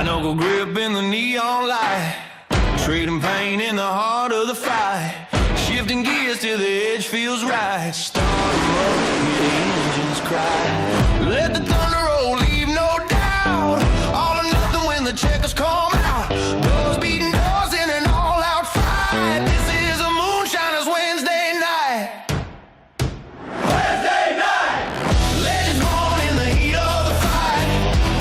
Knuckle grip in the neon light, trading pain in the heart of the fight. Shifting gears till the edge feels right. Start 'em up, hear the engines cry. Let the thunder roll, leave no doubt. All or nothing when the checkers come out. Doors beating doors in an all-out fight. This is a Moonshiners Wednesday night. Wednesday night! Legends born in the heat of the fight.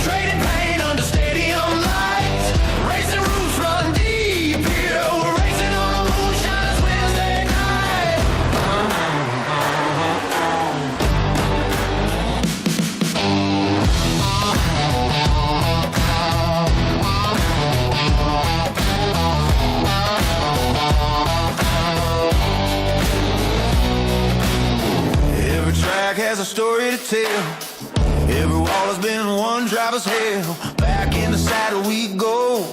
Trading pain under stadium lights. Racing routes run deep here. We're racing on a Moonshiners Wednesday night. Every track has a story to tell. Every wall has been one driver's hell. Back in the saddle we go.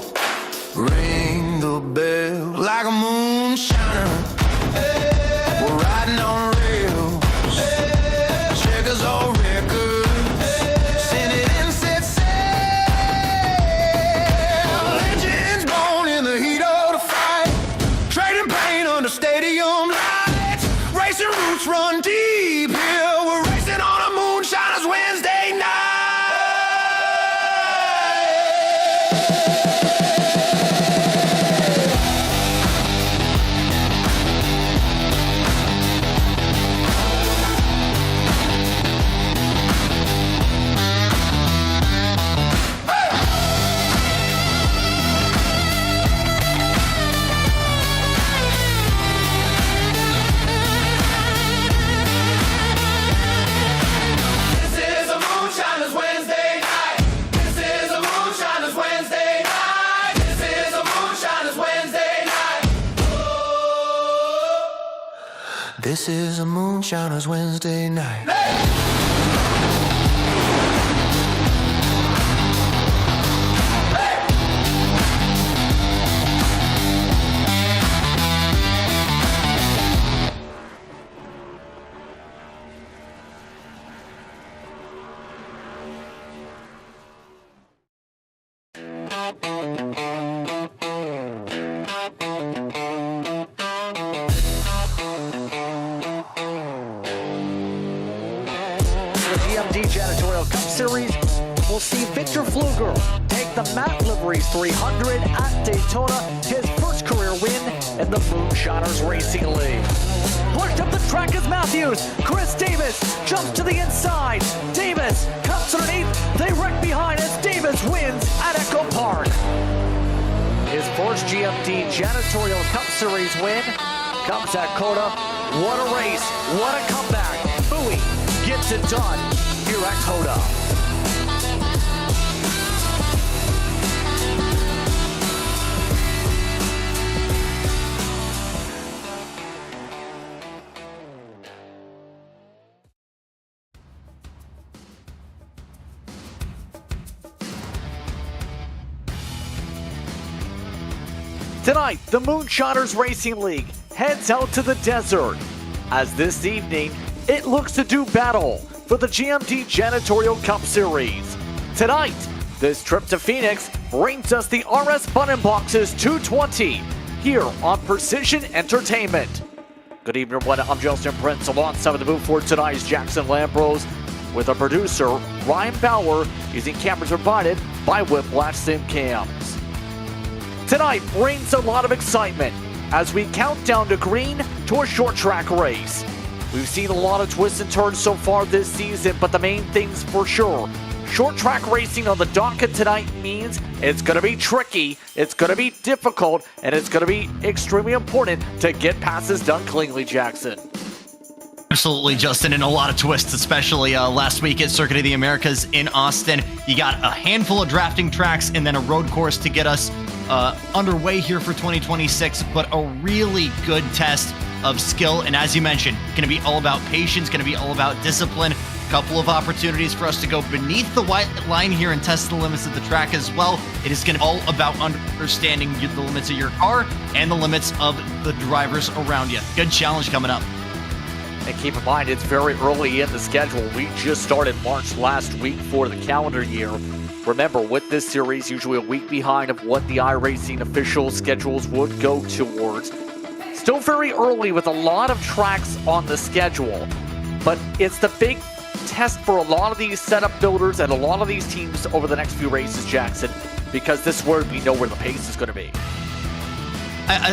Ring the bell like a moonshiner. We're riding on rails. Checkers on record. Send it in, set sail. Legends born in the heat of the fight. Trading pain under stadium lights. Racing routes run deep here. We're racing on a Moonshiners Wednesday night. This is a Moonshiners Wednesday night. This is a Moonshiners Wednesday night. This is a Moonshiners Wednesday night. This is a Moonshiners Wednesday night. The GMD Janitorial Cup Series will see Victor Fluger take the Matt Liveries 300 at Daytona, his first career win in the Moonshiners Racing League. Pushed up the track is Matthews. Chris Davis jumps to the inside. Davis cuts underneath. They wreck behind as Davis wins at Echo Park. His first GMD Janitorial Cup Series win comes at Coda. What a race, what a comeback. Bowie gets it done here at Coda. Tonight, the Moonshiners Racing League heads out to the desert, as this evening, it looks to do battle for the GMD Janitorial Cup Series. Tonight, this trip to Phoenix brings us the RS Button Boxes 220 here on Precision Entertainment. Good evening, everyone. I'm Justin Prince. Alongside with the booth for tonight's Jackson Lambrose, with our producer, Ryan Bauer, using cameras provided by Whiplash Sim Cams. Tonight brings a lot of excitement as we count down to green to a short track race. We've seen a lot of twists and turns so far this season, but the main things for sure, short track racing on the docket tonight means it's going to be tricky, it's going to be difficult, and it's going to be extremely important to get passes done cleanly, Jackson. Absolutely, Justin, and a lot of twists, especially last week at Circuit of the Americas in Austin. You got a handful of drafting tracks and then a road course to get us underway here for 2026, but a really good test of skill. And as you mentioned, going to be all about patience, going to be all about discipline. A couple of opportunities for us to go beneath the white line here and test the limits of the track as well. It is going to be all about understanding the limits of your car and the limits of the drivers around you. Good challenge coming up. And keep in mind, it's very early in the schedule. We just started March last week for the calendar year. Remember, with this series, usually a week behind of what the iRacing official schedules would go towards. Still very early with a lot of tracks on the schedule, but it's the big test for a lot of these setup builders and a lot of these teams over the next few races, Jackson, because this is where we know where the pace is going to be.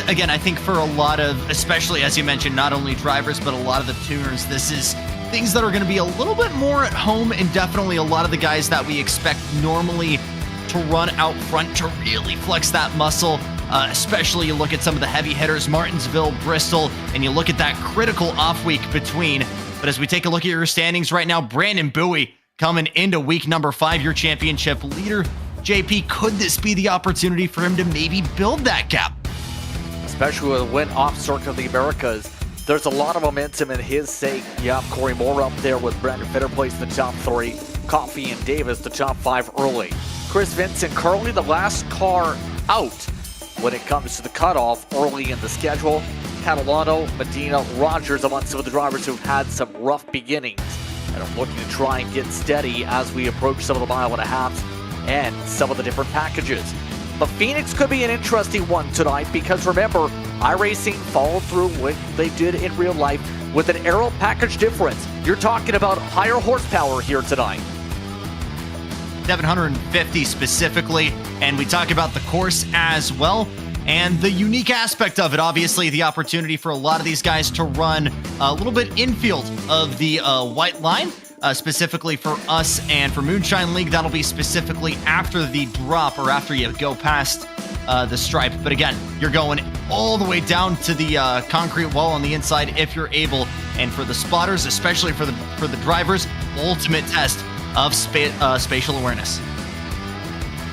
Again, I think for a lot of, especially as you mentioned, not only drivers, but a lot of the tuners, this is things that are going to be a little bit more at home, and definitely a lot of the guys that we expect normally to run out front to really flex that muscle. Especially you look at some of the heavy hitters, Martinsville, Bristol, and you look at that critical off week between. But as we take a look at your standings right now, Brandon Bowie coming into week number 5, your championship leader. JP, could this be the opportunity for him to maybe build that gap? Especially with a win off Circuit of the Americas. There's a lot of momentum in his sake. You have Corey Moore up there with Brandon Fitter placed in the top 3. Coffey and Davis the top 5 early. Chris Vincent currently the last car out when it comes to the cutoff early in the schedule. Catalano, Medina, Rogers among some of the drivers who've had some rough beginnings and are looking to try and get steady as we approach some of the 1.5 miles and some of the different packages. But Phoenix could be an interesting one tonight because remember, iRacing followed through what they did in real life with an aero package difference. You're talking about higher horsepower here tonight. 750 specifically, and we talk about the course as well. And the unique aspect of it, obviously, the opportunity for a lot of these guys to run a little bit infield of the white line, specifically for us and for Moonshine League. That'll be specifically after the drop or after you go past the stripe. But again, you're going all the way down to the concrete wall on the inside if you're able. And for the spotters, especially for the drivers, ultimate test of spatial awareness.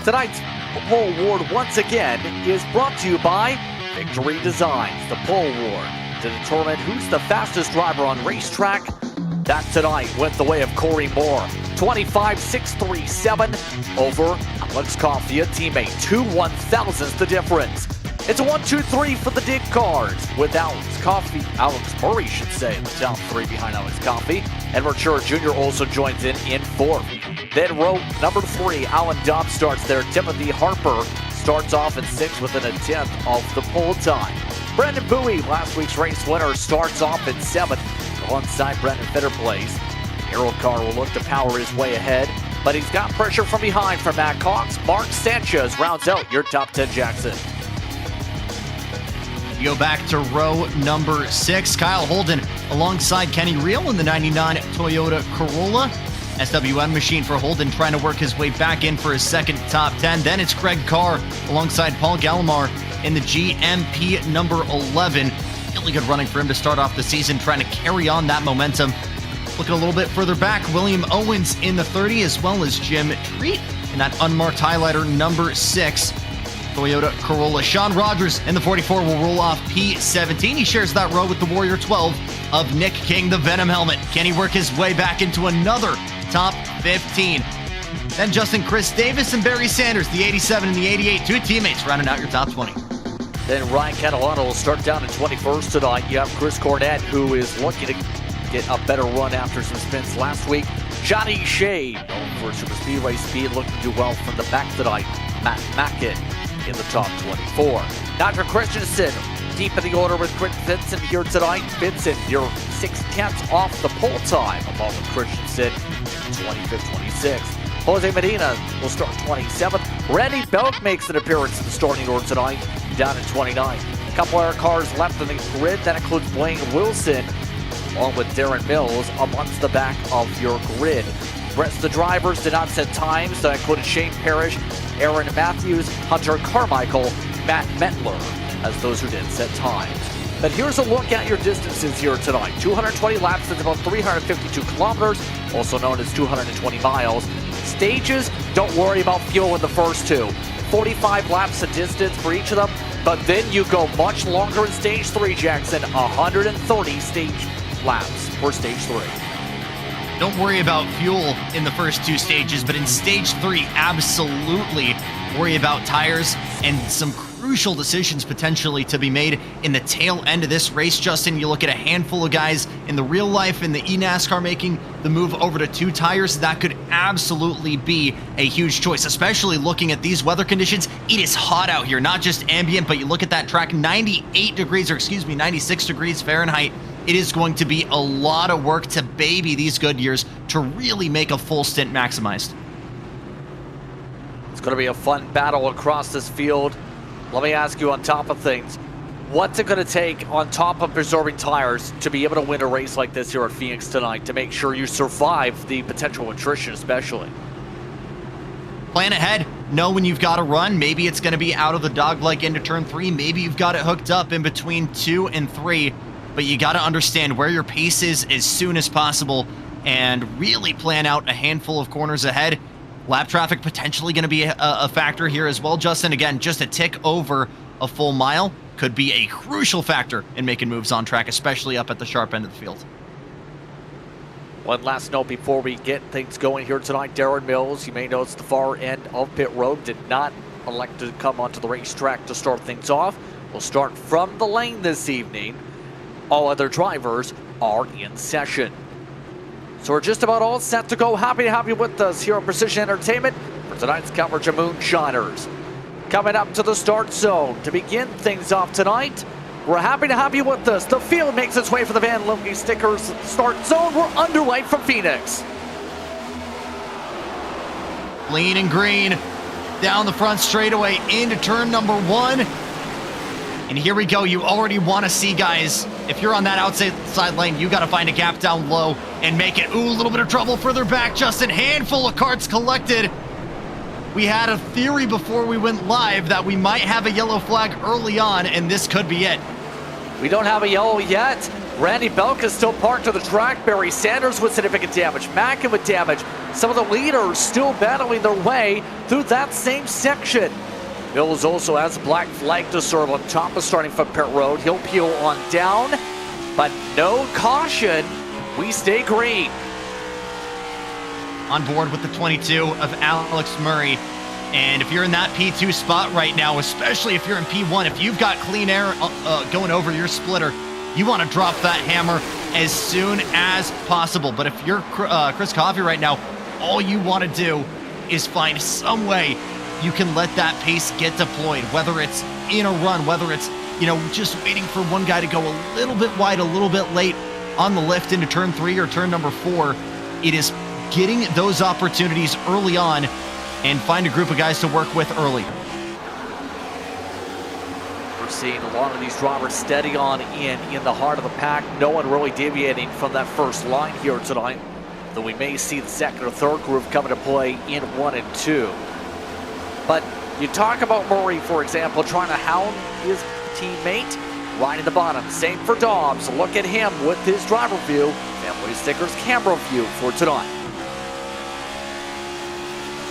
Tonight's Pole Award once again is brought to you by Victory Designs. The Pole Award to determine who's the fastest driver on racetrack. That tonight went the way of Corey Moore. 25.637 over Alex Coffey, a teammate. 2/1,000ths the difference. It's a 1-2-3 for the dig cars with Alex Murray should say, in the top 3 behind Alex Coffey. Edward Scher Jr. also joins in 4th. Then row number 3, Alan Dobb starts there. Timothy Harper starts off in 6th within a 10th of the pole time. Brandon Bowie, last week's race winner, starts off in 7th alongside Brandon Fitter plays. Aero car will look to power his way ahead, but he's got pressure from behind from Matt Cox. Mark Sanchez rounds out your top 10, Jackson. You go back to row number 6. Kyle Holden alongside Kenny Reel in the 99 Toyota Corolla. SWM machine for Holden trying to work his way back in for his second top 10. Then it's Greg Carr alongside Paul Gallimar in the GMP number 11. Really good running for him to start off the season, trying to carry on that momentum. Looking a little bit further back, William Owens in the 30, as well as Jim Treat in that unmarked highlighter number 6. Toyota Corolla. Sean Rogers in the 44 will roll off P17. He shares that row with the Warrior 12 of Nick King, the Venom helmet. Can he work his way back into another top 15? Then Justin Chris Davis and Barry Sanders, the 87 and the 88, 2 teammates rounding out your top 20. Then Ryan Catalano will start down in 21st tonight. You have Chris Cornett, who is looking to get a better run after some spins last week. Johnny Shea, known for Super Speedway speed, looking to do well from the back tonight. Matt Mackin in the top 24. Dr. Christensen deep in the order with Chris Vincent here tonight. Vincent, you're 6/10 off the pole time, along with Christensen, 25th, 26th. Jose Medina will start 27th. Randy Belk makes an appearance in the starting order tonight, down in 29th. A couple of cars left in the grid. That includes Blaine Wilson, along with Darren Mills, amongst the back of your grid. The rest of the drivers did not set times. That included Shane Parrish, Aaron Matthews, Hunter Carmichael, Matt Metler, as those who didn't set times. But here's a look at your distances here tonight. 220 laps, that's about 352 kilometers, also known as 220 miles. Stages, don't worry about fuel in the first 2. 45 laps of distance for each of them, but then you go much longer in stage 3, Jackson. 130 stage laps for stage 3. Don't worry about fuel in the first 2 stages, but in stage 3, absolutely worry about tires and some crucial decisions potentially to be made in the tail end of this race, Justin. You look at a handful of guys in the real life in the eNASCAR making the move over to 2 tires. That could absolutely be a huge choice, especially looking at these weather conditions. It is hot out here, not just ambient, but you look at that track, 96 degrees Fahrenheit. It is going to be a lot of work to baby these Goodyears to really make a full stint maximized. It's going to be a fun battle across this field. Let me ask you on top of things, what's it going to take on top of preserving tires to be able to win a race like this here at Phoenix tonight to make sure you survive the potential attrition especially? Plan ahead. Know when you've got to run. Maybe it's going to be out of the dogleg into turn 3. Maybe you've got it hooked up in between 2 and 3. But you got to understand where your pace is as soon as possible and really plan out a handful of corners ahead. Lap traffic potentially going to be a factor here as well, Justin. Again, just a tick over a full mile could be a crucial factor in making moves on track, especially up at the sharp end of the field. One last note before we get things going here tonight. Darren Mills, you may notice the far end of pit road, did not elect to come onto the racetrack to start things off. We'll start from the lane this evening. All other drivers are in session. So we're just about all set to go. Happy to have you with us here on Precision Entertainment for tonight's coverage of Moonshiners. Coming up to the start zone to begin things off tonight. We're happy to have you with us. The field makes its way for the Van Lumke stickers. Start zone, we're underway from Phoenix. Clean and green down the front straightaway into turn number 1. And here we go. You already want to see, guys, if you're on that outside lane, you got to find a gap down low and make it. Ooh, a little bit of trouble further back. Justin, handful of carts collected. We had a theory before we went live that we might have a yellow flag early on, and this could be it. We don't have a yellow yet. Randy Belka still parked to the track. Barry Sanders with significant damage. Mackin with damage. Some of the leaders still battling their way through that same section. Mills also has a black flag to serve on top of starting from pit road. He'll peel on down, but no caution. We stay green. On board with the 22 of Alex Murray. And if you're in that P2 spot right now, especially if you're in P1, if you've got clean air going over your splitter, you want to drop that hammer as soon as possible. But if you're Chris Coffey right now, all you want to do is find some way you can let that pace get deployed, whether it's in a run, whether it's, just waiting for one guy to go a little bit wide, a little bit late on the lift into turn 3 or turn number 4. It is getting those opportunities early on and find a group of guys to work with early. We're seeing a lot of these drivers steady on in the heart of the pack. No one really deviating from that first line here tonight, though we may see the second or third group coming to play in 1 and 2. But you talk about Murray, for example, trying to hound his teammate right at the bottom. Same for Dobbs. Look at him with his driver view. Family Stickers camera view for tonight.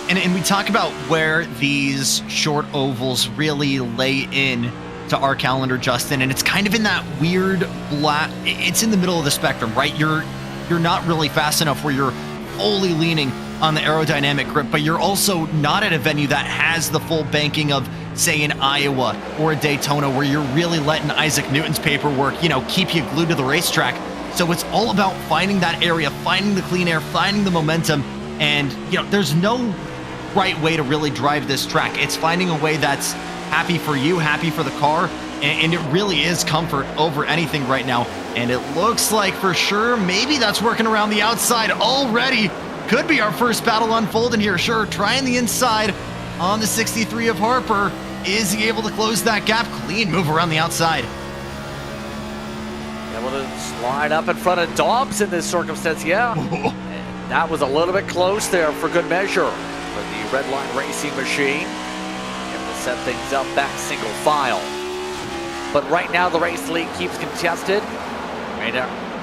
And we talk about where these short ovals really lay in to our calendar, Justin, and it's kind of in that weird black. It's in the middle of the spectrum, right? You're not really fast enough where you're fully leaning on the aerodynamic grip, but you're also not at a venue that has the full banking of, say, an Iowa or a Daytona, where you're really letting Isaac Newton's paperwork, keep you glued to the racetrack. So it's all about finding that area, finding the clean air, finding the momentum, and there's no right way to really drive this track. It's finding a way that's happy for you, happy for the car, and it really is comfort over anything right now. And it looks like for sure maybe that's working around the outside already. Could be our first battle unfolding here. Sure, trying the inside on the 63 of Harper. Is he able to close that gap? Clean move around the outside. Able to slide up in front of Dobbs in this circumstance, yeah. And that was a little bit close there for good measure. But the Red Line Racing machine able to set things up back single file. But right now the race lead keeps contested.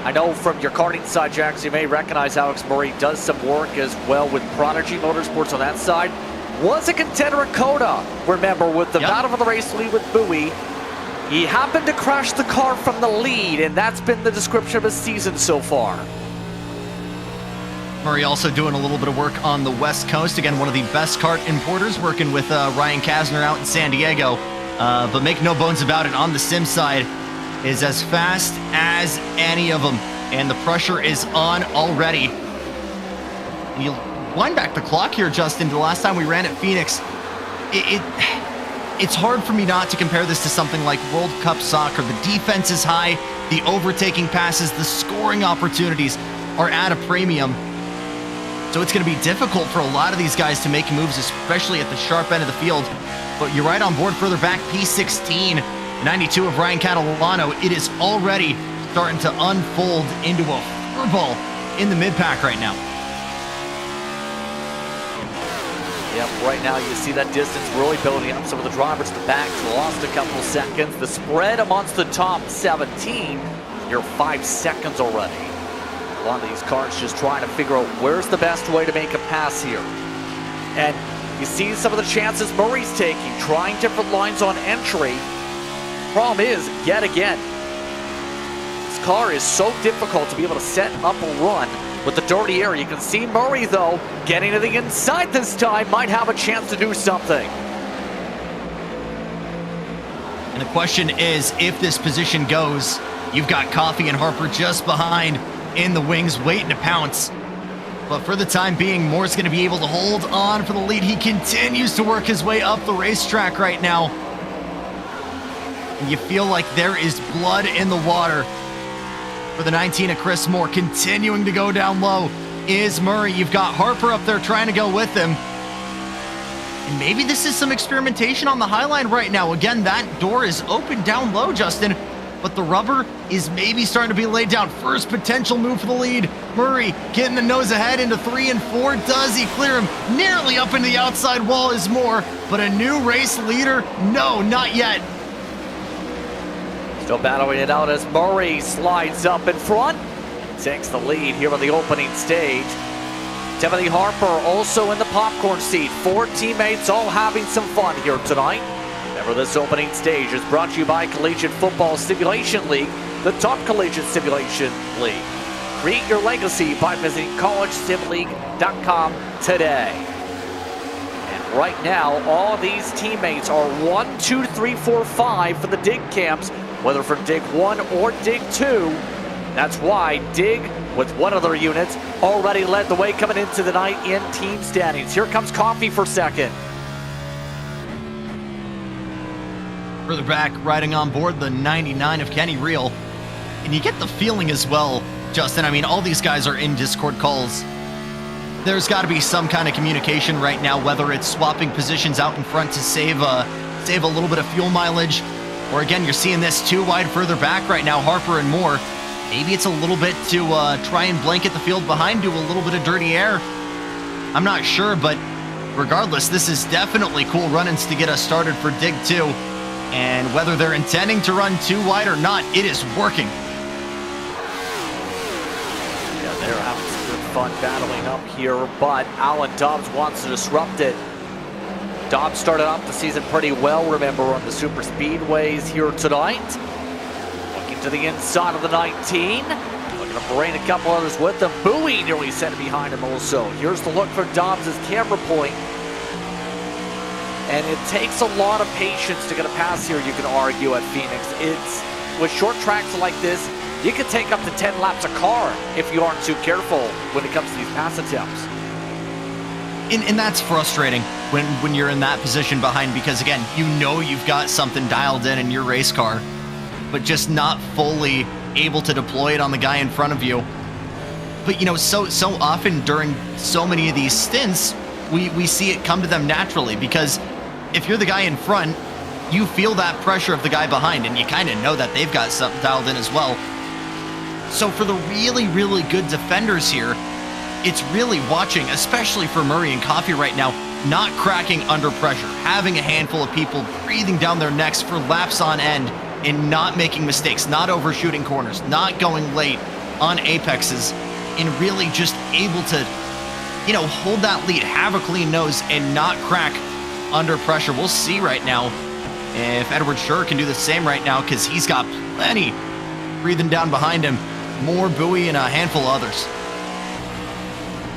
I know from your karting side, Jax, you may recognize Alex Murray does some work as well with Prodigy Motorsports on that side. Was a contender at Coda, remember, with the battle for the race lead with Bowie. He happened to crash the car from the lead, and that's been the description of his season so far. Murray also doing a little bit of work on the West Coast. Again, one of the best kart importers, working with Ryan Kasner out in San Diego. But make no bones about it, on the sim side is as fast as any of them. And the pressure is on already. And you wind back the clock here, Justin, to the last time we ran at Phoenix. It's hard for me not to compare this to something like World Cup soccer. The defense is high, the overtaking passes, the scoring opportunities are at a premium. So it's going to be difficult for a lot of these guys to make moves, especially at the sharp end of the field. But you're right on board further back, P16, 92 of Ryan Catalano. It is already starting to unfold into a furball in the mid-pack right now. Yep, right now you see that distance really building up. Some of the drivers at the back lost a couple seconds. The spread amongst the top 17, you're 5 seconds already. A lot of these cars just trying to figure out where's the best way to make a pass here. And you see some of the chances Murray's taking, trying different lines on entry. Problem is, yet again, this car is so difficult to be able to set up a run with the dirty air. You can see Murray, though, getting to the inside this time, might have a chance to do something. And the question is, if this position goes, you've got Coffey and Harper just behind in the wings, waiting to pounce. But for the time being, Moore's going to be able to hold on for the lead. He continues to work his way up the racetrack right now. And you feel like there is blood in the water for the 19 of Chris Moore. Continuing to go down low is Murray. You've got Harper up there trying to go with him. And maybe this is some experimentation on the high line right now. Again, that door is open down low, Justin. But the rubber is maybe starting to be laid down. First potential move for the lead. Murray getting the nose ahead into 3 and 4. Does he clear him? Nearly up into the outside wall is Moore. But a new race leader? No, not yet. Still battling it out as Murray slides up in front. Takes the lead here on the opening stage. Timothy Harper also in the popcorn seat. 4 teammates all having some fun here tonight. Remember, this opening stage is brought to you by Collegiate Football Simulation League, the top collegiate simulation league. Create your legacy by visiting collegesimleague.com today. And right now, all these teammates are 1, 2, 3, 4, 5 for the dig camps, whether for dig 1 or dig 2. That's why dig, with one of their units, already led the way coming into the night in team standings. Here comes Coffey for second. Further back, riding on board, the 99 of Kenny Reel. And you get the feeling as well, Justin, I mean, all these guys are in Discord calls. There's got to be some kind of communication right now, whether it's swapping positions out in front to save a little bit of fuel mileage, or again, you're seeing this 2 wide further back right now, Harper and Moore. Maybe it's a little bit to try and blanket the field behind, do a little bit of dirty air. I'm not sure, but regardless, this is definitely cool run-ins to get us started for Dig 2. And whether they're intending to run 2 wide or not, it is working. Yeah, they're having some good fun battling up here, but Alan Dobbs wants to disrupt it. Dobbs started off the season pretty well, remember, on the super speedways here tonight. Looking to the inside of the 19. Looking to bring a couple others with them. Bowie nearly set behind him also. Here's the look for Dobbs' camera point. And it takes a lot of patience to get a pass here, you can argue, at Phoenix. It's, with short tracks like this, you can take up to 10 laps a car if you aren't too careful when it comes to these pass attempts. And that's frustrating when you're in that position behind, because again, you know you've got something dialed in your race car, but just not fully able to deploy it on the guy in front of you. But you know, so often during so many of these stints, we see it come to them naturally, because if you're the guy in front, you feel that pressure of the guy behind, and you kind of know that they've got something dialed in as well. So for the really, really good defenders here, it's really watching, especially for Murray and Coffey right now, not cracking under pressure, having a handful of people breathing down their necks for laps on end, and not making mistakes, not overshooting corners, not going late on apexes, and really just able to, you know, hold that lead, have a clean nose, and not crack under pressure. We'll see right now if Edward Scher can do the same right now, because he's got plenty breathing down behind him. More Bowie and a handful of others.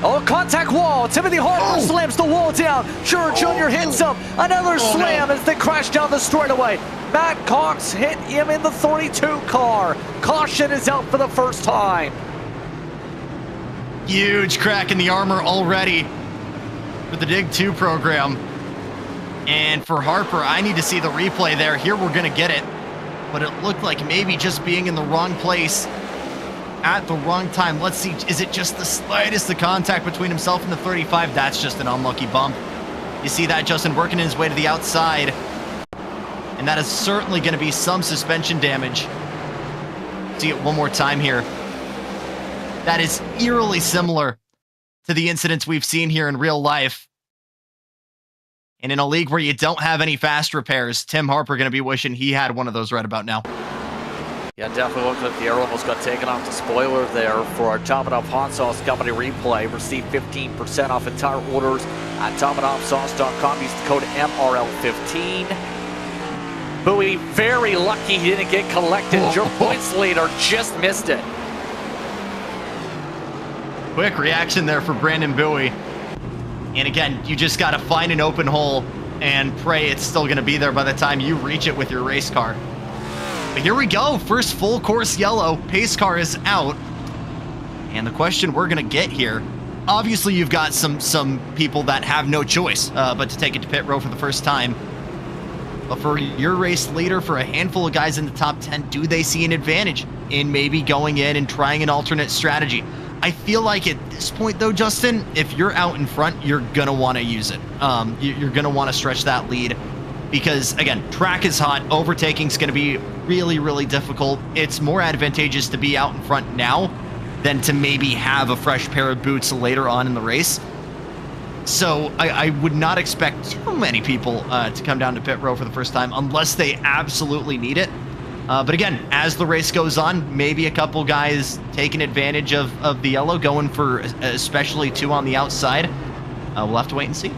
Oh, contact wall. Timothy Harper slams the wall down. Sure, Jr. hits him. Another slam as they crash down the straightaway. Matt Cox hit him in the 32 car. Caution is out for the first time. Huge crack in the armor already for the Dig 2 program. And for Harper, I need to see the replay there. Here we're going to get it. But it looked like maybe just being in the wrong place at the wrong time. Let's see, is it just the slightest of contact between himself and the 35? That's just an unlucky bump. You see that, Justin, working his way to the outside. And that is certainly going to be some suspension damage. See it one more time here. That is eerily similar to the incidents we've seen here in real life. And in a league where you don't have any fast repairs, Tim Harper going to be wishing he had one of those right about now. Yeah, definitely looked like the arrow almost got taken off the spoiler there for our Top It Off Hot Sauce Company replay. Receive 15% off entire orders at topitoffsauce.com. Use the code MRL15. Bowie, very lucky he didn't get collected. Your points leader just missed it. Quick reaction there for Brandon Bowie. And again, you just got to find an open hole and pray it's still going to be there by the time you reach it with your race car. But here we go. First full course yellow. Pace car is out. And the question we're going to get here, obviously you've got some people that have no choice but to take it to pit row for the first time. But for your race leader, for a handful of guys in the top 10, do they see an advantage in maybe going in and trying an alternate strategy? I feel like at this point, though, Justin, if you're out in front, you're going to want to use it. You're going to want to stretch that lead because, again, track is hot. Overtaking is going to be really, really difficult. It's more advantageous to be out in front now than to maybe have a fresh pair of boots later on in the race. So I would not expect too many people to come down to pit row for the first time unless they absolutely need it. But again, as the race goes on, maybe a couple guys taking advantage of the yellow, going for especially two on the outside. We'll have to wait and see.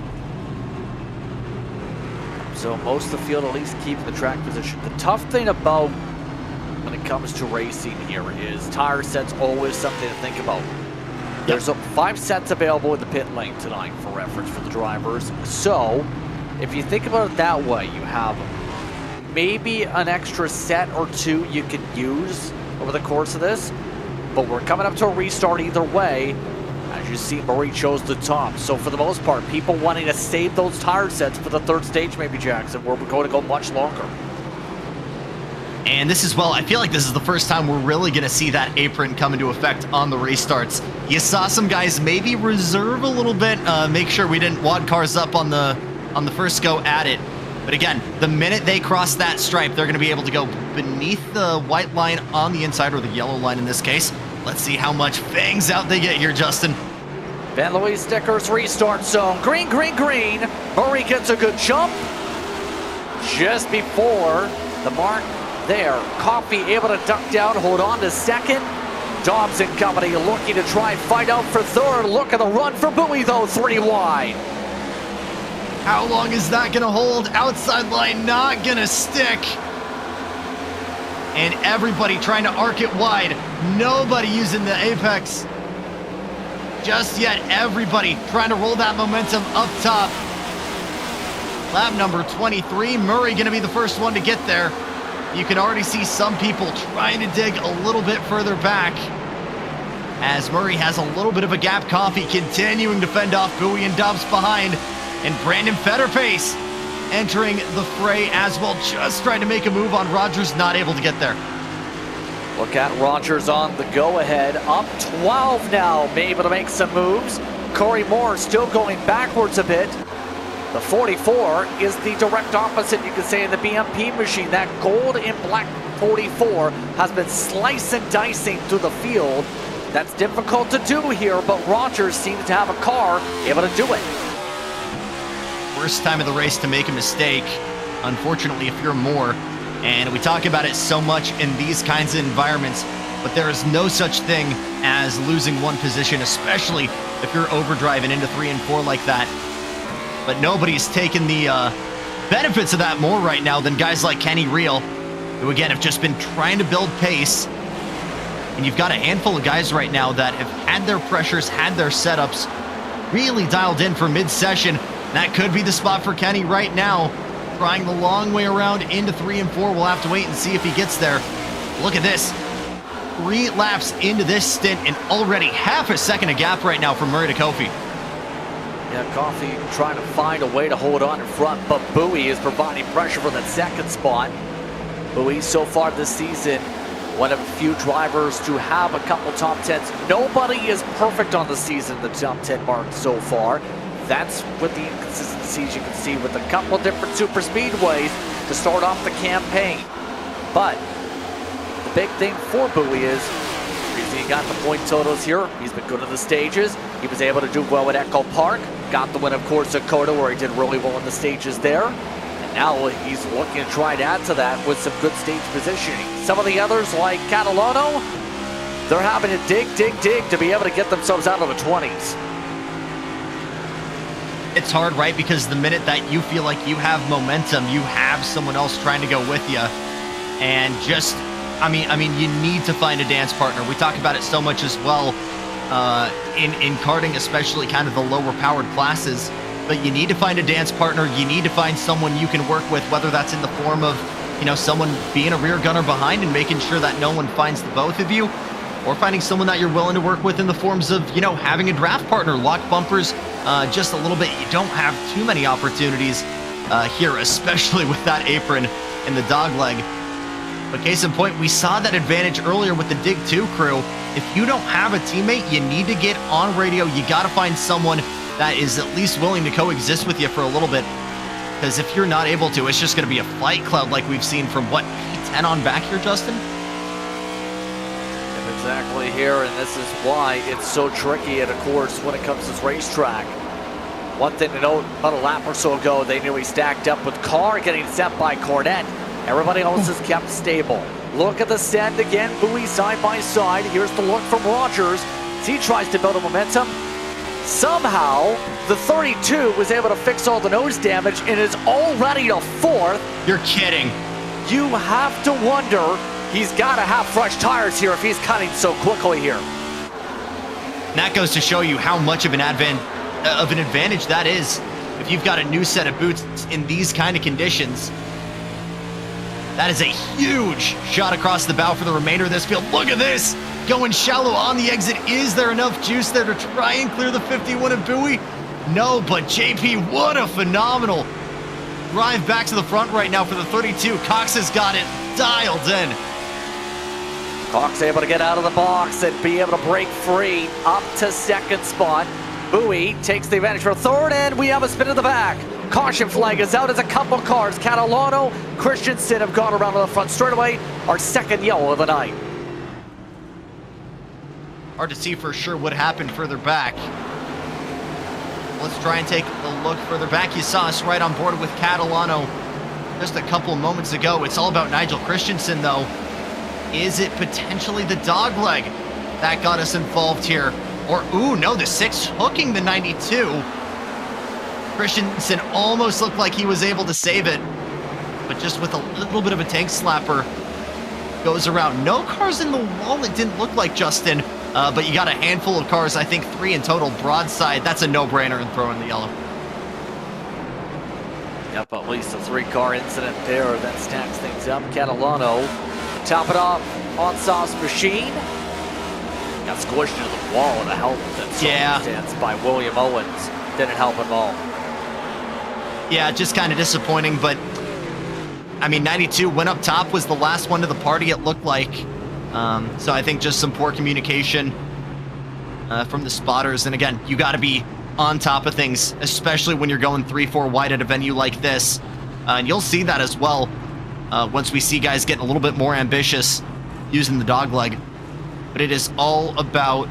So most of the field at least keeping the track position. The tough thing about when it comes to racing here is tire sets always something to think about. There's 5 sets available in the pit lane tonight for reference for the drivers. So if you think about it that way, you have maybe an extra set or two you can use over the course of this, but we're coming up to a restart either way. As you see, Murray chose the top. So for the most part, people wanting to save those tire sets for the third stage, maybe, Jackson, where we're going to go much longer. And this is, well, I feel like this is the first time we're really going to see that apron come into effect on the restarts. You saw some guys maybe reserve a little bit, make sure we didn't wad cars up on the first go at it. But again, the minute they cross that stripe, they're going to be able to go beneath the white line on the inside, or the yellow line in this case. Let's see how much fangs out they get here, Justin. Ben Louis stickers, restart zone. Green, green, green. Murray gets a good jump. Just before the mark there. Coffey able to duck down, hold on to second. Dobbs and company looking to try and fight out for third. Look at the run for Bowie, though, 3 wide. How long is that going to hold? Outside line not going to stick. And everybody trying to arc it wide. Nobody using the apex just yet. Everybody trying to roll that momentum up top. Lap number 23. Murray going to be the first one to get there. You can already see some people trying to dig a little bit further back, as Murray has a little bit of a gap. Coffey continuing to fend off Bowie and Dobbs behind. And Brandon Fetterpace entering the fray as well, just trying to make a move on Rogers, not able to get there. Look at Rogers on the go-ahead, up 12 now, able to make some moves. Corey Moore still going backwards a bit. The 44 is the direct opposite, you could say, in the BMP machine. That gold and black 44 has been slicing, dicing through the field. That's difficult to do here, but Rogers seems to have a car able to do it. First time of the race to make a mistake, unfortunately, if you're Moore. And we talk about it so much in these kinds of environments, but there is no such thing as losing one position, especially if you're overdriving into 3 and 4 like that. But nobody's taken the benefits of that more right now than guys like Kenny Reel, who again have just been trying to build pace. And you've got a handful of guys right now that have had their pressures, had their setups really dialed in for mid-session. That could be the spot for Kenny right now. Trying the long way around into 3 and 4. We'll have to wait and see if he gets there. Look at this. 3 laps into this stint and already half a second of gap right now from Murray to Kofi. Yeah, Coffey trying to find a way to hold on in front, but Bowie is providing pressure for that second spot. Bowie so far this season, one of a few drivers to have a couple top 10s. Nobody is perfect on the season, the top 10 mark so far. That's with the inconsistencies you can see with a couple different super speedways to start off the campaign. But the big thing for Bowie is he got the point totals here. He's been good in the stages. He was able to do well at Echo Park. Got the win, of course, at Coda, where he did really well in the stages there. And now he's looking to try to add to that with some good stage positioning. Some of the others, like Catalano, they're having to dig to be able to get themselves out of the 20s. It's hard, right? Because the minute that you feel like you have momentum, you have someone else trying to go with you. And just, I mean, you need to find a dance partner. We talk about it so much as well in karting, especially kind of the lower powered classes. But you need to find a dance partner. You need to find someone you can work with, whether that's in the form of, you know, someone being a rear gunner behind and making sure that no one finds the both of you, or finding someone that you're willing to work with in the forms of, you know, having a draft partner, lock bumpers, just a little bit. You don't have too many opportunities here, especially with that apron and the dog leg. But case in point, we saw that advantage earlier with the Dig 2 crew. If you don't have a teammate, you need to get on radio. You got to find someone that is at least willing to coexist with you for a little bit. Because if you're not able to, it's just going to be a flight cloud like we've seen from, what, P10 on back here, Justin? Exactly here, and this is why it's so tricky, and of course, when it comes to this racetrack. One thing to note, about a lap or so ago, they knew he stacked up with Carr getting set by Cornette. Everybody else is kept stable. Look at the stand again, Bowie side by side. Here's the look from Rogers as he tries to build a momentum. Somehow, the 32 was able to fix all the nose damage and is already a 4th. You're kidding. You have to wonder, he's got to have fresh tires here if he's cutting so quickly here. And that goes to show you how much of an advantage that is if you've got a new set of boots in these kind of conditions. That is a huge shot across the bow for the remainder of this field. Look at this, going shallow on the exit. Is there enough juice there to try and clear the 51 of Bowie? No, but JP, what a phenomenal drive back to the front right now for the 32. Cox has got it dialed in. Cox able to get out of the box and be able to break free up to second spot. Bowie takes the advantage for third, and we have a spin in the back. Caution flag is out as a couple cars. Catalano, Christensen have gone around to the front straightaway. Our second yellow of the night. Hard to see for sure what happened further back. Let's try and take a look further back. You saw us right on board with Catalano just a couple moments ago. It's all about Nigel Christensen, though. Is it potentially the dog leg that got us involved here? Or, ooh, no, the 6 hooking the 92. Christensen almost looked like he was able to save it, but just with a little bit of a tank slapper, goes around. No cars in the wall, it didn't look like, Justin, but you got a handful of cars, I think 3 in total, broadside. That's a no-brainer in throwing the yellow. Yep, at least a 3-car incident there that stacks things up. Catalano top it off on Sauce Machine. Got squished into the wall in a helmet circumstance by William Owens. Didn't help at all. Yeah, just kind of disappointing, but I mean, 92 went up top, was the last one to the party, it looked like. So I think just some poor communication from the spotters. And again, you got to be on top of things, especially when you're going 3-4 wide at a venue like this. And you'll see that as well once we see guys getting a little bit more ambitious using the dog leg. But it is all about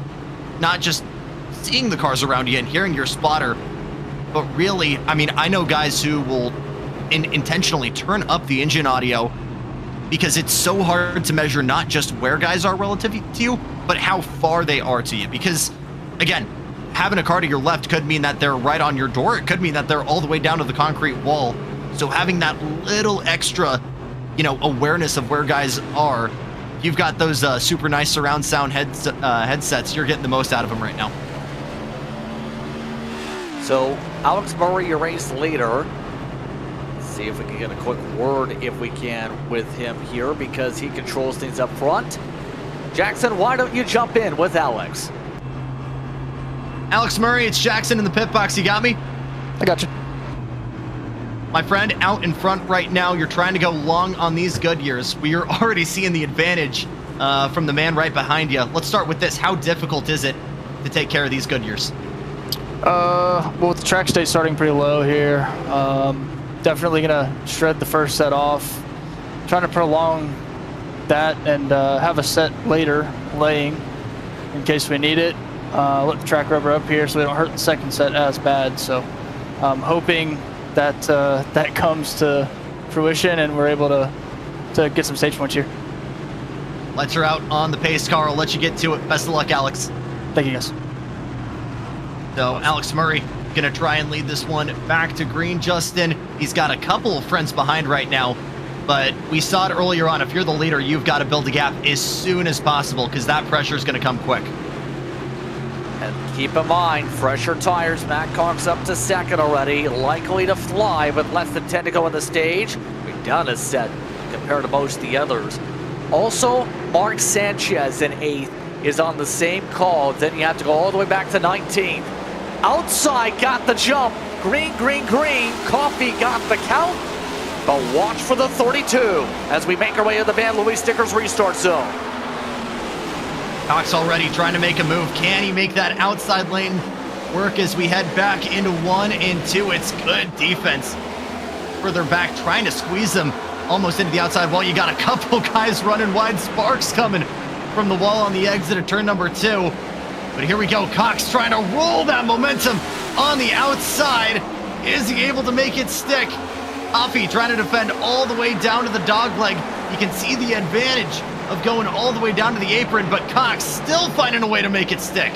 not just seeing the cars around you and hearing your spotter, but really, I mean, I know guys who will intentionally turn up the engine audio because it's so hard to measure not just where guys are relative to you, but how far they are to you. Because, again, having a car to your left could mean that they're right on your door. It could mean that they're all the way down to the concrete wall. So having that little extra, you know, awareness of where guys are you've got those super nice surround sound headsets, you're getting the most out of them right now. So, Alex Murray, your race leader. See if we can get a quick word, if we can, with him here, because he controls things up front. Jackson, why don't you jump in with Alex? Alex Murray, it's Jackson in the pit box. You got me? I got you. My friend, out in front right now, you're trying to go long on these Goodyears. We are already seeing the advantage from the man right behind you. Let's start with this. How difficult is it to take care of these Goodyears? Well, with the track state starting pretty low here, definitely gonna shred the first set off. Trying to prolong that and have a set later laying in case we need it. Let the track rubber up here so we don't hurt the second set as bad. So I'm hoping that that comes to fruition and we're able to get some stage points here. Lights are out on the pace car. I'll let you get to it. Best of luck, Alex. Thank you, guys. So Alex Murray gonna try and lead this one back to green. Justin, he's got a couple of friends behind right now, but we saw it earlier on. If you're the leader, you've got to build a gap as soon as possible because that pressure is gonna come quick. And keep in mind, fresher tires. Matt Cox up to second already, likely to fly, but less than 10 to go on the stage. We've done a set compared to most of the others. Also, Mark Sanchez in 8th is on the same call. Then you have to go all the way back to 19th. Outside got the jump. Green, green, green. Coffee got the count. But watch for the 32 as we make our way to the Van Louis Stickers restart zone. Cox already trying to make a move. Can he make that outside lane work as we head back into 1 and 2? It's good defense. Further back, trying to squeeze them almost into the outside wall. You got a couple guys running wide. Sparks coming from the wall on the exit of turn number 2. But here we go. Cox trying to roll that momentum on the outside. Is he able to make it stick? Coffee trying to defend all the way down to the dog leg. You can see the advantage of going all the way down to the apron, but Cox still finding a way to make it stick.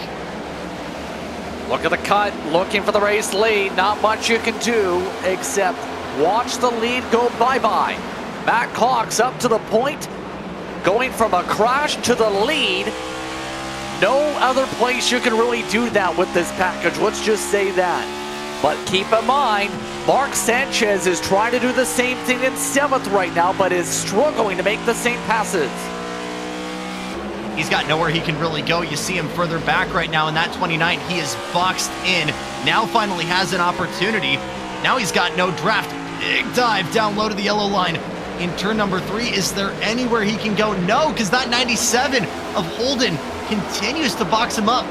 Look at the cut, looking for the race lead. Not much you can do except watch the lead go bye-bye. Matt Cox up to the point, going from a crash to the lead. No other place you can really do that with this package, let's just say that. But keep in mind, Mark Sanchez is trying to do the same thing in 7th right now, but is struggling to make the same passes. He's got nowhere he can really go. You see him further back right now in that 29. He is boxed in. Now finally has an opportunity. Now he's got no draft. Big dive down low to the yellow line. In turn number 3, is there anywhere he can go? No, because that 97 of Holden continues to box him up.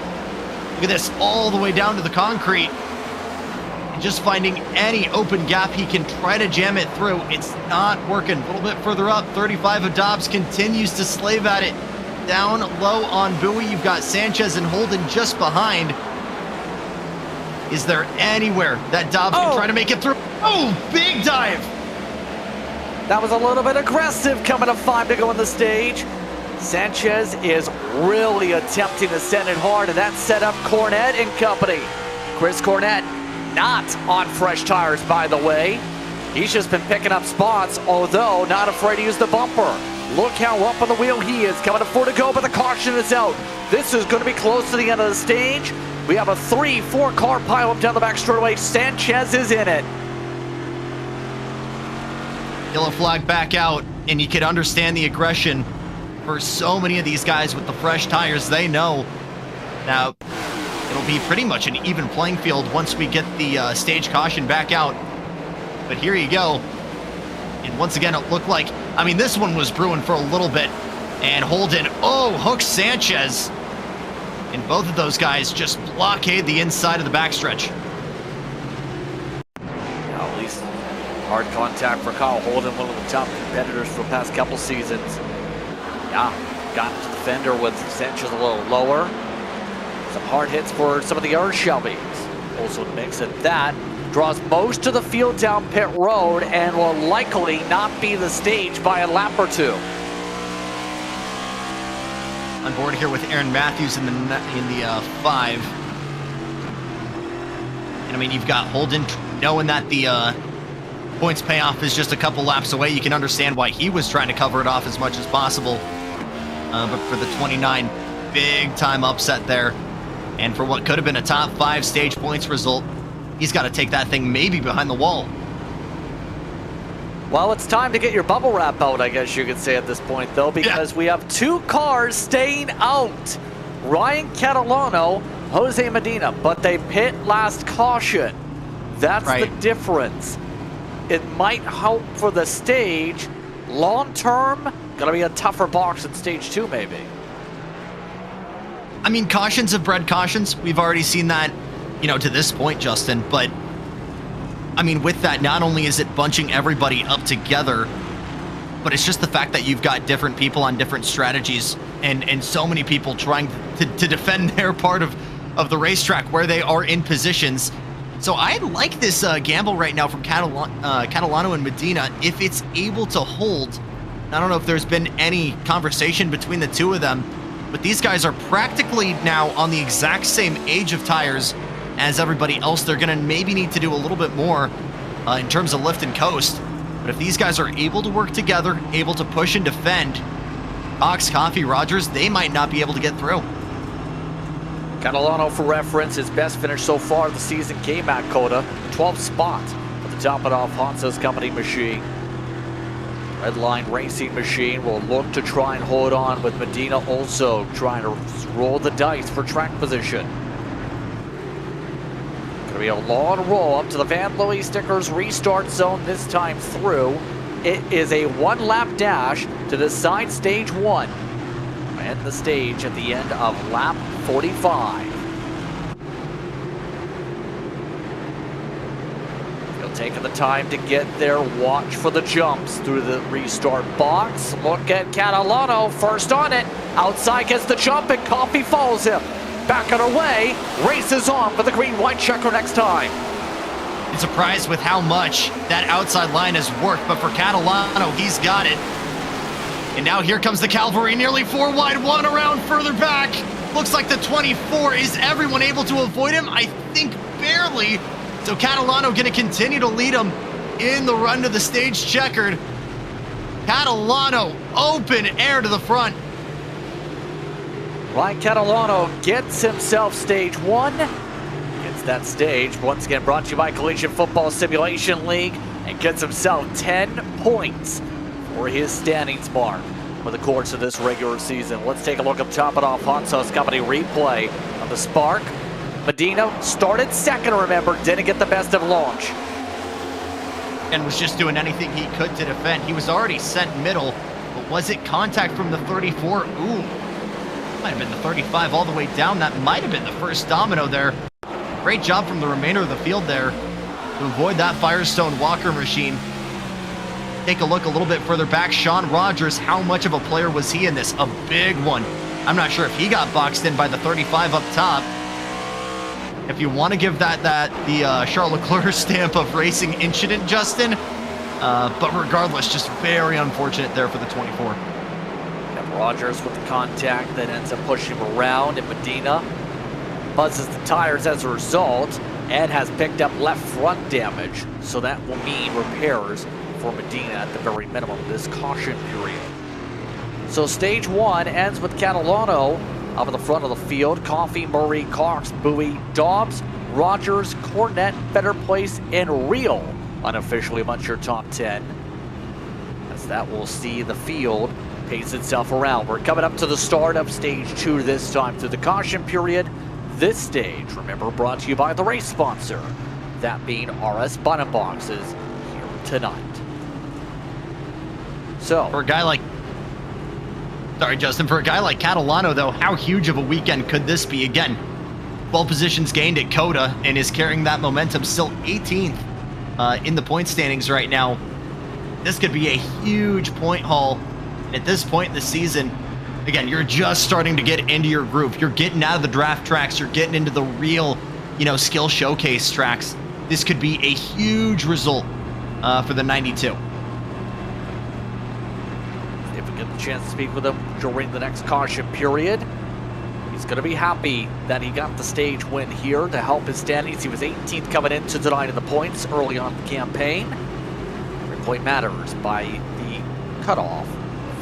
Look at this, all the way down to the concrete. And just finding any open gap he can try to jam it through. It's not working. A little bit further up, 35 of Dobbs continues to slave at it. Down low on Bowie, you've got Sanchez and Holden just behind. Is there anywhere that Dobbs can try to make it through? Oh, big dive! That was a little bit aggressive coming to 5 to go on the stage. Sanchez is really attempting to send it hard, and that set up Cornette and company. Chris Cornette not on fresh tires, by the way. He's just been picking up spots, although not afraid to use the bumper. Look how up on the wheel he is, coming to 4 to go, but the caution is out. This is going to be close to the end of the stage. We have a 3-4 car pileup down the back straightaway. Sanchez is in it. Yellow flag back out, and you can understand the aggression for so many of these guys with the fresh tires. They know now it'll be pretty much an even playing field once we get the stage caution back out. But here you go. And once again, it looked like, I mean, this one was brewing for a little bit. And Holden, hooks Sanchez. And both of those guys just blockade the inside of the backstretch. At least hard contact for Kyle Holden, one of the top competitors for the past couple seasons. Yeah, got to the fender with Sanchez a little lower. Some hard hits for some of the other Shelbys. Also in the mix, and that draws most of the field down pit road and will likely not be the stage by a lap or 2. On board here with Aaron Matthews in the 5. And I mean, you've got Holden knowing that the points payoff is just a couple laps away. You can understand why he was trying to cover it off as much as possible. but for the 29, big time upset there. And for what could have been a top 5 stage points result, he's got to take that thing maybe behind the wall. Well, it's time to get your bubble wrap out, I guess you could say at this point, though, because we have 2 cars staying out. Ryan Catalano, Jose Medina, but they pit last caution. That's the difference. It might help for the stage. Long term, gonna be a tougher box in stage 2, maybe. I mean, cautions have bred cautions. We've already seen that, to this point, Justin. But, I mean, with that, not only is it bunching everybody up together, but it's just the fact that you've got different people on different strategies and so many people trying to defend their part of the racetrack where they are in positions. So I like this gamble right now from Catalano and Medina. If it's able to hold, I don't know if there's been any conversation between the two of them, but these guys are practically now on the exact same age of tires as everybody else. They're going to maybe need to do a little bit more in terms of lift and coast. But if these guys are able to work together, able to push and defend, Cox, Coffey, Rogers, they might not be able to get through. Catalano, for reference, his best finish so far of the season came at Coda, 12th spot at the top of Hanso's company machine. Redline Racing Machine will look to try and hold on, with Medina also trying to roll the dice for track position. Gonna be a long roll up to the Van Louis Stickers restart zone this time through. It is a 1-lap dash to decide stage 1. And the stage at the end of lap 45. Taking the time to get there. Watch for the jumps through the restart box. Look at Catalano, first on it. Outside gets the jump and Coffey follows him. Back on her way, races on for the green-white checker next time. I'm surprised with how much that outside line has worked, but for Catalano, he's got it. And now here comes the cavalry, nearly 4 wide, 1 around further back. Looks like the 24. Is everyone able to avoid him? I think barely. So Catalano going to continue to lead him in the run to the stage checkered. Catalano, open air to the front. Ryan Catalano gets himself stage 1. Gets that stage, once again brought to you by Collegiate Football Simulation League, and gets himself 10 points for his standings mark for the course of this regular season. Let's take a look up top at Hanso's company replay of the Spark. Medina started second, remember, didn't get the best of launch. And was just doing anything he could to defend. He was already sent middle, but was it contact from the 34? Ooh, might have been the 35 all the way down. That might have been the first domino there. Great job from the remainder of the field there to avoid that Firestone Walker machine. Take a look a little bit further back. Sean Rogers, how much of a player was he in this? A big one. I'm not sure if he got boxed in by the 35 up top. If you want to give that the Charles Leclerc stamp of racing incident, Justin. But regardless, just very unfortunate there for the 24. Rogers with the contact that ends up pushing him around, and Medina buzzes the tires as a result and has picked up left front damage. So that will mean repairs for Medina at the very minimum this caution period. So stage 1 ends with Catalano up at the front of the field. Coffey, Murray, Cox, Bowie, Dobbs, Rogers, Cornette, Better Place, and Real unofficially amongst your top 10. As that will see the field pace itself around. We're coming up to the start of stage 2 this time through the caution period. This stage, remember, brought to you by the race sponsor, that being RS Button Boxes here tonight. So, for a guy like Catalano, though, how huge of a weekend could this be? Again, 12 positions gained at Coda and is carrying that momentum, still 18th in the point standings right now. This could be a huge point haul. And at this point in the season, again, you're just starting to get into your groove. You're getting out of the draft tracks. You're getting into the real, skill showcase tracks. This could be a huge result for the 92. If we get the chance to speak with him during the next caution period, he's going to be happy that he got the stage win here to help his standings. He was 18th coming into tonight in the points early on in the campaign. Every point matters by the cutoff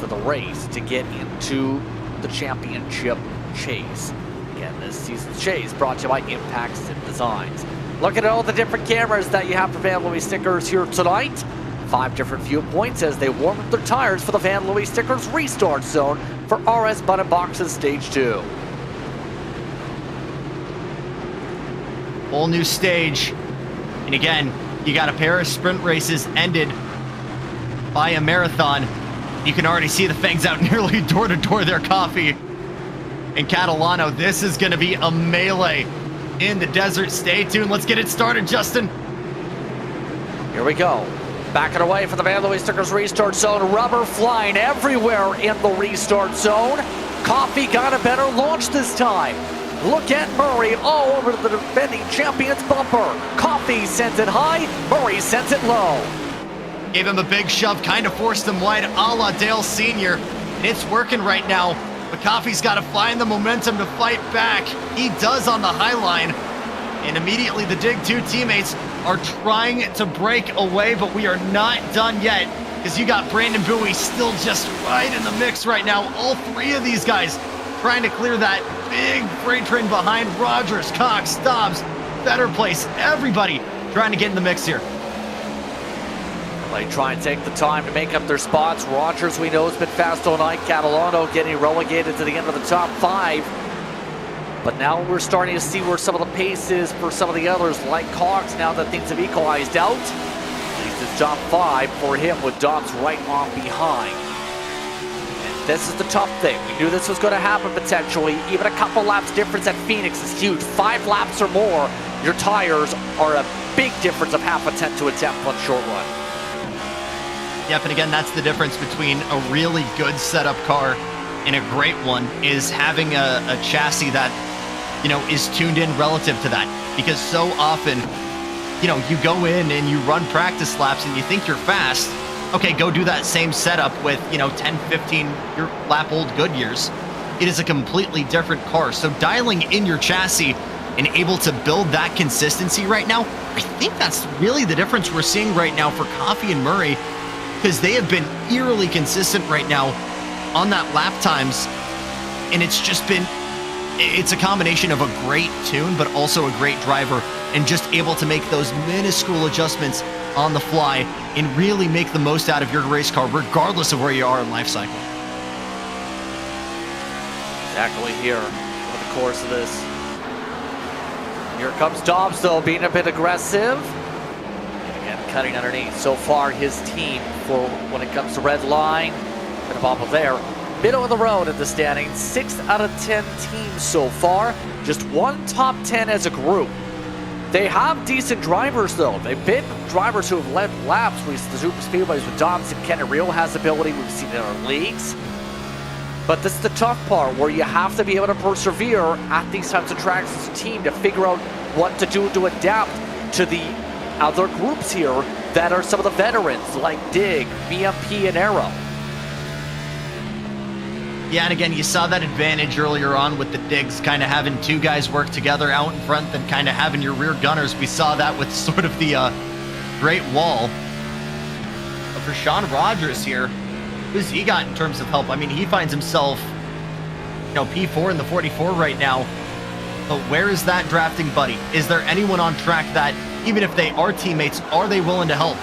for the race to get into the championship chase. Again, this season's chase brought to you by Impact Sim Designs. Looking at all the different cameras that you have for Van Louis stickers here tonight. 5 different viewpoints as they warm up their tires for the Van Louis stickers restart zone for RS Button Boxes Stage 2. Whole new stage. And again, you got a pair of sprint races ended by a marathon. You can already see the Fangs out nearly door to door their coffee. And Catalano, this is going to be a melee in the desert. Stay tuned. Let's get it started, Justin. Here we go. Backing away for the Van Louis Stickers restart zone. Rubber flying everywhere in the restart zone. Coffee got a better launch this time. Look at Murray all over the defending champions bumper. Coffee sends it high, Murray sends it low. Gave him a big shove, kind of forced him wide, a la Dale Sr. And it's working right now, but Coffee's got to find the momentum to fight back. He does on the high line. And immediately the Dig 2 teammates are trying to break away, but we are not done yet, because you got Brandon Bowie still just right in the mix right now. All 3 of these guys trying to clear that big freight train behind. Rogers, Cox, Dobbs, Better Place, everybody trying to get in the mix here. They try and take the time to make up their spots. Rogers, we know, has been fast all night. Catalano getting relegated to the end of the top 5. But now we're starting to see where some of the pace is for some of the others, like Cox, now that things have equalized out. At least it's top 5 for him with Dobbs right on behind. And this is the tough thing. We knew this was going to happen potentially. Even a couple laps difference at Phoenix is huge. 5 laps or more, your tires are a big difference of half a tenth to a tenth on short run. Yep, and again, that's the difference between a really good setup car and a great one, is having a chassis that, you know, is tuned in relative to that. Because so often, you know, you go in and you run practice laps and you think you're fast. Okay, go do that same setup with, you know, 10, 15 your lap old Goodyears. It is a completely different car. So dialing in your chassis and able to build that consistency right now, I think that's really the difference we're seeing right now for Coffee and Murray, because they have been eerily consistent right now on that lap times. And it's just been, it's a combination of a great tune, but also a great driver, and just able to make those minuscule adjustments on the fly and really make the most out of your race car, regardless of where you are in life cycle. Exactly here over the course of this. Here comes Dobbs, though, being a bit aggressive. And again, cutting underneath. So far, his team, for when it comes to red line, bit of bobble there. Middle of the road in the standings, 6 out of 10 teams so far. Just 1 top 10 as a group. They have decent drivers, though. They've been drivers who have led laps with the Super Speedways with Dobbs, and Kenny Real has ability. We've seen it in our leagues. But this is the tough part, where you have to be able to persevere at these types of tracks as a team to figure out what to do to adapt to the other groups here that are some of the veterans, like Dig, BMP, and Arrow. Yeah, and again, you saw that advantage earlier on with the Digs, kind of having 2 guys work together out in front, then kind of having your rear gunners. We saw that with sort of the Great Wall. But for Sean Rogers here, who's he got in terms of help? I mean, he finds himself, you know, P4 in the 44 right now. But where is that drafting buddy? Is there anyone on track that, even if they are teammates, are they willing to help?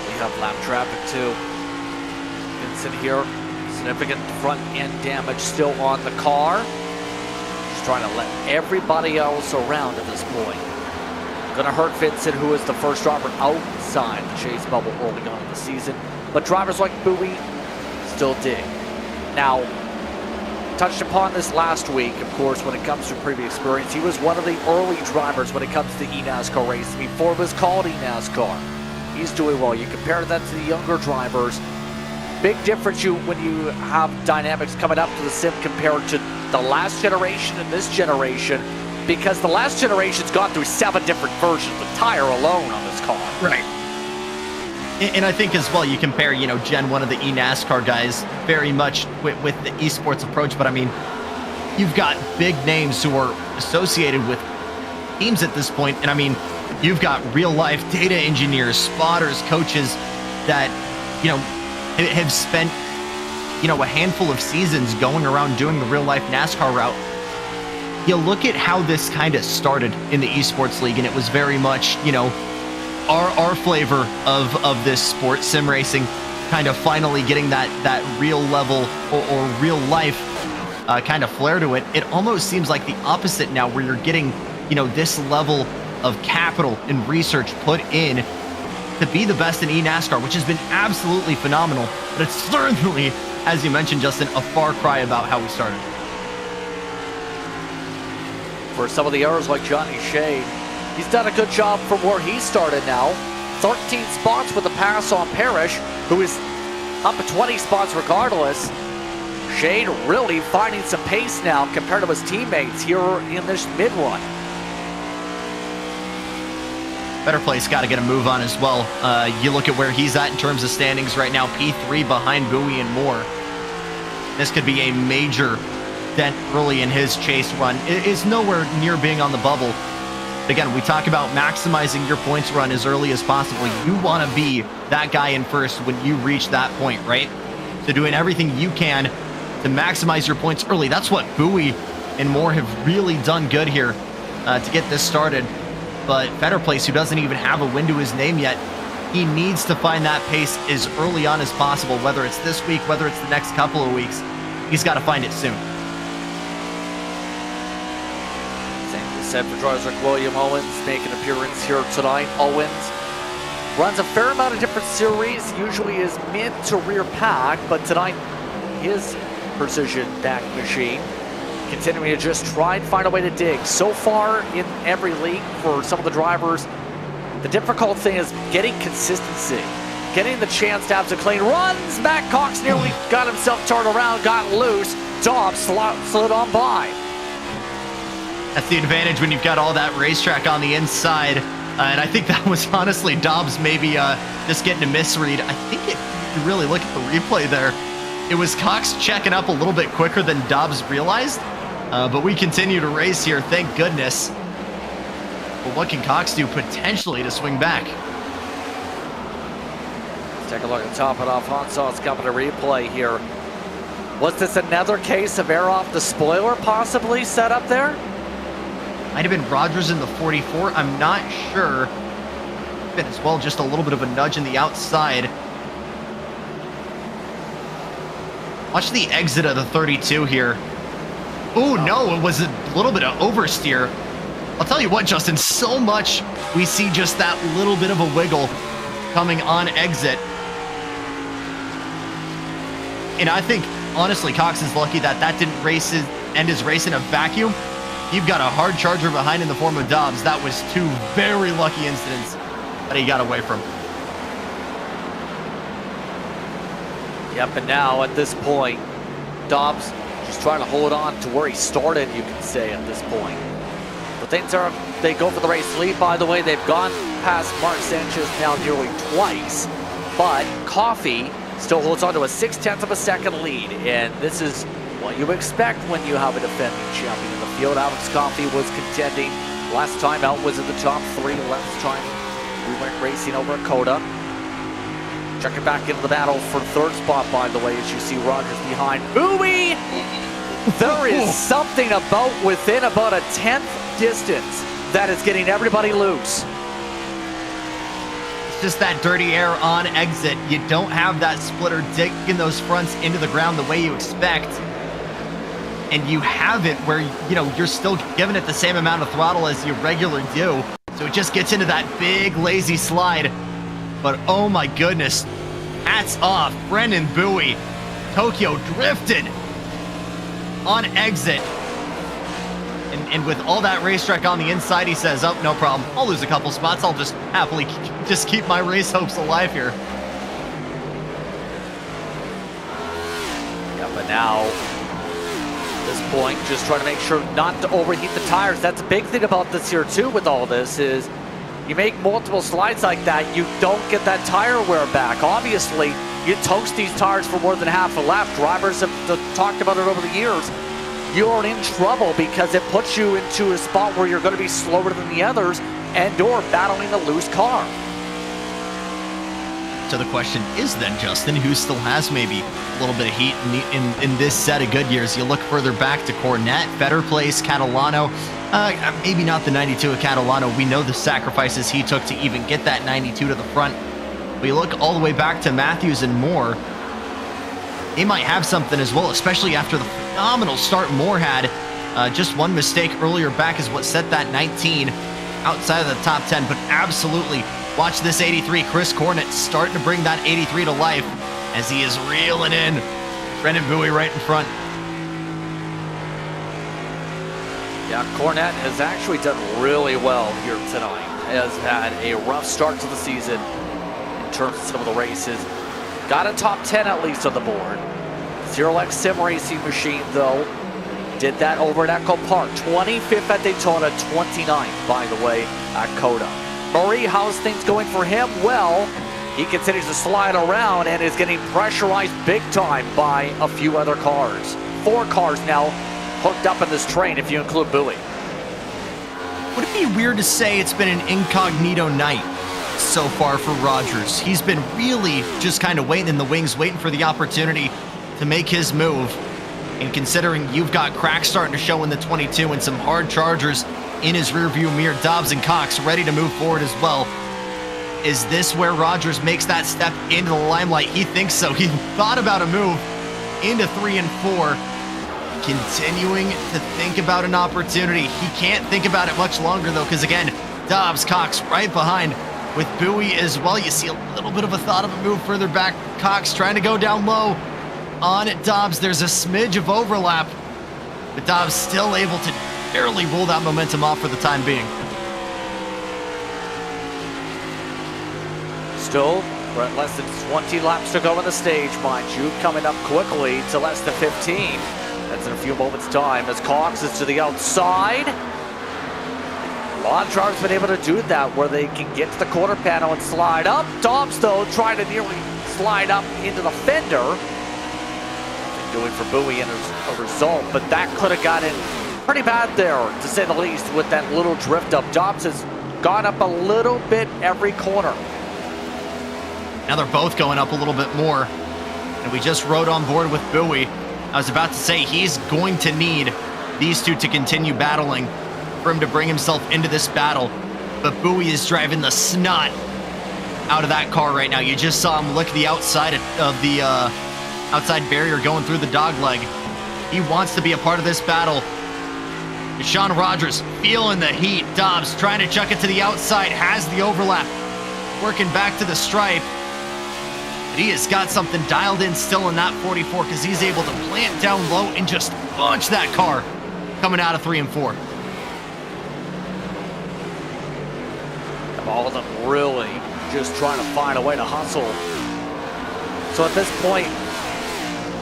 We have lap traffic too. Vincent here, significant front end damage still on the car. Just trying to let everybody else around at this point. Gonna hurt Vincent, who is the first driver outside the chase bubble early on in the season. But drivers like Bowie still dig. Now, touched upon this last week, of course, when it comes to previous experience. He was one of the early drivers when it comes to eNASCAR racing before it was called eNASCAR. He's doing well. You compare that to the younger drivers. Big difference when you have dynamics coming up to the sim compared to the last generation and this generation, because the last generation's gone through 7 different versions of tire alone on this car. Right. And I think as well, you compare, you know, Gen 1 of the eNASCAR guys very much with the eSports approach, but I mean, you've got big names who are associated with teams at this point, and I mean, you've got real life data engineers, spotters, coaches that, you know, have spent a handful of seasons going around doing the real life NASCAR route, you look at how this kind of started in the eSports League, and it was very much, our flavor of this sport, sim racing, kind of finally getting that real level or real life kind of flair to it. It almost seems like the opposite now, where you're getting, this level of capital and research put in to be the best in eNASCAR, which has been absolutely phenomenal. But it's certainly, as you mentioned, Justin, a far cry about how we started. For some of the errors like Johnny Shade, he's done a good job from where he started now. 13 spots with a pass on Parrish, who is up at 20 spots regardless. Shade really finding some pace now compared to his teammates here in this mid-run. Better Place got to get a move on as well. You look at where he's at in terms of standings right now, P3 behind Bowie and Moore. This could be a major dent early in his chase run. It is nowhere near being on the bubble. Again, we talk about maximizing your points run as early as possible. You want to be that guy in first when you reach that point, right? So doing everything you can to maximize your points early. That's what Bowie and Moore have really done good here to get this started. But Better Place, who doesn't even have a win to his name yet, he needs to find that pace as early on as possible, whether it's this week, whether it's the next couple of weeks. He's got to find it soon. Set for drivers like William Owens, make an appearance here tonight. Owens runs a fair amount of different series, usually is mid to rear pack, but tonight his precision back machine continuing to just try and find a way to dig. So far in every league for some of the drivers, the difficult thing is getting consistency, getting the chance to have some clean runs. Matt Cox nearly got himself turned around, got loose. Dobbs slid on by. That's the advantage when you've got all that racetrack on the inside. And I think that was honestly Dobbs maybe just getting a misread. I think if you really look at the replay there, it was Cox checking up a little bit quicker than Dobbs realized. But we continue to race here, thank goodness. But what can Cox do potentially to swing back? Let's take a look at top it off. Hanson's coming to replay here. Was this another case of air off the spoiler possibly set up there? Might have been Rogers in the 44. I'm not sure. Been as well just a little bit of a nudge in the outside. Watch the exit of the 32 here. Oh no, it was a little bit of oversteer. I'll tell you what, Justin, so much we see just that little bit of a wiggle coming on exit. And I think, honestly, Cox is lucky that didn't end his race in a vacuum. You've got a hard charger behind in the form of Dobbs. That was two very lucky incidents that he got away from. Yep, and now at this point, Dobbs just trying to hold on to where he started, you can say, at this point. But things are, they go for the race lead, by the way. They've gone past Mark Sanchez now nearly twice, but Coffey still holds on to a 0.6 of a second lead, and this is what you expect when you have a defending champion in the field. Alex Coffey was contending. Last time out was in the top 3. Last time we went racing over at Coda. Checking back into the battle for third spot, by the way, as you see Rogers behind. Bowie! There is something about within about a 10th distance that is getting everybody loose. It's just that dirty air on exit. You don't have that splitter digging those fronts into the ground the way you expect. And you have it where, you're still giving it the same amount of throttle as you regularly do. So it just gets into that big, lazy slide. But oh my goodness, hats off, Brendan Bowie. Tokyo drifted on exit. And with all that racetrack on the inside, he says, oh, no problem. I'll lose a couple spots. I'll just happily just keep my race hopes alive here. Yeah, but now, this point, just trying to make sure not to overheat the tires. That's a big thing about this here too with all this is you make multiple slides like that, you don't get that tire wear back. Obviously, you toast these tires for more than half a lap. Drivers have talked about it over the years. You're in trouble because it puts you into a spot where you're going to be slower than the others and or battling a loose car. to the question is then, Justin, who still has maybe a little bit of heat in this set of Goodyears? You look further back to Cornette, better place, Catalano. Maybe not the 92 of Catalano. We know the sacrifices he took to even get that 92 to the front. But you look all the way back to Matthews and Moore. They might have something as well, especially after the phenomenal start Moore had. Just one mistake earlier back is what set that 19 outside of the top 10. But absolutely, watch this 83. Chris Cornett starting to bring that 83 to life as he is reeling in. Brendan Bowie right in front. Yeah, Cornette has actually done really well here tonight. Has had a rough start to the season in terms of some of the races. Got a top 10 at least on the board. Zero X Sim Racing Machine, though, did that over at Echo Park. 25th at Daytona, 29th, by the way, at Coda. Murray, how's things going for him? Well, he continues to slide around and is getting pressurized big time by a few other cars. 4 cars now hooked up in this train, if you include Bowie. Would it be weird to say it's been an incognito night so far for Rogers? He's been really just kind of waiting in the wings, waiting for the opportunity to make his move. And considering you've got cracks starting to show in the 22 and some hard chargers in his rearview mirror, Dobbs and Cox ready to move forward as well. Is this where Rogers makes that step into the limelight? He thinks so. He thought about a move into 3 and 4. Continuing to think about an opportunity. He can't think about it much longer, though, because, again, Dobbs, Cox right behind with Bowie as well. You see a little bit of a thought of a move further back. Cox trying to go down low on Dobbs. There's a smidge of overlap, but Dobbs still able to barely roll that momentum off for the time being. Still, we're at less than 20 laps to go in the stage, mind you, coming up quickly to less than 15. That's in a few moments' time as Cox is to the outside. Lontrar's been able to do that where they can get to the quarter panel and slide up. Dobbs, though, trying to nearly slide up into the fender. Doing for Bowie in a result, but that could have gotten pretty bad there, to say the least, with that little drift up. Dobbs has gone up a little bit every corner. Now they're both going up a little bit more. And we just rode on board with Bowie. I was about to say he's going to need these two to continue battling for him to bring himself into this battle. But Bowie is driving the snot out of that car right now. You just saw him lick the outside of the outside barrier going through the dog leg. He wants to be a part of this battle. Sean Rogers feeling the heat. Dobbs trying to chuck it to the outside, has the overlap. Working back to the stripe. But he has got something dialed in still in that 44 because he's able to plant down low and just bunch that car coming out of 3 and 4. All of them really just trying to find a way to hustle. So at this point,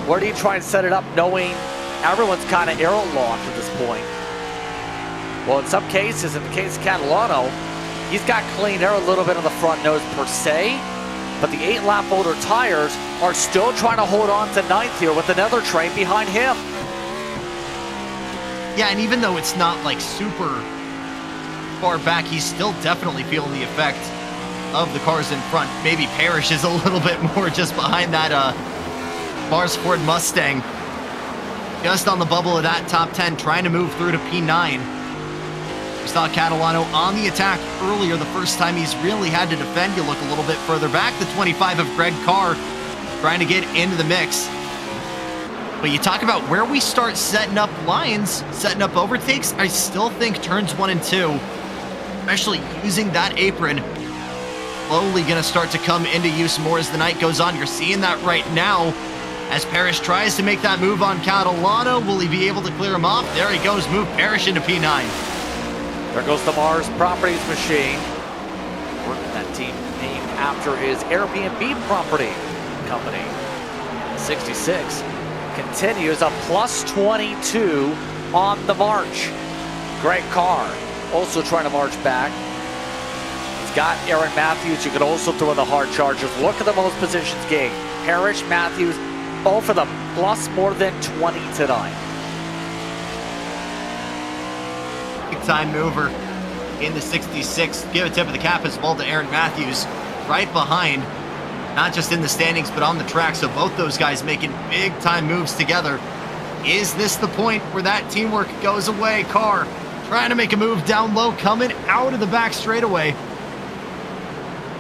where do you try and set it up knowing everyone's kind of aero locked at this point? Well, in some cases, in the case of Catalano, he's got clean air a little bit on the front nose per se, but the 8-lap older tires are still trying to hold on to 9th here with another train behind him. Yeah, and even though it's not like super far back, he's still definitely feeling the effect of the cars in front. Maybe Parrish is a little bit more just behind that Mars Ford Mustang. Just on the bubble of that top 10, trying to move through to P9. We saw Catalano on the attack earlier, the first time he's really had to defend. You look a little bit further back, the 25 of Greg Carr trying to get into the mix. But you talk about where we start setting up lines, setting up overtakes, I still think turns 1 and 2, especially using that apron, slowly going to start to come into use more as the night goes on. You're seeing that right now as Parrish tries to make that move on Catalano. Will he be able to clear him off? There he goes, move Parrish into P9. There goes the Mars Properties machine. That team named after his Airbnb property company. 66 continues a plus 22 on the march. Greg Carr also trying to march back. He's got Aaron Matthews. You could also throw in the hard chargers. Look at the most positions gained. Parrish, Matthews, both of them plus more than 20 tonight. Big time mover in the 66. Give a tip of the cap as well to Aaron Matthews right behind not just in the standings, but on the track. So both those guys making big time moves together. Is this the point where that teamwork goes away? Carr trying to make a move down low, coming out of the back straightaway.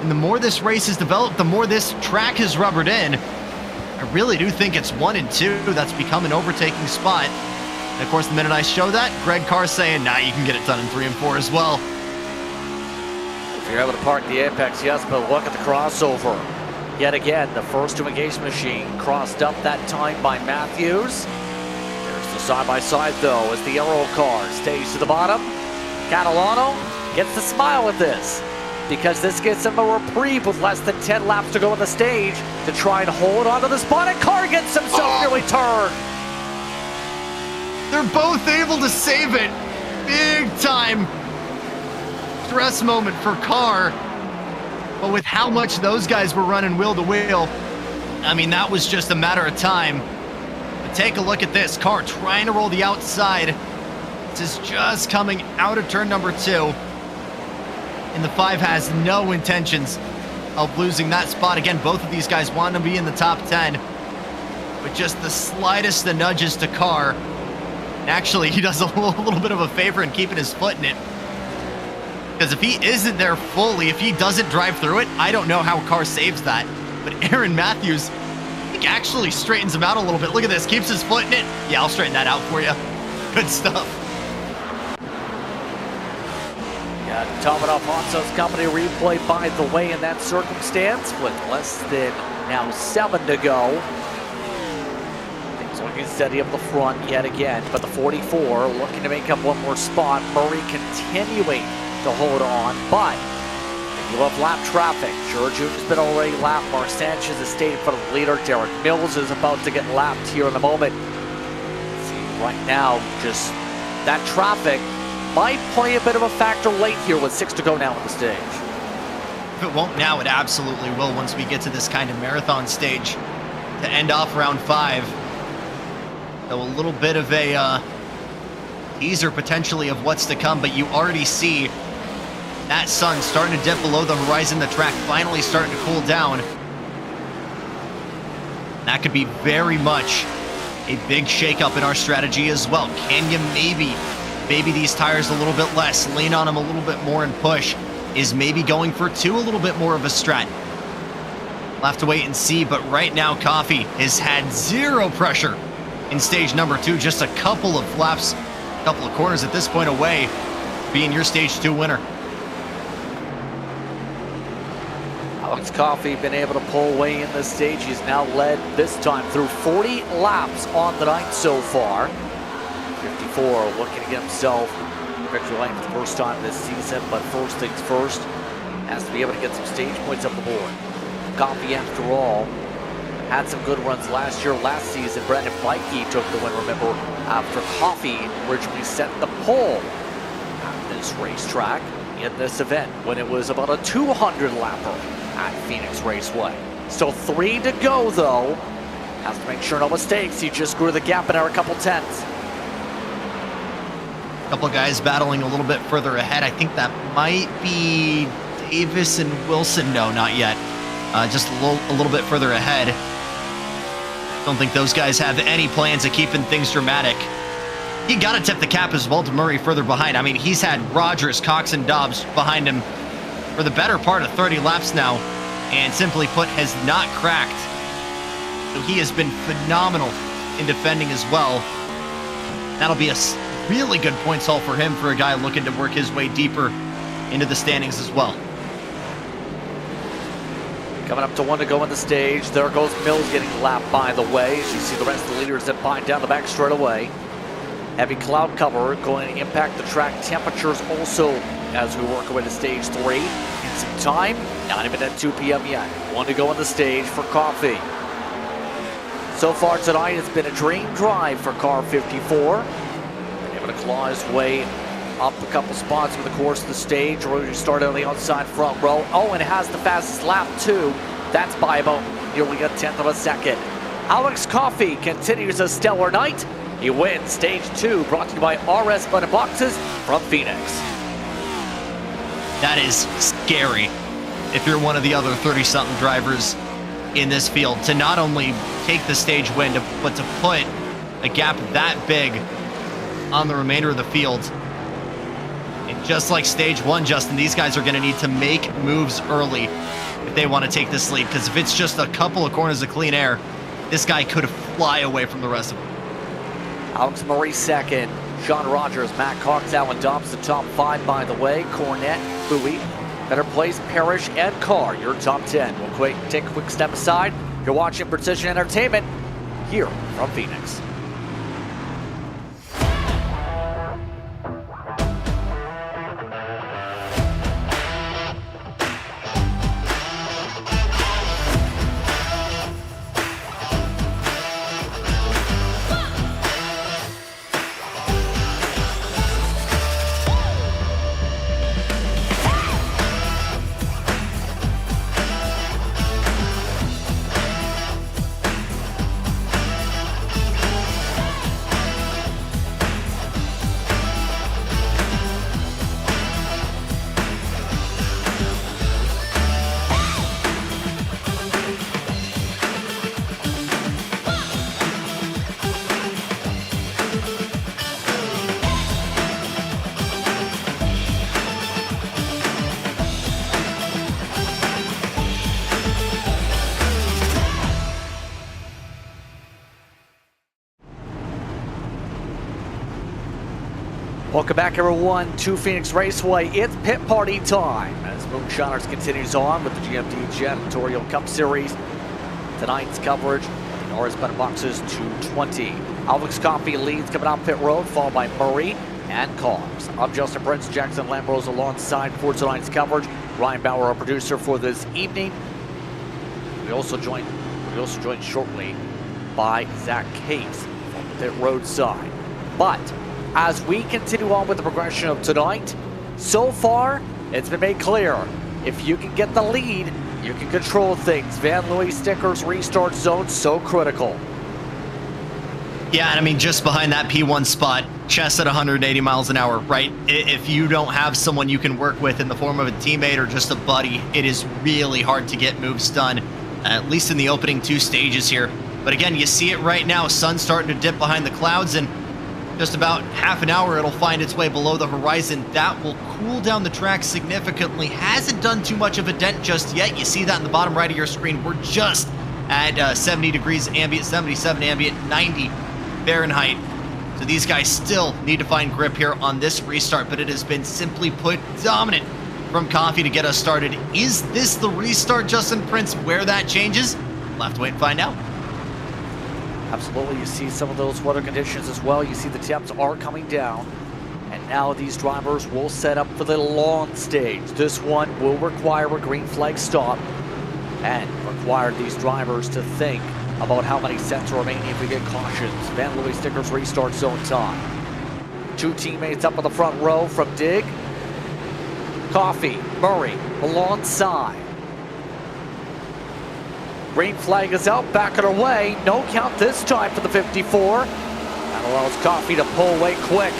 And the more this race is developed, the more this track is rubbered in. I really do think it's 1 and 2 that's become an overtaking spot. And of course, the minute I show that, Greg Carr saying, nah, you can get it done in 3 and 4 as well. If you're able to park the apex, yes, but look at the crossover. Yet again, the first to engage machine crossed up that time by Matthews. There's the side-by-side, though, as the Aero car stays to the bottom. Catalano gets the smile with this, because this gets him a reprieve with less than 10 laps to go on the stage to try and hold on to the spot, and Carr gets himself nearly turned. They're both able to save it. Big time stress moment for Carr. But with how much those guys were running wheel to wheel, I mean, that was just a matter of time. But take a look at this. Carr trying to roll the outside. This is just coming out of turn number 2. And the 5 has no intentions of losing that spot. Again, both of these guys want to be in the top 10. But just the slightest of nudges to Carr. Actually, he does a little bit of a favor in keeping his foot in it. Because if he isn't there fully, if he doesn't drive through it, I don't know how Carr saves that. But Aaron Matthews, I think, actually straightens him out a little bit. Look at this, keeps his foot in it. Yeah, I'll straighten that out for you. Good stuff. Yeah, top it off Hanso's company replay, by the way, in that circumstance with less than now 7 to go. Things looking steady up the front yet again, but the 44 looking to make up one more spot. Murray continuing to hold on, but if you have lap traffic, George has been already lapped. Mark Sanchez has stayed in front of the leader. Derek Mills is about to get lapped here in a moment. See, right now, just that traffic might play a bit of a factor late here with 6 to go now on the stage. If it won't now, it absolutely will once we get to this kind of marathon stage to end off round 5. So a little bit of a teaser potentially of what's to come, but you already see that sun starting to dip below the horizon, the track finally starting to cool down. That could be very much a big shakeup in our strategy as well. Can you maybe these tires a little bit less, lean on them a little bit more and push? Is maybe going for 2 a little bit more of a strat? We'll have to wait and see, but right now Coffee has had 0 pressure in stage number 2, just a couple of laps, a couple of corners at this point away being your stage 2 winner. Alex Coffey been able to pull away in this stage. He's now led this time through 40 laps on the night so far. 54 looking to get himself victory lane for the first time this season, but first things first, has to be able to get some stage points up the board. Coffey, after all, had some good runs last year. Last season, Brandon Bikey took the win, remember, after Coffey originally set the pole at this racetrack in this event when it was about a 200 lapper at Phoenix Raceway. Still 3 to go, though. Has to make sure no mistakes. He just grew the gap in a couple tenths. A couple of guys battling a little bit further ahead. I think that might be Davis and Wilson. No, not yet. Just a little bit further ahead. Don't think those guys have any plans of keeping things dramatic. You got to tip the cap as well to Murray further behind. I mean, he's had Rogers, Cox, and Dobbs behind him for the better part of 30 laps now, and simply put, has not cracked. So he has been phenomenal in defending as well. That'll be a really good points haul for him, for a guy looking to work his way deeper into the standings as well. Coming up to 1 to go on the stage. There goes Mills getting lapped, by the way. As you see the rest of the leaders that bind down the back straight away. Heavy cloud cover going to impact the track temperatures also as we work our way to stage 3. In some time, not even at 2 p.m. yet. 1 to go on the stage for Coffey. So far tonight, it's been a dream drive for car 54. Been able to claw his way up a couple spots over the course of the stage. Roger started on the outside front row. Oh, and has the fastest lap too. That's by about nearly a tenth of a second. Alex Coffey continues a stellar night. He wins stage 2, brought to you by RS Button Boxes from Phoenix. That is scary if you're one of the other 30-something drivers in this field to not only take the stage win, but to put a gap that big on the remainder of the field. And just like stage one, Justin, these guys are going to need to make moves early if they want to take this lead, because if it's just a couple of corners of clean air, this guy could fly away from the rest of them. Alex Murray second, Sean Rogers, Matt Cox, Alan Dobbs, the top 5 by the way. Cornette, Bowie, better place, Parrish, and Carr, your top 10. We'll take a quick step aside. You're watching Precision Entertainment here from Phoenix. Welcome back, everyone, to Phoenix Raceway. It's pit party time as Moonshiners continues on with the GMD Janitorial Cup Series. Tonight's coverage, the RS Paddock boxes 220. Alex Coffey leads coming out pit road, followed by Murray and Cobbs. I'm Justin Prince, Jackson Lambros alongside for tonight's coverage. Ryan Bauer, our producer for this evening. We also joined shortly by Zach Case from the pit road side. But as we continue on with the progression of tonight, so far, it's been made clear, if you can get the lead, you can control things. Van Louis Sticker's restart zone, so critical. Yeah, and I mean, just behind that P1 spot, chest at 180 miles an hour, right? If you don't have someone you can work with in the form of a teammate or just a buddy, it is really hard to get moves done, at least in the opening 2 stages here. But again, you see it right now, sun's starting to dip behind the clouds, and just about half an hour, it'll find its way below the horizon. That will cool down the track significantly. Hasn't done too much of a dent just yet. You see that in the bottom right of your screen. We're just at 70 degrees ambient, 77 ambient, 90 Fahrenheit. So these guys still need to find grip here on this restart, but it has been simply put dominant from Coffey to get us started. Is this the restart, Justin Prince, where that changes? We'll have to wait and find out. Absolutely, you see some of those weather conditions as well. You see the temps are coming down. And now these drivers will set up for the long stage. This one will require a green flag stop and require these drivers to think about how many sets are remaining if we get cautions. Van Louis Sticker's restart zone time. 2 teammates up on the front row from Dig. Coffey, Murray alongside. Green flag is out, back on her way. No count this time for the 54. That allows Coffey to pull away quick.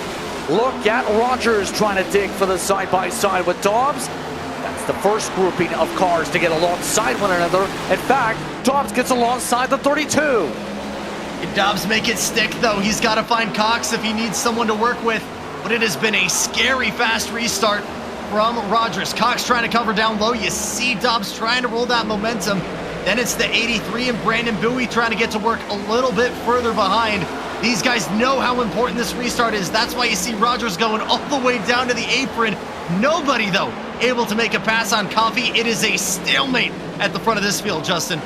Look at Rogers trying to dig for the side-by-side with Dobbs. That's the first grouping of cars to get alongside one another. In fact, Dobbs gets alongside the 32. Can Dobbs make it stick, though? He's got to find Cox if he needs someone to work with. But it has been a scary fast restart from Rogers. Cox trying to cover down low. You see Dobbs trying to roll that momentum. Then it's the 83 and Brandon Bowie trying to get to work a little bit further behind. These guys know how important this restart is. That's why you see Rogers going all the way down to the apron. Nobody, though, able to make a pass on Coffey. It is a stalemate at the front of this field, Justin.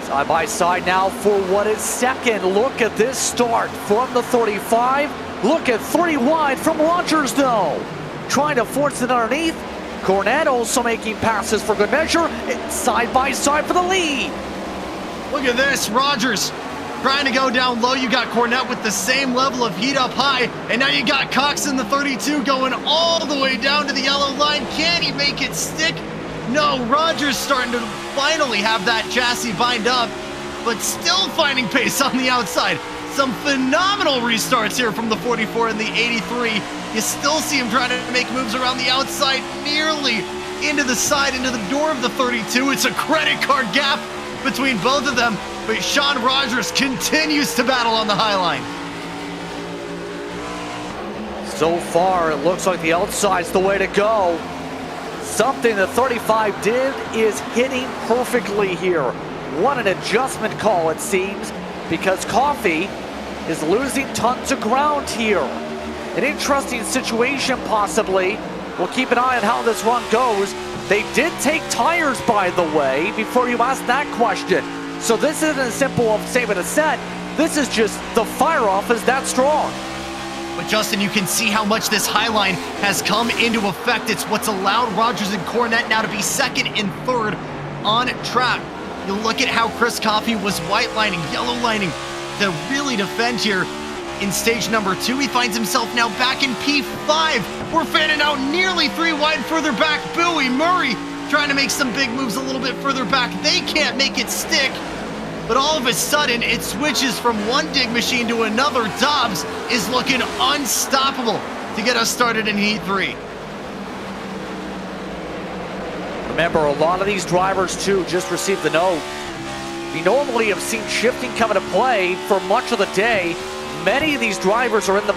Side by side now for what is second. Look at this start from the 35. Look at 3 wide from Rogers, though. Trying to force it underneath. Cornette also making passes for good measure. It's side by side for the lead. Look at this, Rogers trying to go down low. You got Cornette with the same level of heat up high, and now you got Cox in the 32 going all the way down to the yellow line. Can he make it stick? No, Rogers starting to finally have that chassis bind up, but still finding pace on the outside. Some phenomenal restarts here from the 44 and the 83. You still see him trying to make moves around the outside, nearly into the side, into the door of the 32. It's a credit card gap between both of them, but Sean Rogers continues to battle on the high line. So far, it looks like the outside's the way to go. Something the 35 did is hitting perfectly here. What an adjustment call, it seems, because Coffee is losing tons of ground here. An interesting situation, possibly. We'll keep an eye on how this run goes. They did take tires, by the way, before you asked that question. So this isn't as simple of saving a set. This is just the fire-off is that strong. But Justin, you can see how much this high line has come into effect. It's what's allowed Rogers and Cornette now to be second and third on track. You look at how Chris Coffey was white lining, yellow lining to really defend here in stage number 2. He finds himself now back in P5. We're fanning out nearly 3 wide further back. Bowie, Murray trying to make some big moves a little bit further back. They can't make it stick. But all of a sudden, it switches from one dig machine to another. Dobbs is looking unstoppable to get us started in Heat 3. Remember, a lot of these drivers, too, just received the note. We normally have seen shifting come into play for much of the day. Many of these drivers are in the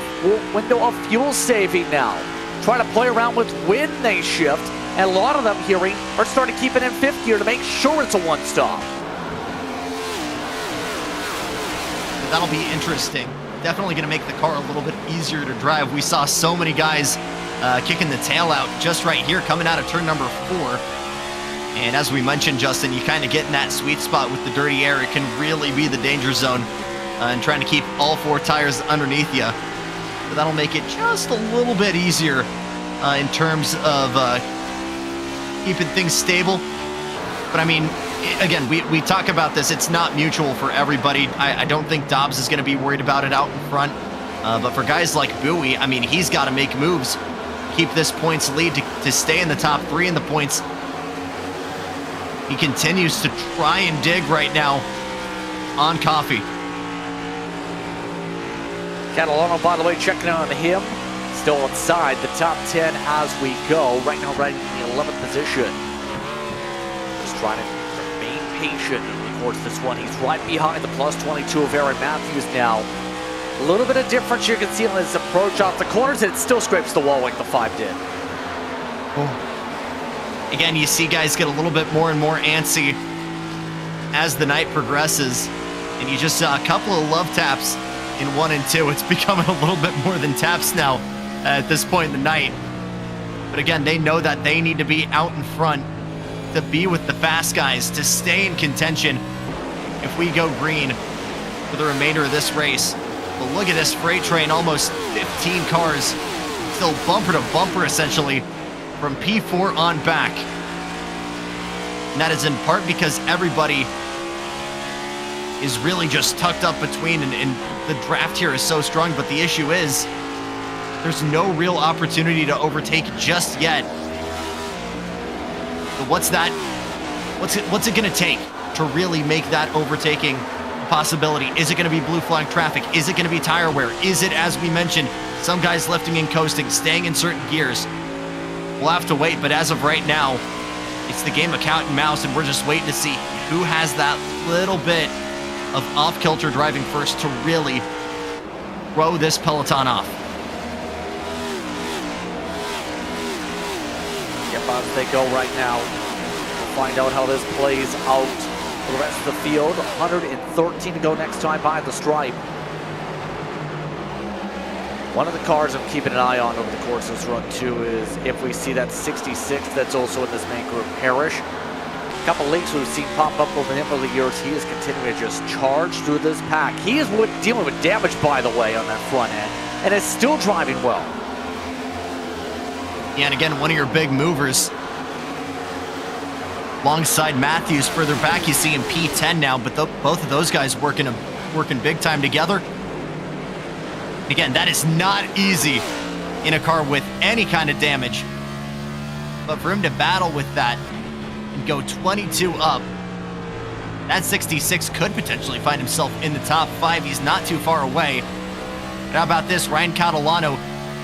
window of fuel saving now, trying to play around with when they shift, and a lot of them hearing are starting to keep it in fifth gear to make sure it's a one-stop. That'll be interesting. Definitely going to make the car a little bit easier to drive. We saw so many guys kicking the tail out just right here coming out of turn number 4. And as we mentioned, Justin, you kind of get in that sweet spot with the dirty air. It can really be the danger zone and trying to keep all 4 tires underneath you. But that'll make it just a little bit easier in terms of keeping things stable. But I mean, again, we talk about this. It's not mutual for everybody. I don't think Dobbs is going to be worried about it out in front. But for guys like Bowie, I mean, he's got to make moves. Keep this points lead to stay in the top 3 in the points. He continues to try and dig right now on Coffee. Catalano, by the way, checking in on him. Still inside the top 10 as we go. Right now, right in the 11th position. Just trying to remain patient. Of course, this one, he's right behind the plus 22 of Aaron Matthews now. A little bit of difference you can see on his approach off the corners, and it still scrapes the wall like the 5 did. Oh. Again, you see guys get a little bit more and more antsy as the night progresses, and you just saw a couple of love taps in 1 and 2. It's becoming a little bit more than taps now at this point in the night. But again, they know that they need to be out in front to be with the fast guys, to stay in contention if we go green for the remainder of this race. But look at this freight train, almost 15 cars, still bumper to bumper essentially from P4 on back. And that is in part because everybody is really just tucked up between, and the draft here is so strong, but the issue is there's no real opportunity to overtake just yet. But what's it going to take to really make that overtaking a possibility? Is it going to be blue flag traffic? Is it going to be tire wear? Is it, as we mentioned, some guys lifting and coasting, staying in certain gears? We'll have to wait, but as of right now, it's the game of cat and mouse, and we're just waiting to see who has that little bit of off-kilter driving first to really throw this peloton off. Yep, on they go right now. We'll find out how this plays out for the rest of the field. 113 to go next time behind the stripe. One of the cars I'm keeping an eye on over the course of this run, too, is if we see that 66 that's also in this main group, Parrish. A couple leaks we've seen pop up over him over the years. He is continuing to just charge through this pack. He is dealing with damage, by the way, on that front end, and is still driving well. Yeah, and again, one of your big movers. Alongside Matthews further back, you see him P10 now, but both of those guys working big time together. Again, that is not easy in a car with any kind of damage. But for him to battle with that and go 22 up, that 66 could potentially find himself in the top 5. He's not too far away. But how about this? Ryan Catalano,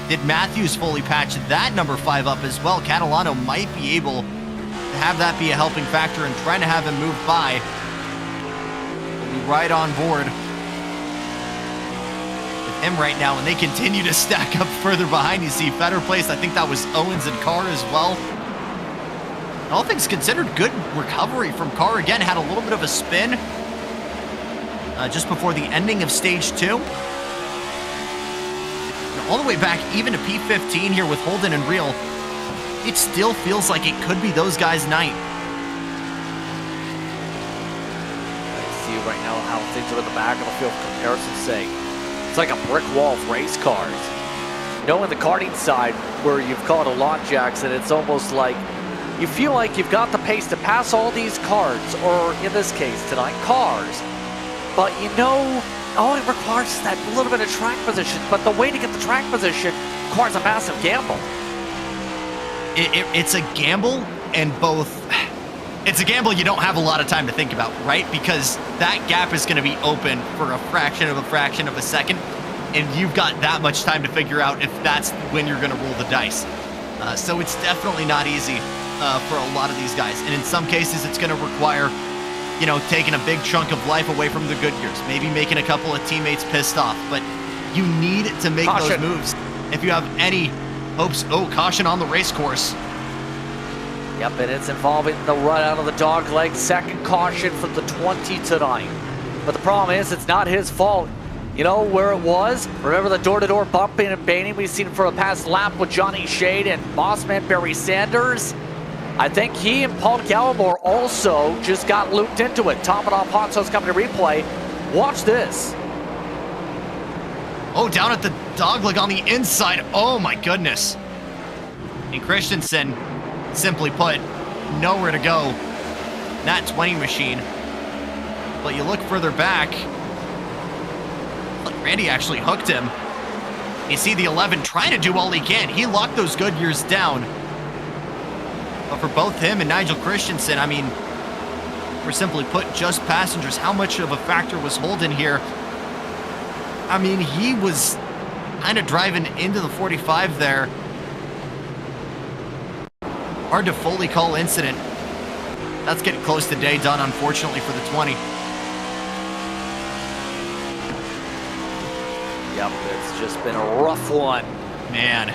did Matthews fully patch that number 5 up as well? Catalano might be able have that be a helping factor and trying to have him move by. We'll be right on board with him right now, and they continue to stack up further behind. You see better place. I think that was Owens and Carr as well. All things considered, good recovery from Carr. Again, had a little bit of a spin just before the ending of stage 2. And all the way back even to P15 here with Holden and Real. It still feels like it could be those guys' night. I see right now how things are in the back of the field for comparison's sake. It's like a brick wall of race cars. You know, in the karting side, where you've caught a lot, Jackson, it's almost like you feel like you've got the pace to pass all these cars, or in this case tonight, cars. But you know, all it requires is that little bit of track position. But the way to get the track position requires a massive gamble. It's a gamble, and it's a gamble you don't have a lot of time to think about, right? Because that gap is going to be open for a fraction of a second, and you've got that much time to figure out if that's when you're going to roll the dice. So it's definitely not easy for a lot of these guys. And in some cases, it's going to require, you know, taking a big chunk of life away from the good years, maybe making a couple of teammates pissed off. But you need to make those moves if you have any hopes. Oh, caution on the race course. Yep, and it's involving the run out of the dog leg. Second caution for the 20 tonight. But the problem is, it's not his fault. You know where it was? Remember the door-to-door bumping and baiting we've seen for a past lap with Johnny Shade and bossman Barry Sanders? I think he and Paul Gallimore also just got looped into it. Top it off hot, so it's coming to replay. Watch this. Oh, down at the dogleg on the inside. Oh my goodness. And Christensen, simply put, nowhere to go. That 20 machine. But you look further back, look, Randy actually hooked him. You see the 11 trying to do all he can. He locked those Goodyears down. But for both him and Nigel Christensen, I mean, for simply put, just passengers, how much of a factor was Holden here? I mean, he was kind of driving into the 45 there. Hard to fully call incident. That's getting close to day done, unfortunately, for the 20. Yep, it's just been a rough one. Man.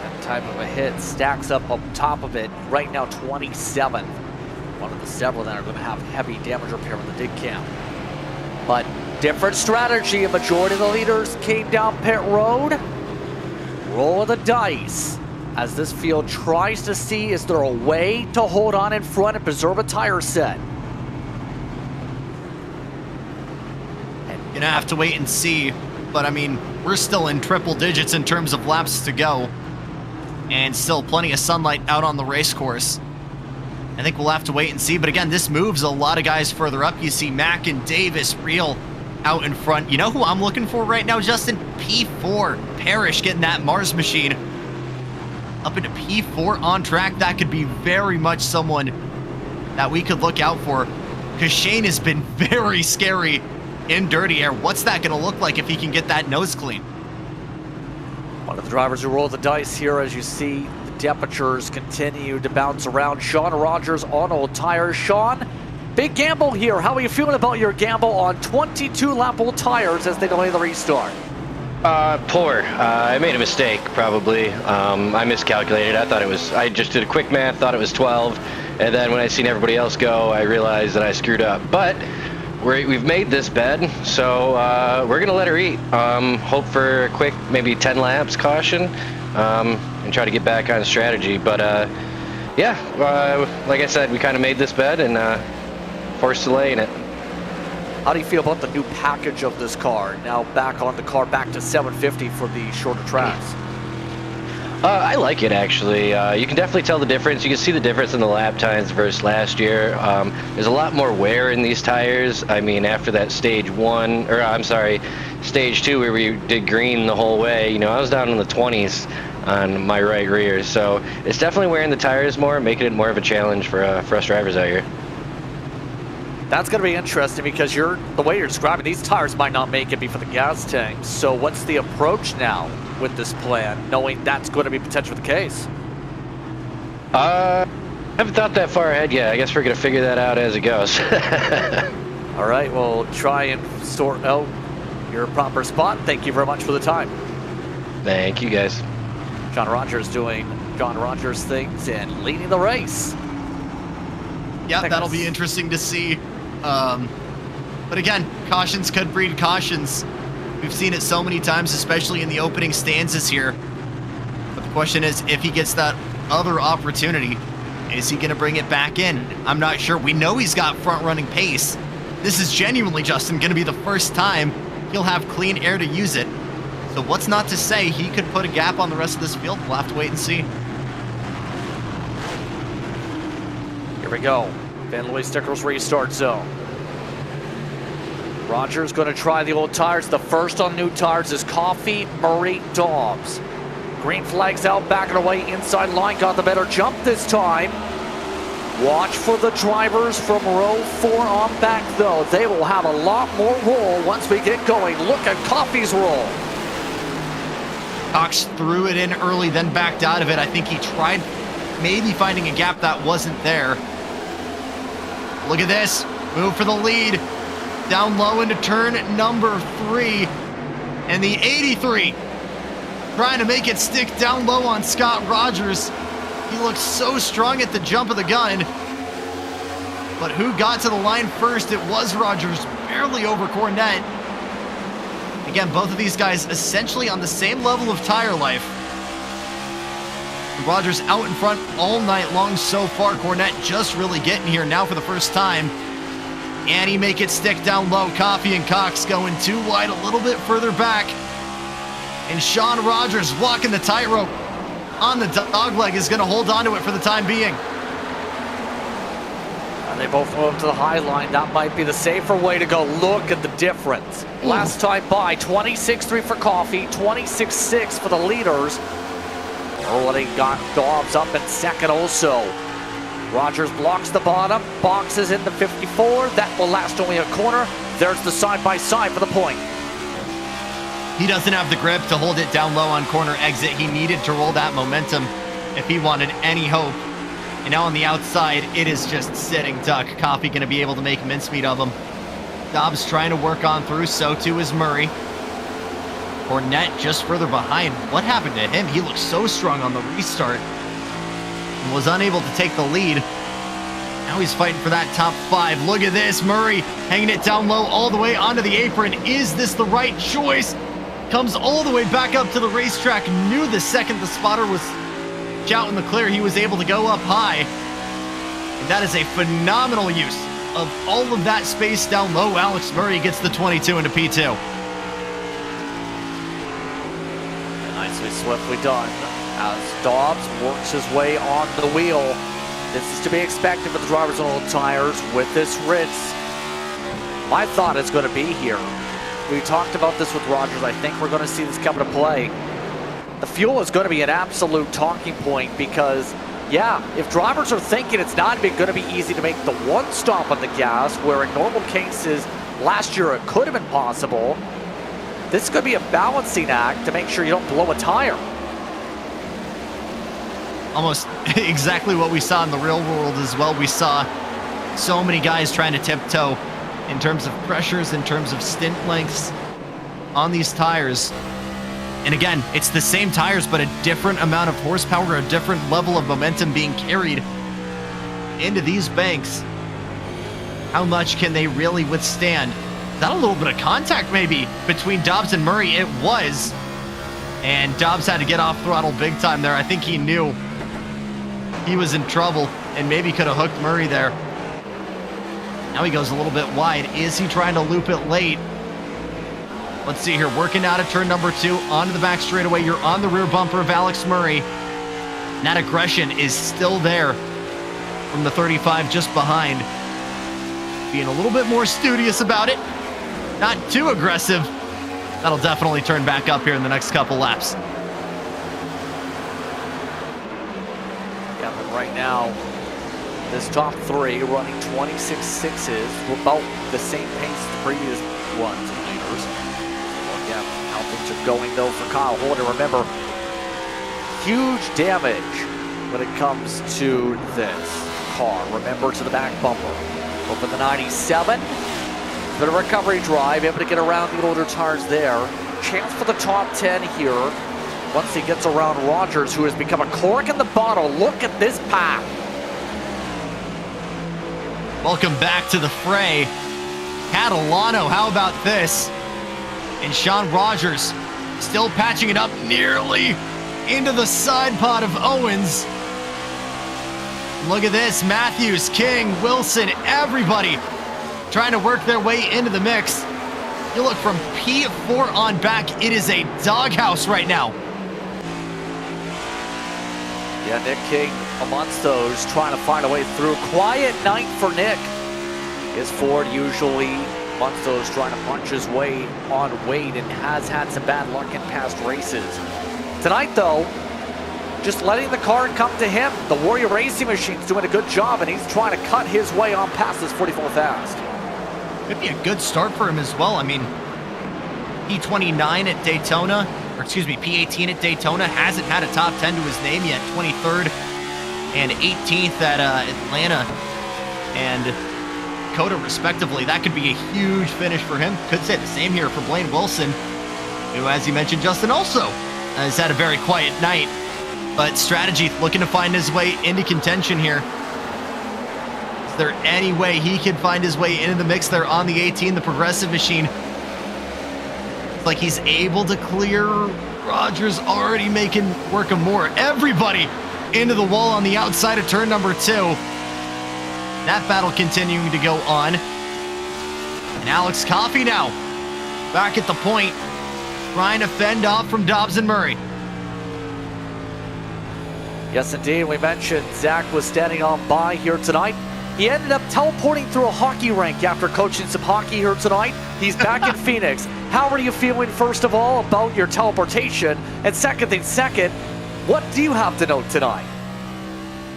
That type of a hit stacks up on top of it. Right now, 27th. One of the several that are going to have heavy damage repair in the dig cam. But different strategy. A majority of the leaders came down pit road. Roll of the dice. As this field tries to see, is there a way to hold on in front and preserve a tire set? Gonna have to wait and see, but I mean, we're still in triple digits in terms of laps to go, and still plenty of sunlight out on the race course. I think we'll have to wait and see, but again, this moves a lot of guys further up. You see Mack and Davis, Real out in front. You know who I'm looking for right now, Justin? P4, Parrish getting that Mars machine up into P4 on track. That could be very much someone that we could look out for, because Shane has been very scary in dirty air. What's that going to look like if he can get that nose clean? One of the drivers who rolled the dice here, as you see, the temperatures continue to bounce around. Sean Rogers on old tires. Sean, big gamble here. How are you feeling about your gamble on 22 lap old tires as they delay the restart? Poor. I made a mistake, probably. I miscalculated. I just did a quick math, thought it was 12, and then when I seen everybody else go, I realized that I screwed up. But we've made this bed, so we're gonna let her eat. Hope for a quick, maybe 10 laps caution, and try to get back on strategy. But yeah, like I said, we kind of made this bed and forced to lay in it. How do you feel about the new package of this car? Now back on the car, back to 750 for the shorter tracks. I like it, actually. You can definitely tell the difference. You can see the difference in the lap times versus last year. There's a lot more wear in these tires. I mean, after that stage 2 where we did green the whole way, you know, I was down in the 20s on my right rear. So it's definitely wearing the tires more, making it more of a challenge for us drivers out here. That's going to be interesting, because the way you're describing, these tires might not make it before the gas tank. So what's the approach now with this plan, knowing that's going to be potentially the case? Haven't thought that far ahead yet. I guess we're gonna figure that out as it goes. All right, we'll try and sort out your proper spot. Thank you very much for the time. Thank you, guys. John Rogers doing John Rogers things and leading the race. Yeah, that'll be interesting to see. But again, cautions could breed cautions. We've seen it so many times, especially in the opening stanzas here. But the question is, if he gets that other opportunity, is he going to bring it back in? I'm not sure. We know he's got front-running pace. This is genuinely, Justin, going to be the first time he'll have clean air to use it. So what's not to say he could put a gap on the rest of this field? We'll have to wait and see. Here we go. Van Looy Stickers restart zone. Rogers going to try the old tires. The first on new tires is Coffey, Murray, Dobbs. Green flags out, backing away, inside line, got the better jump this time. Watch for the drivers from row 4 on back though. They will have a lot more roll once we get going. Look at Coffey's roll. Cox threw it in early, then backed out of it. I think he tried maybe finding a gap that wasn't there. Look at this, move for the lead. Down low into turn number 3. And the 83 trying to make it stick down low on Scott Rogers. He looked so strong at the jump of the gun. But who got to the line first? It was Rogers, barely over Cornette. Again, both of these guys essentially on the same level of tire life. Rogers out in front all night long so far. Cornette just really getting here now for the first time. And he make it stick down low. Coffey and Cox going too wide, a little bit further back. And Sean Rogers walking the tightrope on the dog leg is going to hold on to it for the time being. And they both move to the high line. That might be the safer way to go. Look at the difference. Last time by, 26.3 for Coffey, 26.6 for the leaders. Already got Dobbs up in second also. Rogers blocks the bottom, boxes in the 54. That will last only a corner. There's the side-by-side for the point. He doesn't have the grip to hold it down low on corner exit. He needed to roll that momentum if he wanted any hope. And now on the outside, it is just sitting duck. Coffey going to be able to make mincemeat of him. Dobbs trying to work on through, so too is Murray. Cornette just further behind. What happened to him? He looked so strong on the restart and was unable to take the lead. Now he's fighting for that top 5. Look at this, Murray hanging it down low all the way onto the apron. Is this the right choice? Comes all the way back up to the racetrack. Knew the second the spotter was shouting the clear, he was able to go up high. And that is a phenomenal use of all of that space down low. Alex Murray gets the 22 into P2. Nicely, swiftly done as Dobbs works his way on the wheel. This is to be expected for the drivers on old tires with this rinse. My thought is going to be here. We talked about this with Rogers. I think we're going to see this come into play. The fuel is going to be an absolute talking point because, yeah, if drivers are thinking it's not going to be easy to make the one stop on the gas, where in normal cases last year it could have been possible, this is going to be a balancing act to make sure you don't blow a tire. Almost exactly what we saw in the real world as well. We saw so many guys trying to tiptoe in terms of pressures, in terms of stint lengths on these tires. And again, it's the same tires, but a different amount of horsepower, a different level of momentum being carried into these banks. How much can they really withstand? Is that a little bit of contact maybe between Dobbs and Murray? It was. And Dobbs had to get off throttle big time there. I think he knew he was in trouble and maybe could have hooked Murray there. Now he goes a little bit wide. Is he trying to loop it late? Let's see here. Working out of turn number 2 onto the back straightaway. You're on the rear bumper of Alex Murray. And that aggression is still there from the 35 just behind. Being a little bit more studious about it. Not too aggressive. That'll definitely turn back up here in the next couple laps. Yeah, but right now, this top 3 running 26.6s, about the same pace as the previous ones and leaders. Look at how things are going though for Kyle Holder. Remember, huge damage when it comes to this car. Remember, to the back bumper. Over the 97. Bit of recovery drive, able to get around the older tires there. Chance for the top 10 here. Once he gets around Rogers, who has become a cork in the bottle. Look at this path. Welcome back to the fray. Catalano, how about this? And Sean Rogers still patching it up nearly into the side pod of Owens. Look at this, Matthews, King, Wilson, everybody trying to work their way into the mix. You look from P4 on back, it is a doghouse right now. Yeah, Nick King amongst those, trying to find a way through. Quiet night for Nick. His Ford usually amongst those, trying to punch his way on Wade, and has had some bad luck in past races. Tonight, though, just letting the car come to him. The Warrior Racing Machine's doing a good job, and he's trying to cut his way on past this 44 fast. Could be a good start for him as well. I mean, P29 at Daytona, or excuse me, P18 at Daytona, hasn't had a top 10 to his name yet. 23rd and 18th at Atlanta and Dakota, respectively. That could be a huge finish for him. Could say the same here for Blaine Wilson, who, as you mentioned, Justin, also has had a very quiet night. But strategy, looking to find his way into contention here. Is there any way he could find his way into the mix there on the 18, the progressive machine? It's like he's able to clear. Rogers already making work of more. Everybody into the wall on the outside of turn number 2. That battle continuing to go on. And Alex Coffey now back at the point, trying to fend off from Dobbs and Murray. Yes, indeed. We mentioned Zach was standing on by here tonight. He ended up teleporting through a hockey rink after coaching some hockey here tonight. He's back in Phoenix. How are you feeling, first of all, about your teleportation? And second, what do you have to note tonight?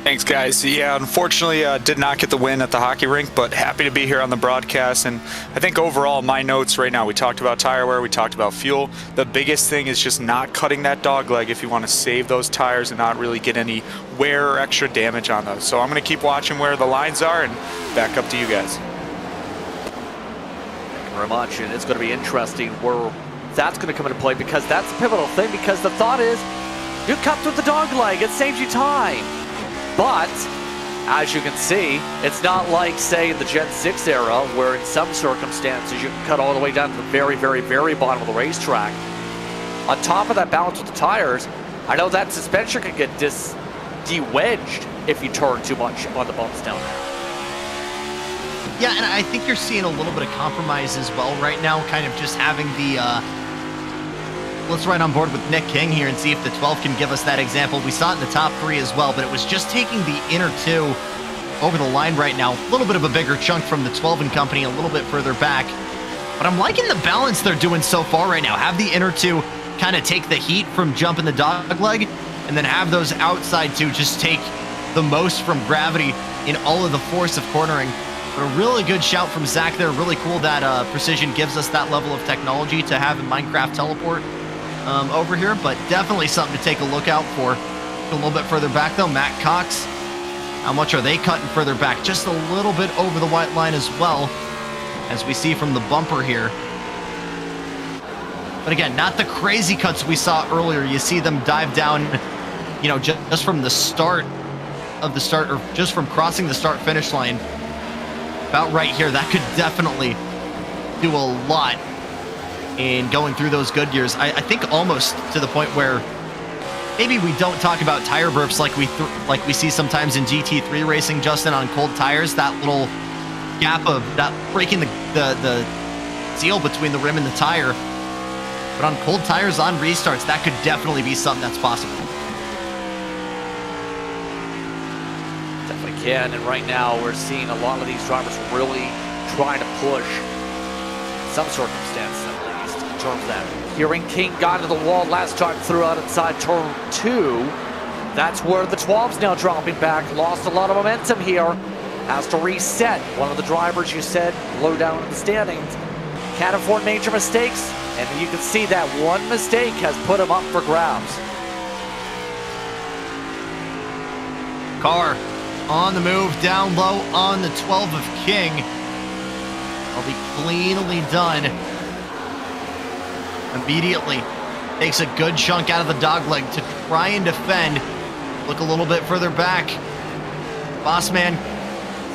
Thanks, guys. Yeah, unfortunately, did not get the win at the hockey rink, but happy to be here on the broadcast. And I think overall, my notes right now, we talked about tire wear, we talked about fuel. The biggest thing is just not cutting that dog leg if you want to save those tires and not really get any wear or extra damage on those. So I'm going to keep watching where the lines are and back up to you guys. Thank you very much. And it's going to be interesting where that's going to come into play, because that's the pivotal thing, because the thought is you cut through the dog leg, it saves you time. But, as you can see, it's not like, say, in the Gen 6 era, where in some circumstances you can cut all the way down to the very, very, very bottom of the racetrack. On top of that balance with the tires, I know that suspension can get de-wedged if you turn too much on the bumps down there. Yeah, and I think you're seeing a little bit of compromise as well right now, kind of just having the... Let's ride on board with Nick King here and see if the 12 can give us that example. We saw it in the top 3 as well, but it was just taking the inner 2 over the line right now. A little bit of a bigger chunk from the 12 and company, a little bit further back. But I'm liking the balance they're doing so far right now. Have the inner 2 kind of take the heat from jumping the dog leg, and then have those outside 2 just take the most from gravity in all of the force of cornering. But a really good shout from Zach there. Really cool that Precision gives us that level of technology to have in Minecraft Teleport over here, but definitely something to take a look out for. A little bit further back though, Matt Cox. How much are they cutting further back? Just a little bit over the white line as well, as we see from the bumper here. But again, not the crazy cuts we saw earlier. You see them dive down, you know, just from the start of the start, or just from crossing the start-finish line. About right here, that could definitely do a lot in going through those good gears. I think almost to the point where maybe we don't talk about tire burps like we see sometimes in GT3 racing, Justin, on cold tires. That little gap of that breaking the seal between the rim and the tire. But on cold tires, on restarts, that could definitely be something that's possible. Definitely can, and right now we're seeing a lot of these drivers really trying to push some circumstances, at least, in terms of that. Hearing King got into the wall last time through out inside turn 2. That's where the 12's now dropping back. Lost a lot of momentum here. Has to reset. One of the drivers, you said, low down in the standings. Can't afford major mistakes, and you can see that one mistake has put him up for grabs. Car on the move, down low on the 12 of King. I'll be cleanly done. Immediately takes a good chunk out of the dogleg to try and defend. Look a little bit further back. Bossman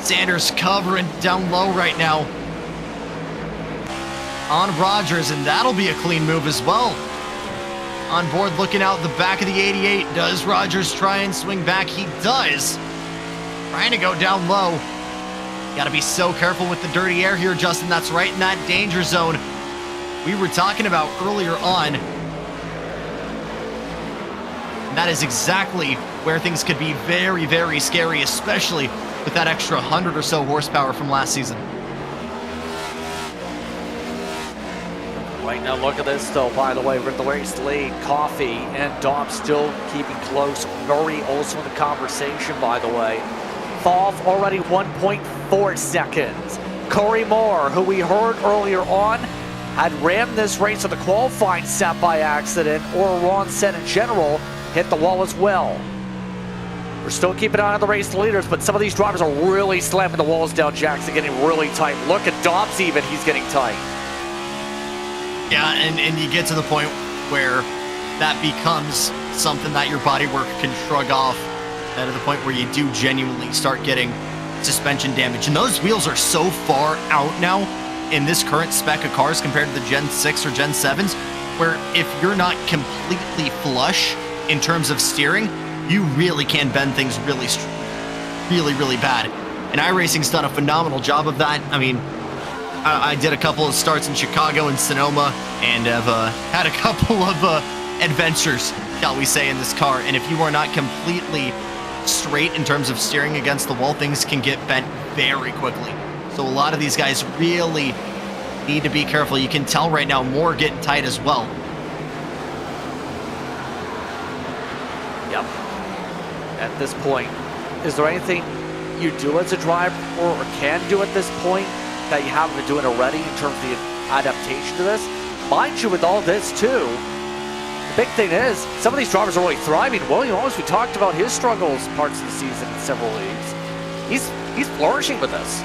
Sanders covering down low right now on Rogers, and that'll be a clean move as well. On board looking out the back of the 88. Does Rogers try and swing back? He does. Trying to go down low. Got to be so careful with the dirty air here, Justin. That's right in that danger zone we were talking about earlier on. And that is exactly where things could be very, very scary, especially with that extra 100 or so horsepower from last season. Right now, look at this though, by the way, we're in the race lead. Coffee and Dom still keeping close. Murray also in the conversation, by the way. Falk already 1.4 seconds. Corey Moore, who we heard earlier on, had rammed this race at the qualifying set by accident, or wrong set in general, hit the wall as well. We're still keeping an eye on the race leaders, but some of these drivers are really slamming the walls down, Jackson, getting really tight. Look at Dobbs even, he's getting tight. Yeah, and you get to the point where that becomes something that your bodywork can shrug off, and to the point where you do genuinely start getting suspension damage. And those wheels are so far out now in this current spec of cars compared to the Gen 6 or Gen 7s, where if you're not completely flush in terms of steering, you really can bend things really bad. And iRacing's done a phenomenal job of that. I mean, I did a couple of starts in Chicago and Sonoma, and have had a couple of adventures, shall we say, in this car. And if you are not completely straight in terms of steering against the wall, things can get bent very quickly. So a lot of these guys really need to be careful. You can tell right now Moore getting tight as well. Yep. At this point, is there anything you do as a driver or can do at this point that you haven't been doing already in terms of the adaptation to this? Mind you, with all this too, the big thing is some of these drivers are really thriving. William Owens, we talked about his struggles parts of the season in several leagues. He's flourishing with this.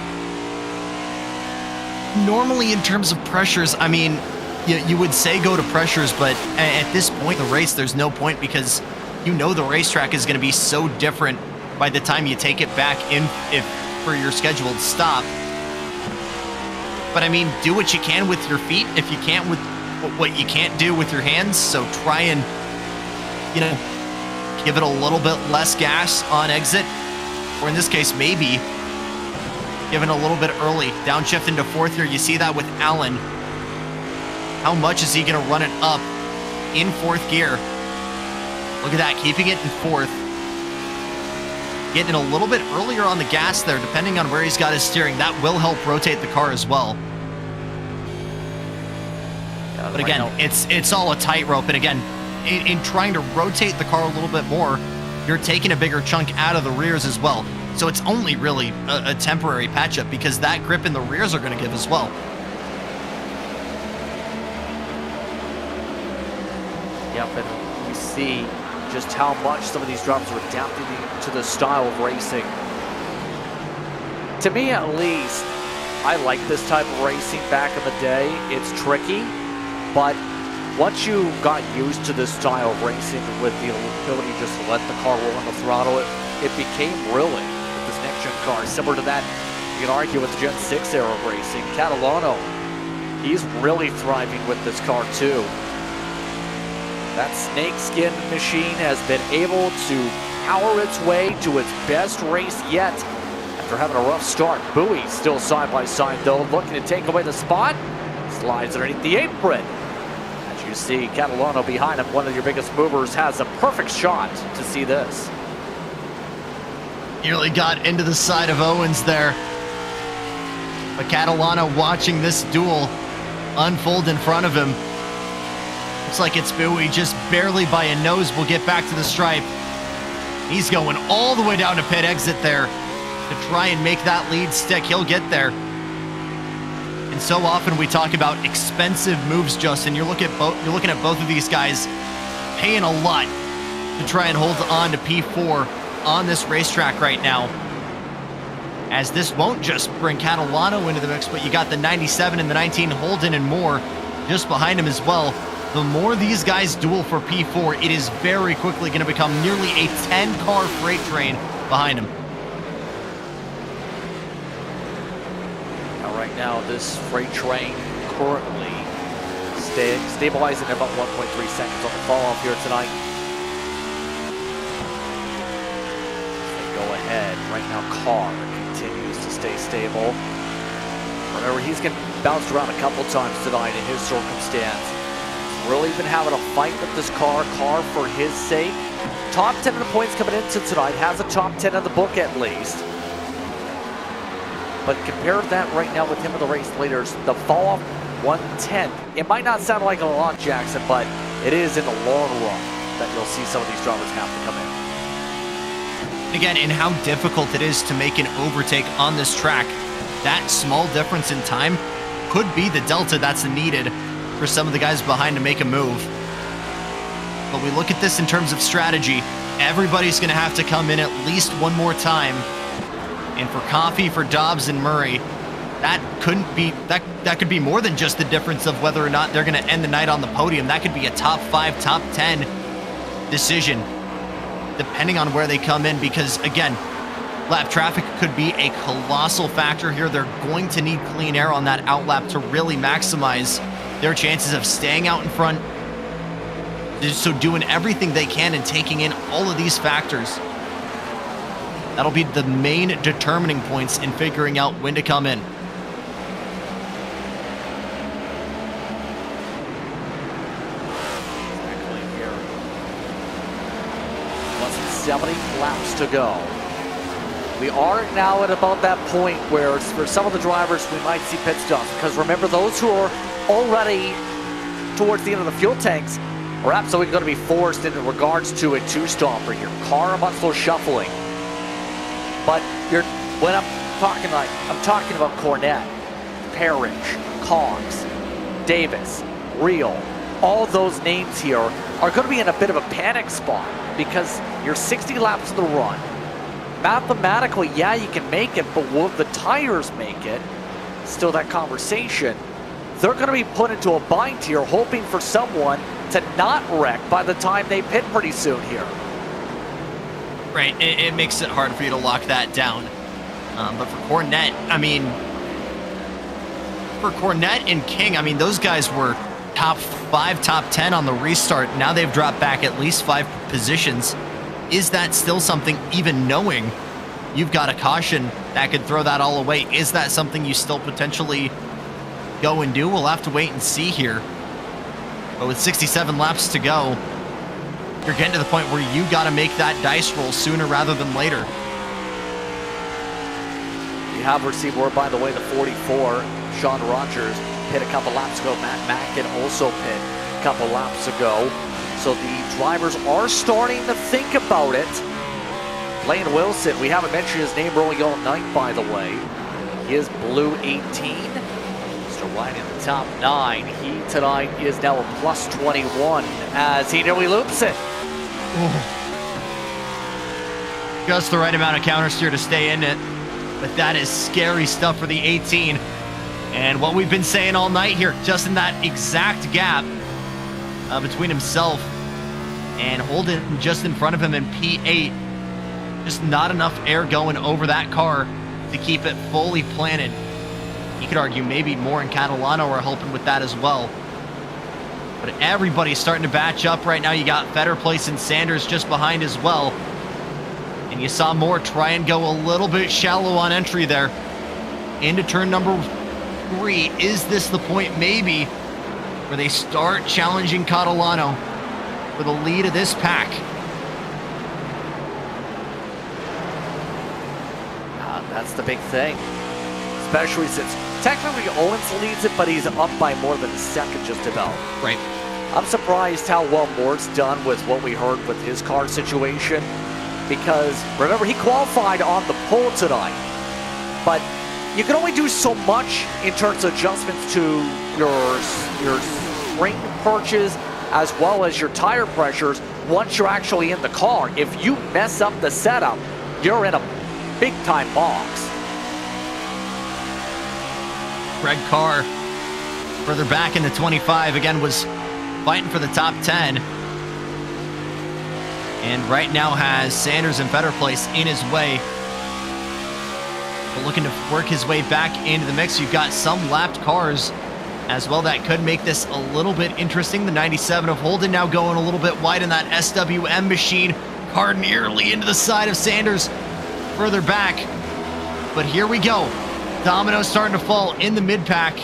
Normally, in terms of pressures, I mean, you would say go to pressures, but at this point in the race, there's no point, because you know the racetrack is going to be so different by the time you take it back in for your scheduled stop. But I mean, do what you can with your feet if you can't with what you can't do with your hands. So try and, you know, give it a little bit less gas on exit, or in this case, maybe giving a little bit early. Downshift into fourth here. You see that with Allen. How much is he going to run it up in fourth gear? Look at that, keeping it in fourth. Getting a little bit earlier on the gas there, depending on where he's got his steering. That will help rotate the car as well. Yeah, but again, it's all a tightrope. And again, in trying to rotate the car a little bit more, you're taking a bigger chunk out of the rears as well. So it's only really a temporary patch-up, because that grip in the rears are going to give as well. Yep, and we see just how much some of these drivers are adapting to the style of racing. To me, at least, I like this type of racing back in the day. It's tricky, but once you got used to this style of racing with the ability just to let the car roll on the throttle, it became really, with this next-gen car, similar to that, you can argue with the Gen 6 era of racing. Catalano, he's really thriving with this car too. That snakeskin machine has been able to power its way to its best race yet after having a rough start. Bowie still side by side though, looking to take away the spot. Slides underneath the apron. As you see, Catalano behind him, one of your biggest movers, has a perfect shot to see this. Nearly got into the side of Owens there. But Catalano watching this duel unfold in front of him. Looks like it's Bowie just barely by a nose will get back to the stripe. He's going all the way down to pit exit there to try and make that lead stick. He'll get there. And so often we talk about expensive moves, Justin. You're looking at both of these guys paying a lot to try and hold on to P4 on this racetrack right now. As this won't just bring Catalano into the mix, but you got the 97 and the 19 Holden and more just behind him as well. The more these guys duel for P4, it is very quickly going to become nearly a 10-car freight train behind him. Now, right now, this freight train currently stabilizing at about 1.3 seconds on the fall off here tonight. They go ahead. Right now, Carr continues to stay stable. Remember, he's getting bounced around a couple times tonight in his circumstance. Really been having a fight with this car for his sake. Top 10 of the points coming into tonight, has a top 10 in the book at least. But compare that right now with him in the race leaders, the fall off 1/10. It might not sound like a lot, Jackson, but it is in the long run that you'll see some of these drivers have to come in. Again, and how difficult it is to make an overtake on this track. That small difference in time could be the delta that's needed for some of the guys behind to make a move. But we look at this in terms of strategy. Everybody's going to have to come in at least one more time. And for Coffey, for Dobbs, and Murray, that could be more than just the difference of whether or not they're going to end the night on the podium. That could be a top 5, top 10 decision, depending on where they come in. Because again, lap traffic could be a colossal factor here. They're going to need clean air on that outlap to really maximize their chances of staying out in front. So doing everything they can and taking in all of these factors. That'll be the main determining points in figuring out when to come in. Exactly here. Less than 70 laps to go. We are now at about that point where for some of the drivers we might see pit stops, because remember, those who are already towards the end of the fuel tanks are absolutely going to be forced in regards to a two-stopper here. Car about slow shuffling. But when I'm talking about Cornette, Parrish, Cox, Davis, Real, all those names here are going to be in a bit of a panic spot because you're 60 laps of the run. Mathematically, yeah, you can make it, but will the tires make it? Still that conversation. They're going to be put into a bind here, hoping for someone to not wreck by the time they pit pretty soon here. Right, it makes it hard for you to lock that down. But for Cornette, and King, those guys were top 5, top 10 on the restart. Now they've dropped back at least 5 positions. Is that still something, even knowing you've got a caution that could throw that all away? Is that something you still potentially go and do? We'll have to wait and see here. But with 67 laps to go, you're getting to the point where you got to make that dice roll sooner rather than later. We have received word, by the way, the 44, Sean Rogers, hit a couple laps ago. Matt Mackin also pit a couple laps ago. So the drivers are starting to think about it. Lane Wilson, we haven't mentioned his name really all night, by the way. He is blue 18. Still right in the top 9. He tonight is now a plus 21 as he nearly loops it. Ooh. Just the right amount of counter steer to stay in it. But that is scary stuff for the 18. And what we've been saying all night here, just in that exact gap between himself and Holden just in front of him in P8. Just not enough air going over that car to keep it fully planted. You could argue maybe Moore and Catalano are helping with that as well. But everybody's starting to batch up right now. You got Fetter placing Sanders just behind as well. And you saw Moore try and go a little bit shallow on entry there. Into turn number 3. Is this the point maybe where they start challenging Catalano for the lead of this pack? That's the big thing. Especially since technically Owens leads it, but he's up by more than a second just about. Right. I'm surprised how well Moore's done with what we heard with his car situation. Because, remember, he qualified on the pole tonight. But you can only do so much in terms of adjustments to your spring perches as well as your tire pressures once you're actually in the car. If you mess up the setup, you're in a big-time box. Greg Carr, further back in the 25, again was fighting for the top 10. And right now has Sanders in better place in his way. But looking to work his way back into the mix. You've got some lapped cars as well that could make this a little bit interesting. The 97 of Holden now going a little bit wide in that SWM machine. Car nearly into the side of Sanders further back. But here we go. Dominoes starting to fall in the mid-pack.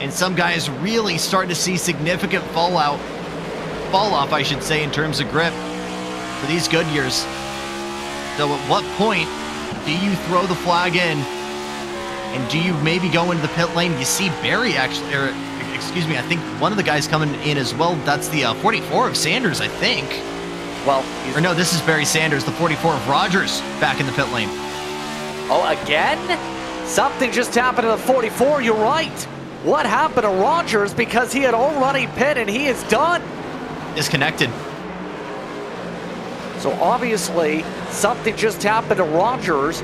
And some guys really starting to see significant fall off, I should say, in terms of grip for these Goodyears. So at what point do you throw the flag in? And do you maybe go into the pit lane? You see Barry actually, or excuse me, I think one of the guys coming in as well. That's the 44 of Sanders, I think. Well, or no, this is Barry Sanders, the 44 of Rogers, back in the pit lane. Oh, again? Something just happened to the 44, you're right. What happened to Rogers? Because he had already pit and he is done. Disconnected. So obviously, something just happened to Rogers.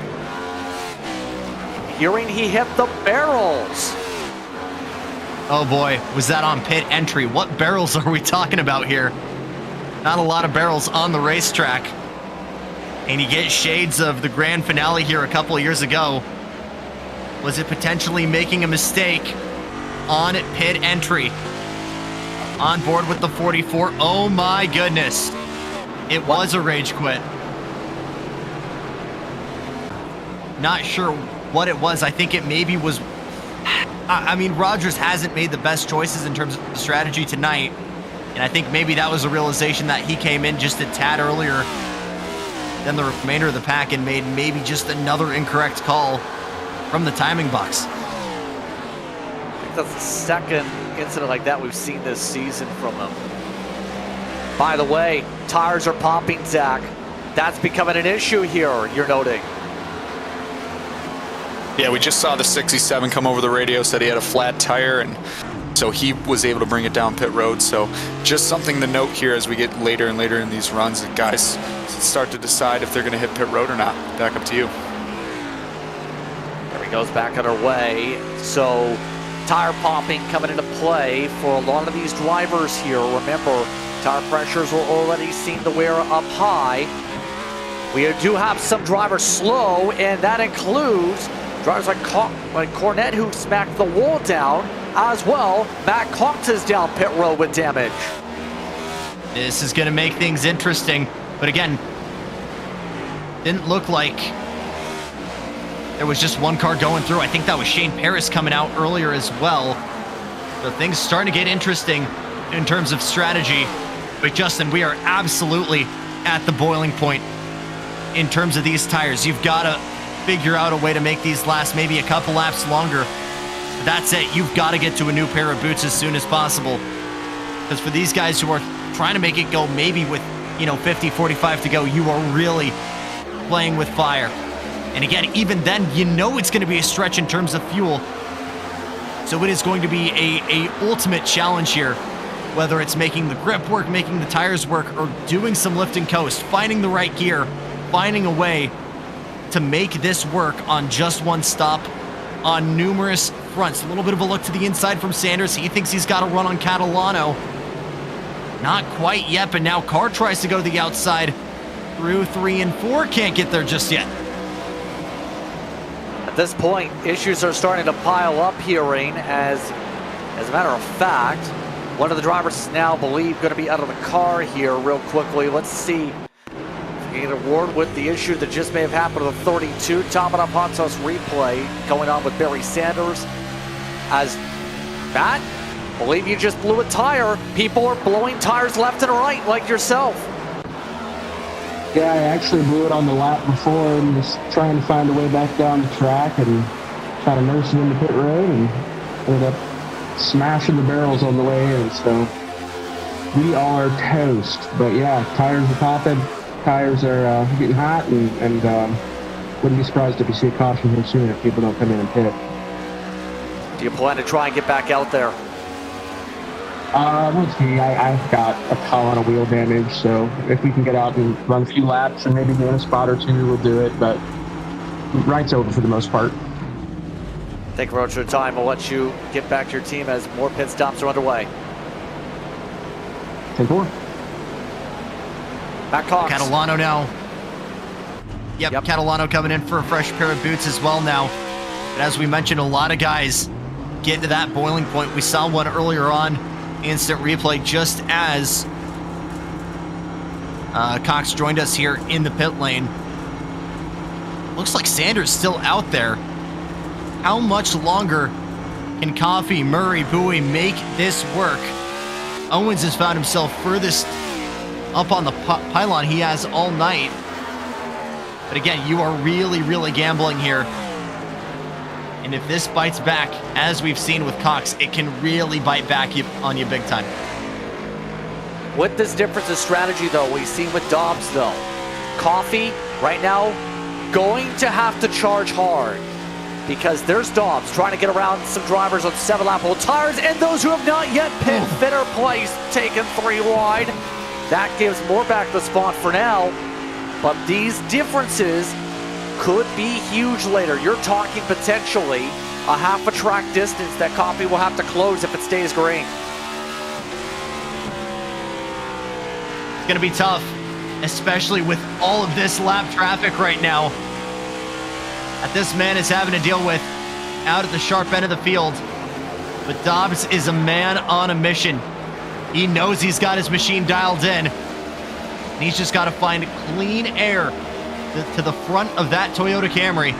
Hearing he hit the barrels. Oh boy, was that on pit entry? What barrels are we talking about here? Not a lot of barrels on the racetrack. And you get shades of the grand finale here a couple of years ago. Was it potentially making a mistake on pit entry? On board with the 44. Oh my goodness. It was a rage quit. Not sure what it was. I think it maybe was... I mean, Rogers hasn't made the best choices in terms of strategy tonight. And I think maybe that was a realization that he came in just a tad earlier than the remainder of the pack and made maybe just another incorrect call from the timing box. I think that's the second incident like that we've seen this season from him. By the way, tires are popping, Zach. That's becoming an issue here, you're noting. Yeah, we just saw the 67 come over the radio, said he had a flat tire, and so he was able to bring it down pit road. So just something to note here as we get later and later in these runs, that guys start to decide if they're going to hit pit road or not. Back up to you. There he goes back on our way. So tire popping coming into play for a lot of these drivers here. Remember, tire pressures were already seen to wear up high. We do have some drivers slow, and that includes drivers like Cornette, who smacked the wall down, as well. Matt Cox is down pit road with damage. This is going to make things interesting. But again, didn't look like there was just one car going through. I think that was Shane Paris coming out earlier as well. So things starting to get interesting in terms of strategy. But Justin, we are absolutely at the boiling point in terms of these tires. You've got to figure out a way to make these last maybe a couple laps longer. That's it. You've got to get to a new pair of boots as soon as possible. Because for these guys who are trying to make it go maybe with, 50, 45 to go, you are really playing with fire. And again, even then, it's going to be a stretch in terms of fuel. So it is going to be a ultimate challenge here, whether it's making the grip work, making the tires work, or doing some lift and coast, finding the right gear, finding a way to make this work on just one stop on numerous fronts. A little bit of a look to the inside from Sanders. He thinks he's got a run on Catalano. Not quite yet, but now Carr tries to go to the outside through 3 and 4. Can't get there just yet. At this point, issues are starting to pile up here, Rain, as a matter of fact, one of the drivers is now believed going to be out of the car here real quickly. Let's see. Get a word with the issue that just may have happened to the 32. Domino Pontos replay going on with Barry Sanders. As Matt, believe you just blew a tire. People are blowing tires left and right, like yourself. Yeah, I actually blew it on the lap before and just trying to find a way back down the track and try to nurse it into pit road and ended up smashing the barrels on the way in. So we are toast. But yeah, tires are popping. Tires are getting hot, and wouldn't be surprised if you see a caution here soon if people don't come in and pit. Do you plan to try and get back out there? Let's see. I've got a ton of wheel damage, so if we can get out and run a few laps and maybe gain a spot or two, we'll do it. But ride's over for the most part. Thank you very much for the time. I'll let you get back to your team as more pit stops are underway. 10-4. Matt Cox. Catalano now. Yep, Catalano coming in for a fresh pair of boots as well now. And as we mentioned, a lot of guys get to that boiling point. We saw one earlier on, instant replay, just as Cox joined us here in the pit lane. Looks like Sanders still out there. How much longer can Coffee, Murray, Bowie make this work? Owens has found himself furthest up on the pylon he has all night. But again, you are really, really gambling here. And if this bites back, as we've seen with Cox, it can really bite back on you big time. With this difference of strategy, though, we've seen with Dobbs, though. Coffee, right now, going to have to charge hard. Because there's Dobbs trying to get around some drivers on 7-lap old tires, and those who have not yet pit fitter place, taken 3 wide. That gives more back the spot for now. But these differences could be huge later. You're talking potentially a half a track distance that Coffee will have to close if it stays green. It's going to be tough, especially with all of this lap traffic right now that this man is having to deal with out at the sharp end of the field. But Dobbs is a man on a mission. He knows he's got his machine dialed in. And he's just got to find clean air to the front of that Toyota Camry.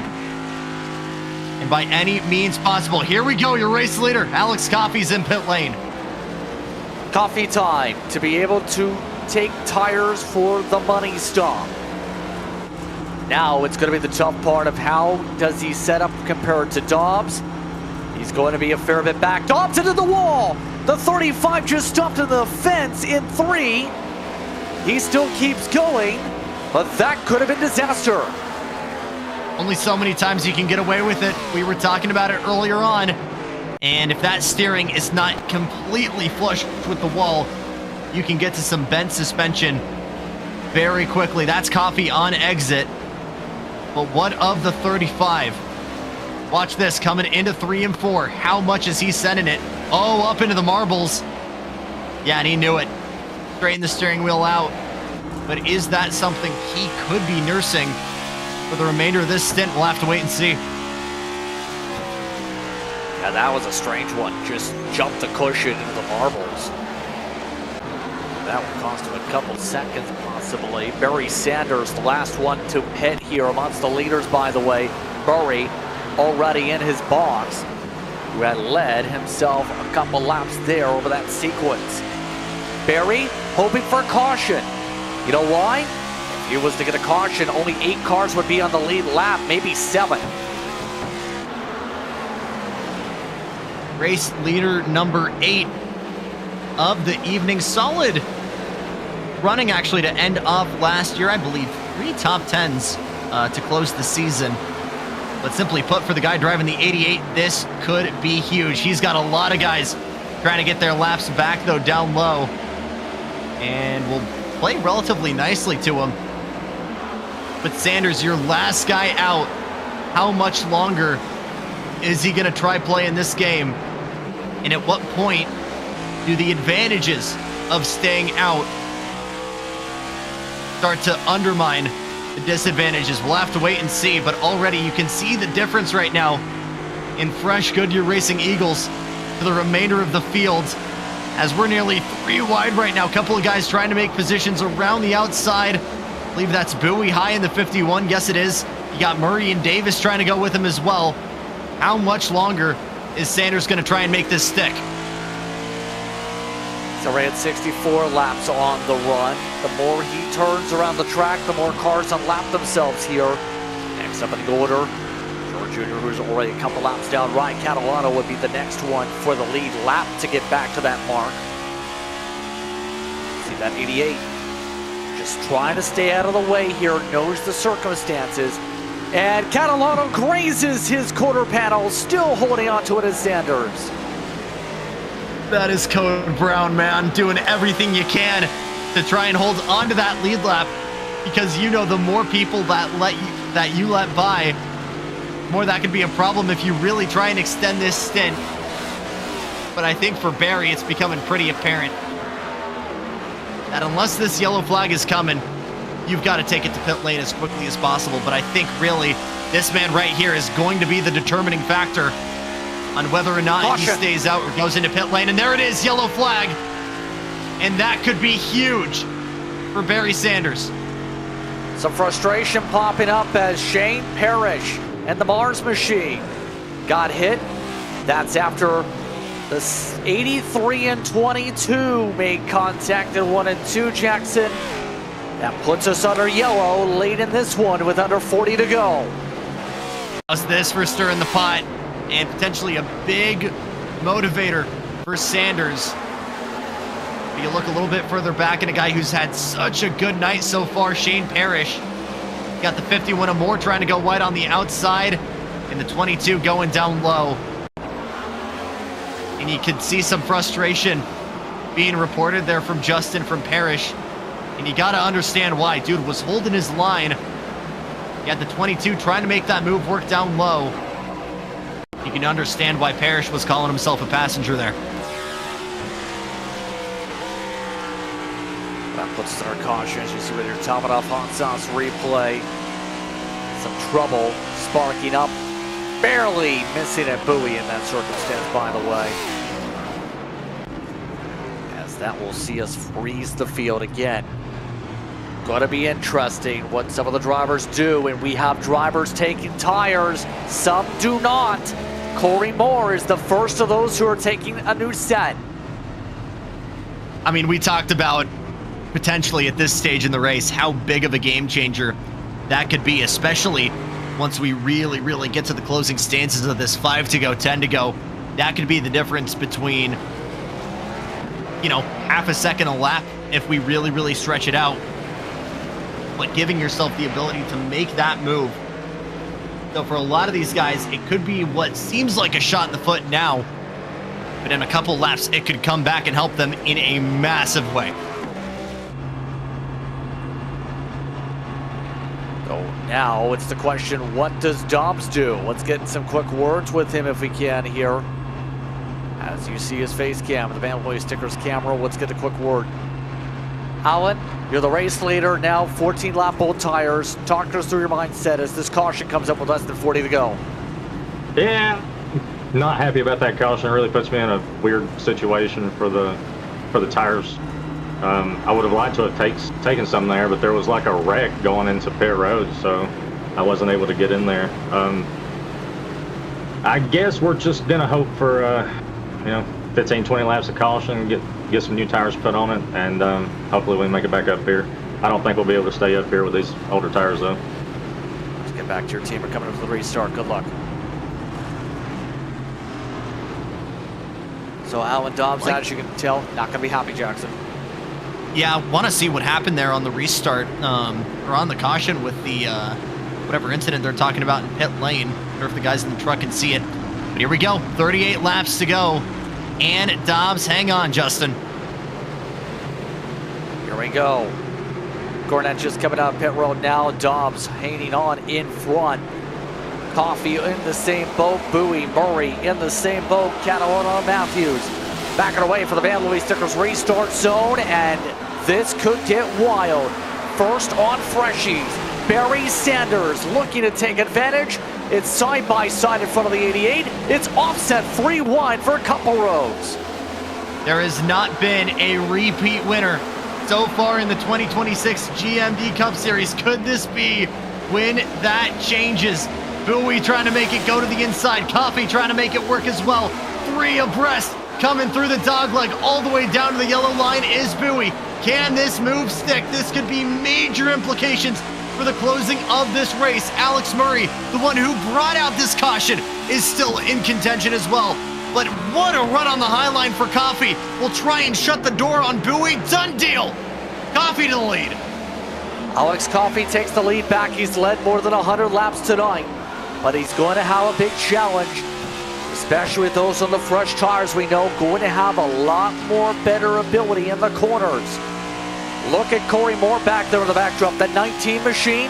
And by any means possible. Here we go, your race leader, Alex Coffey's in pit lane. Coffee time to be able to take tires for the money stop. Now it's going to be the tough part of how does he set up compared to Dobbs. He's going to be a fair bit back. Dobbs into the wall. The 35 just stopped in the fence in 3. He still keeps going, but that could have been disaster. Only so many times you can get away with it. We were talking about it earlier on. And if that steering is not completely flush with the wall, you can get to some bent suspension very quickly. That's Coffee on exit. But what of the 35? Watch this, coming into 3 and 4. How much is he sending it? Oh, up into the marbles. Yeah, and he knew it. Straighten the steering wheel out. But is that something he could be nursing for the remainder of this stint? We'll have to wait and see. Yeah, that was a strange one. Just jumped the cushion into the marbles. That would cost him a couple seconds, possibly. Barry Sanders, the last one to pit here amongst the leaders, by the way. Murray already in his box, who had led himself a couple laps there over that sequence. Barry hoping for a caution. You know why? If he was to get a caution, only 8 cars would be on the lead lap, maybe 7. Race leader number 8 of the evening. Solid running, actually, to end off last year. I believe 3 top 10s to close the season. But simply put, for the guy driving the 88, this could be huge. He's got a lot of guys trying to get their laps back, though, down low. And will play relatively nicely to him. But Sanders, your last guy out. How much longer is he going to try playing this game? And at what point do the advantages of staying out start to undermine the disadvantages? We'll have to wait and see, but already you can see the difference right now in fresh Goodyear Racing Eagles to the remainder of the field, as we're nearly 3 wide right now. A couple of guys trying to make positions around the outside. I believe that's Bowie high in the 51. Yes, it is. You got Murray and Davis trying to go with him as well. How much longer is Sanders going to try and make this stick? So we're at 64 laps on the run. The more he turns around the track, the more cars unlap themselves here. Next up in the order, George Jr., who's already a couple laps down. Ryan Catalano would be the next one for the lead lap to get back to that mark. See that 88. Just trying to stay out of the way here, knows the circumstances. And Catalano grazes his quarter panel, still holding on to it as Sanders. That is Code Brown, man, doing everything you can to try and hold on to that lead lap, because you know the more people that you let by, more that could be a problem if you really try and extend this stint. But I think for Barry, it's becoming pretty apparent that unless this yellow flag is coming, you've got to take it to pit lane as quickly as possible. But I think really this man right here is going to be the determining factor on whether or not he stays out or goes into pit lane. And there it is, yellow flag. And that could be huge for Barry Sanders. Some frustration popping up as Shane Parrish and the Mars machine got hit. That's after the 83 and 22 made contact in 1 and 2, Jackson. That puts us under yellow late in this one with under 40 to go. How's this for stirring the pot and potentially a big motivator for Sanders? But you look a little bit further back, and a guy who's had such a good night so far, Shane Parrish. Got the 51 or more, trying to go wide on the outside, and the 22 going down low. And you can see some frustration being reported there from Justin from Parrish. And you got to understand why. Dude was holding his line. He had the 22 trying to make that move work down low. You can understand why Parrish was calling himself a passenger there. That puts us under caution as you see with your Tominov hot sauce replay. Some trouble sparking up. Barely missing a buoy in that circumstance, by the way. As that will see us freeze the field again. Going to be interesting what some of the drivers do, and we have drivers taking tires. Some do not. Corey Moore is the first of those who are taking a new set. I mean, we talked about potentially at this stage in the race how big of a game changer that could be, especially once we really get to the closing stances of this 5 to go, 10 to go. That could be the difference between, you know, half a second a lap if we really stretch it out. But giving yourself the ability to make that move. So for a lot of these guys, it could be what seems like a shot in the foot now, but in a couple laps, it could come back and help them in a massive way. So now it's the question, what does Dobbs do? Let's get some quick words with him if we can here. As you see his face cam, the Van Boy Stickers camera, let's get a quick word. Alan, you're the race leader now, 14 lap both tires. Talk us through your mindset as this caution comes up with less than 40 to go. Yeah, not happy about that caution. It really puts me in a weird situation for the tires. I would have liked to have taken some there, but there was like a wreck going into pit road, so I wasn't able to get in there. I guess we're just gonna hope for 15, 20 laps of caution, get some new tires put on it, and hopefully we make it back up here. I don't think we'll be able to stay up here with these older tires though. Let's get back to your team. We're coming up to the restart. Good luck. So Alan Dobbs, as you can tell, not going to be happy, Jackson. Yeah, I want to see what happened there on the restart, or on the caution with the whatever incident they're talking about in pit lane. I wonder if the guys in the truck can see it. But here we go, 38 laps to go. And Dobbs, hang on, Justin. Here we go. Cornette just coming out of pit road now. Dobbs hanging on in front. Coffee in the same boat. Bowie, Murray in the same boat. Catalona, Matthews backing away for the Van Louis Stickers restart zone, and this could get wild. First on Freshies, Barry Sanders looking to take advantage. It's side by side in front of the 88. It's offset 3-1 for Couple Roads. There has not been a repeat winner so far in the 2026 GMD Cup Series. Could this be when that changes? Bowie trying to make it go to the inside. Coffee trying to make it work as well. 3 abreast coming through the dogleg all the way down to the yellow line is Bowie. Can this move stick? This could be major implications for the closing of this race. Alex Murray, the one who brought out this caution, is still in contention as well. But what a run on the high line for Coffee. We'll try and shut the door on Bowie. Done deal. Coffee to the lead. Alex Coffey takes the lead back. He's led more than 100 laps tonight, but he's going to have a big challenge. This especially with those on the fresh tires, we know going to have a lot more better ability in the corners. Look at Corey Moore back there in the backdrop, that 19 machine.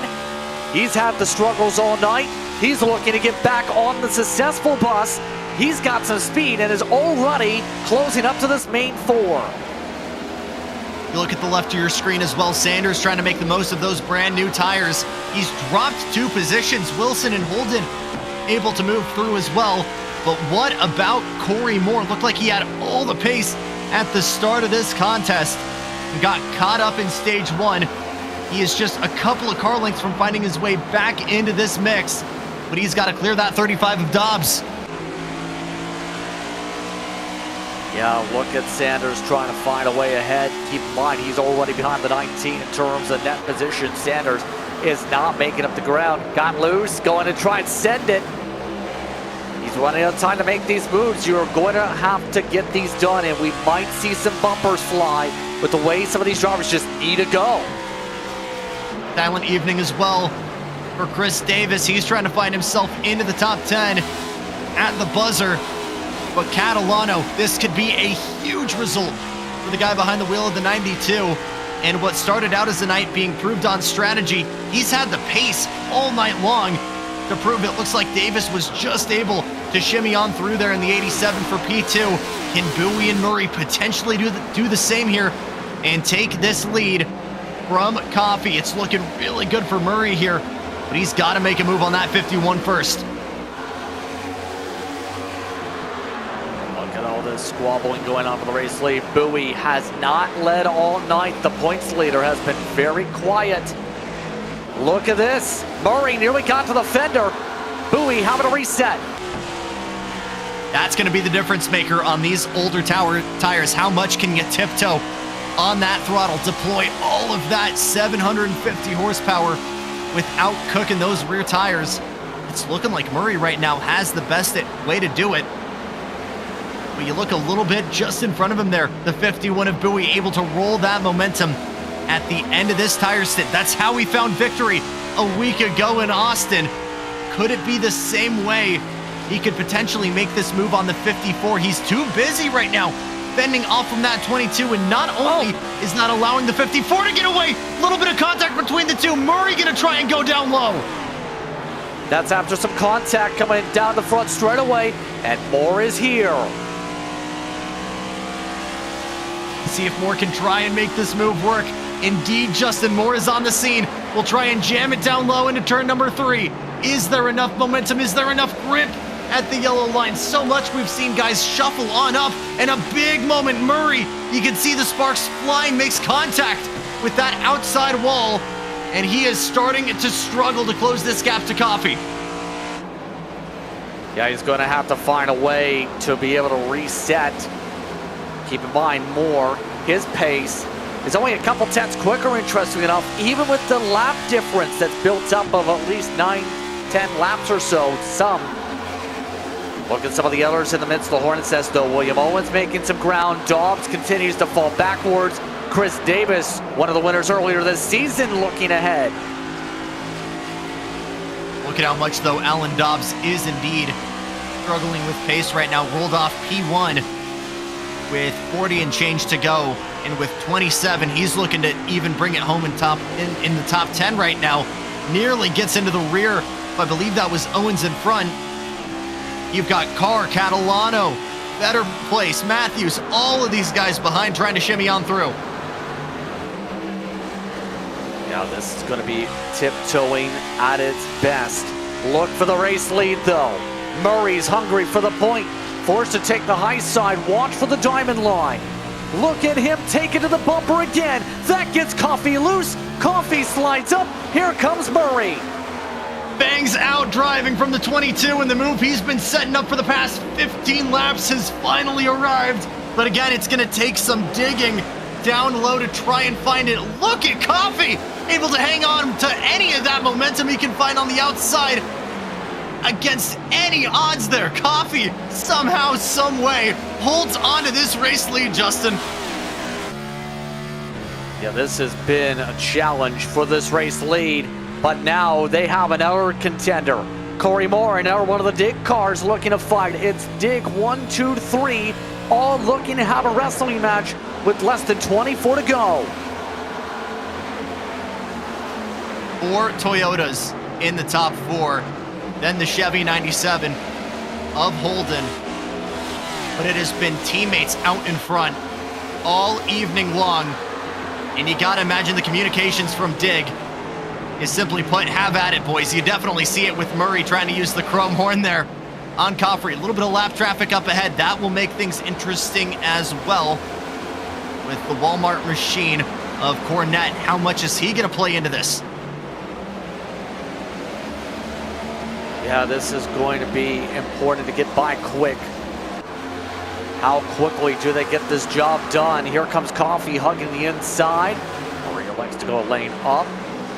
He's had the struggles all night. He's looking to get back on the successful bus. He's got some speed and is already closing up to this main four. You look at the left of your screen as well. Sanders trying to make the most of those brand new tires. He's dropped 2 positions. Wilson and Holden able to move through as well. But what about Corey Moore? Looked like he had all the pace at the start of this contest. He got caught up in stage 1. He is just a couple of car lengths from finding his way back into this mix. But he's got to clear that 35 of Dobbs. Yeah, look at Sanders trying to find a way ahead. Keep in mind, he's already behind the 19 in terms of net position. Sanders is not making up the ground. Got loose, going to try and send it. He's running out of time to make these moves. You're going to have to get these done, and we might see some bumpers fly with the way some of these drivers just need to go. Silent evening as well for Chris Davis. He's trying to find himself into the top 10 at the buzzer. But Catalano, this could be a huge result for the guy behind the wheel of the 92. And what started out as a night being proved on strategy, he's had the pace all night long to prove it. Looks like Davis was just able to shimmy on through there in the 87 for P2. Can Bowie and Murray potentially do the same here and take this lead from Coffey? It's looking really good for Murray here, but he's got to make a move on that 51 first. All this squabbling going on for the race lead. Bowie has not led all night. The points leader has been very quiet. Look at this. Murray nearly got to the fender. Bowie having a reset. That's going to be the difference maker on these older tires. How much can you tiptoe on that throttle? Deploy all of that 750 horsepower without cooking those rear tires. It's looking like Murray right now has the best way to do it. But you look a little bit just in front of him there. The 51 of Bowie able to roll that momentum at the end of this tire stint. That's how he found victory a week ago in Austin. Could it be the same way he could potentially make this move on the 54? He's too busy right now, fending off from that 22, and not only is not allowing the 54 to get away, a little bit of contact between the two. Murray gonna try and go down low. That's after some contact coming down the front straight away, and Moore is here. See if Moore can try and make this move work. Indeed, Justin Moore is on the scene. We'll try and jam it down low into turn number 3. Is there enough momentum? Is there enough grip at the yellow line? So much we've seen guys shuffle on up, and a big moment. Murray, you can see the sparks flying, makes contact with that outside wall, and he is starting to struggle to close this gap to Coffey. Yeah, he's going to have to find a way to be able to reset. Keep in mind, Moore, his pace is only a couple tenths quicker, interestingly enough, even with the lap difference that's built up of at least 9-10 laps or so. Look at some of the others in the midst of the Hornets nest, though. William Owens making some ground. Dobbs continues to fall backwards. Chris Davis, one of the winners earlier this season, looking ahead. Look at how much, though, Alan Dobbs is indeed struggling with pace right now. Rolled off P1 with 40 and change to go, and with 27, he's looking to even bring it home in the top 10 right now. Nearly gets into the rear. I believe that was Owens in front. You've got Carr, Catalano, better place, Matthews, all of these guys behind trying to shimmy on through. Yeah, this is going to be tiptoeing at its best. Look for the race lead, though. Murray's hungry for the point. Forced to take the high side. Watch for the diamond line. Look at him take it to the bumper again. That gets Coffey loose. Coffey slides up. Here comes Murray. Bangs out driving from the 22, and the move he's been setting up for the past 15 laps has finally arrived. But again, it's going to take some digging down low to try and find it. Look at Coffey, able to hang on to any of that momentum he can find on the outside. Against any odds there, Coffey somehow, some way holds on to this race lead, Justin. Yeah, this has been a challenge for this race lead, but now they have another contender. Corey Moore, another one of the Dig cars looking to fight. It's Dig 1, 2, 3, all looking to have a wrestling match with less than 24 to go. 4 Toyotas in the top 4, then the Chevy 97 of Holden. But it has been teammates out in front all evening long. And you gotta imagine the communications from Dig is simply put, have at it, boys. You definitely see it with Murray trying to use the chrome horn there on Coffrey. A little bit of lap traffic up ahead. That will make things interesting as well with the Walmart machine of Cornette. How much is he gonna play into this? Yeah, this is going to be important to get by quick. How quickly do they get this job done? Here comes Coffee hugging the inside. Maria likes to go a lane up.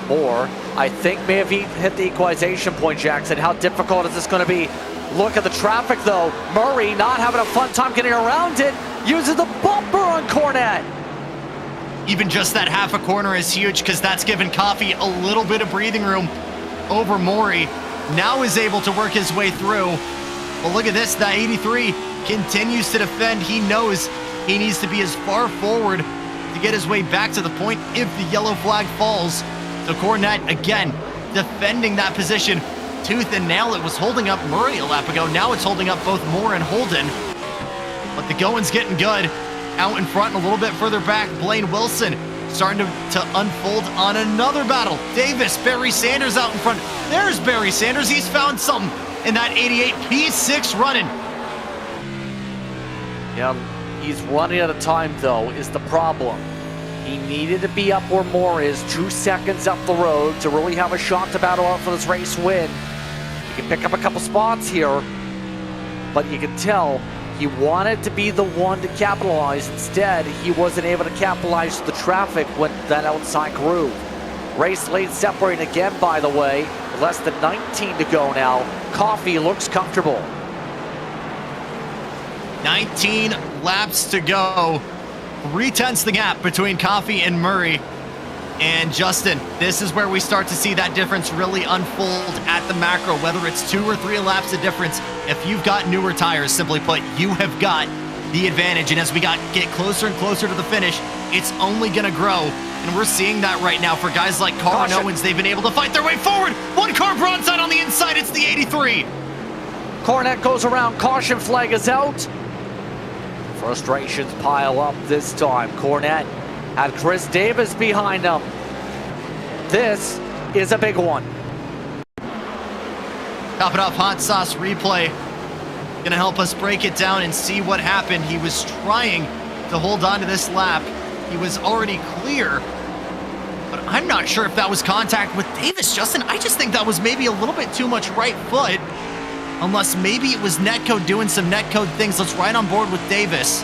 Moore, I think, may have hit the equalization point, Jackson. How difficult is this going to be? Look at the traffic, though. Murray not having a fun time getting around it. Uses the bumper on Cornette. Even just that half a corner is huge because that's given Coffee a little bit of breathing room over Maury. Now is able to work his way through. Well, look at this. That 83 continues to defend. He knows he needs to be as far forward to get his way back to the point if the yellow flag falls. So Cornette, again, defending that position tooth and nail. It was holding up Murray a lap ago. Now it's holding up both Moore and Holden. But the going's getting good. Out in front and a little bit further back, Blaine Wilson starting to unfold on another battle. Davis, Barry Sanders out in front. There's Barry Sanders. He's found something in that 88 P6 running. Yeah, he's running out of time, though, is the problem. He needed to be up where Moore is, 2 seconds up the road to really have a shot to battle out for this race win. He can pick up a couple spots here, but you can tell he wanted to be the one to capitalize. Instead, he wasn't able to capitalize the traffic when that outside groove. Race lane separating again, by the way. Less than 19 to go now. Coffee looks comfortable. 19 laps to go. 3/10 the gap between Coffee and Murray. And Justin, this is where we start to see that difference really unfold at the macro, whether it's 2 or 3 laps of difference. If you've got newer tires, simply put, you have got the advantage. And as we get closer and closer to the finish, it's only going to grow. And we're seeing that right now for guys like Carr and Owens. They've been able to fight their way forward. One car broadside on the inside. It's the 83. Cornette goes around. Caution flag is out. Frustrations pile up this time. Cornette had Chris Davis behind him. This is a big one. Top it off, hot sauce replay. Gonna help us break it down and see what happened. He was trying to hold on to this lap. He was already clear, but I'm not sure if that was contact with Davis, Justin. I just think that was maybe a little bit too much right foot, unless maybe it was netcode doing some netcode things. Let's ride on board with Davis.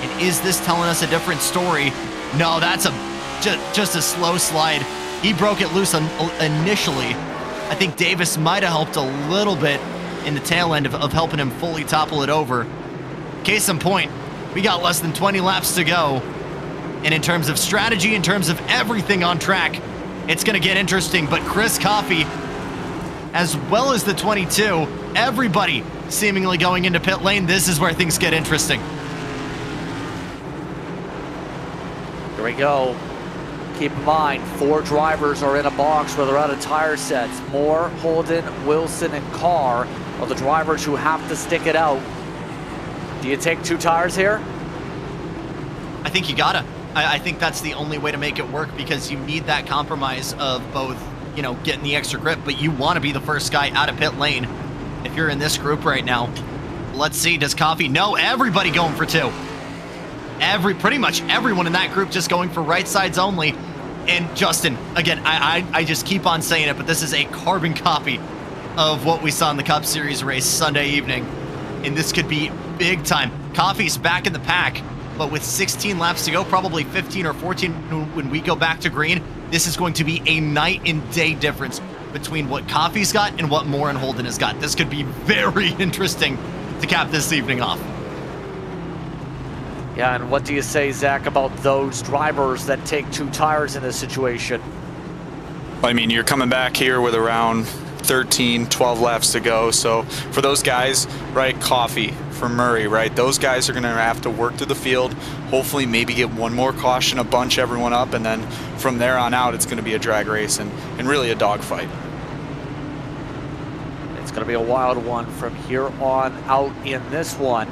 And is this telling us a different story? No, that's just a slow slide. He broke it loose initially. I think Davis might have helped a little bit in the tail end of helping him fully topple it over. Case in point, we got less than 20 laps to go. And in terms of strategy, in terms of everything on track, it's going to get interesting. But Chris Coffey, as well as the 22, everybody seemingly going into pit lane, this is where things get interesting. Here we go. Keep in mind, 4 drivers are in a box where they're out of tire sets. Moore, Holden, Wilson, and Carr are the drivers who have to stick it out. Do you take 2 tires here? I think you gotta. I think that's the only way to make it work, because you need that compromise of both, you know, getting the extra grip, but you want to be the first guy out of pit lane if you're in this group right now. Let's see, does Coffee? No, everybody going for 2. Pretty much everyone in that group just going for right sides only. And Justin, again, I just keep on saying it, but this is a carbon copy of what we saw in the Cup Series race Sunday evening. And this could be big time. Coffee's back in the pack, but with 16 laps to go, probably 15 or 14 when we go back to green, this is going to be a night and day difference between what Coffee's got and what Moore and Holden has got. This could be very interesting to cap this evening off. Yeah, and what do you say, Zach, about those drivers that take 2 tires in this situation? I mean, you're coming back here with around 13, 12 laps to go. So for those guys, right, Coffee, for Murray, right, those guys are going to have to work through the field, hopefully maybe get one more caution, a bunch everyone up, and then from there on out, it's going to be a drag race and really a dogfight. It's going to be a wild one from here on out in this one.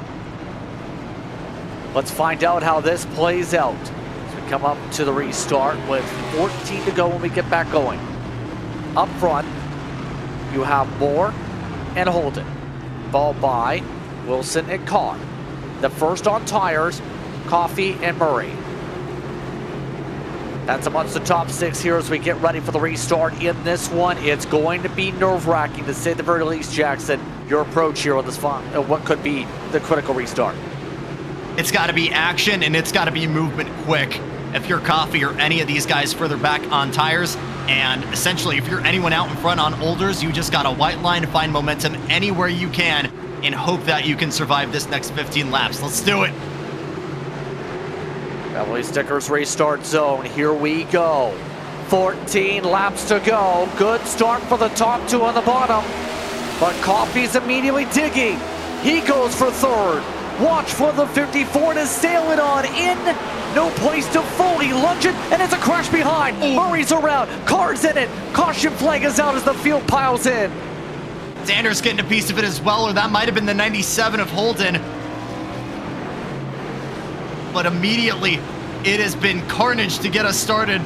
Let's find out how this plays out as we come up to the restart with 14 to go when we get back going. Up front, you have Moore and Holden, followed by Wilson and Carr. The first on tires, Coffee and Murray. That's amongst the top 6 here as we get ready for the restart in this one. It's going to be nerve-wracking to say the very least, Jackson. Your approach here on this what could be the critical restart. It's got to be action, and it's got to be movement quick. If you're Coffee or any of these guys further back on tires, and essentially if you're anyone out in front on olders, you just got a white line to find momentum anywhere you can and hope that you can survive this next 15 laps. Let's do it. Beverly Stickers restart zone. Here we go. 14 laps to go. Good start for the top 2 on the bottom. But Coffee's immediately digging. He goes for third. Watch for the 54 to sail it on in. No place to fully lunge it, and it's a crash behind. Murray's around. Carr's in it. Caution flag is out as the field piles in. Sanders getting a piece of it as well, or that might have been the 97 of Holden. But immediately, it has been carnage to get us started.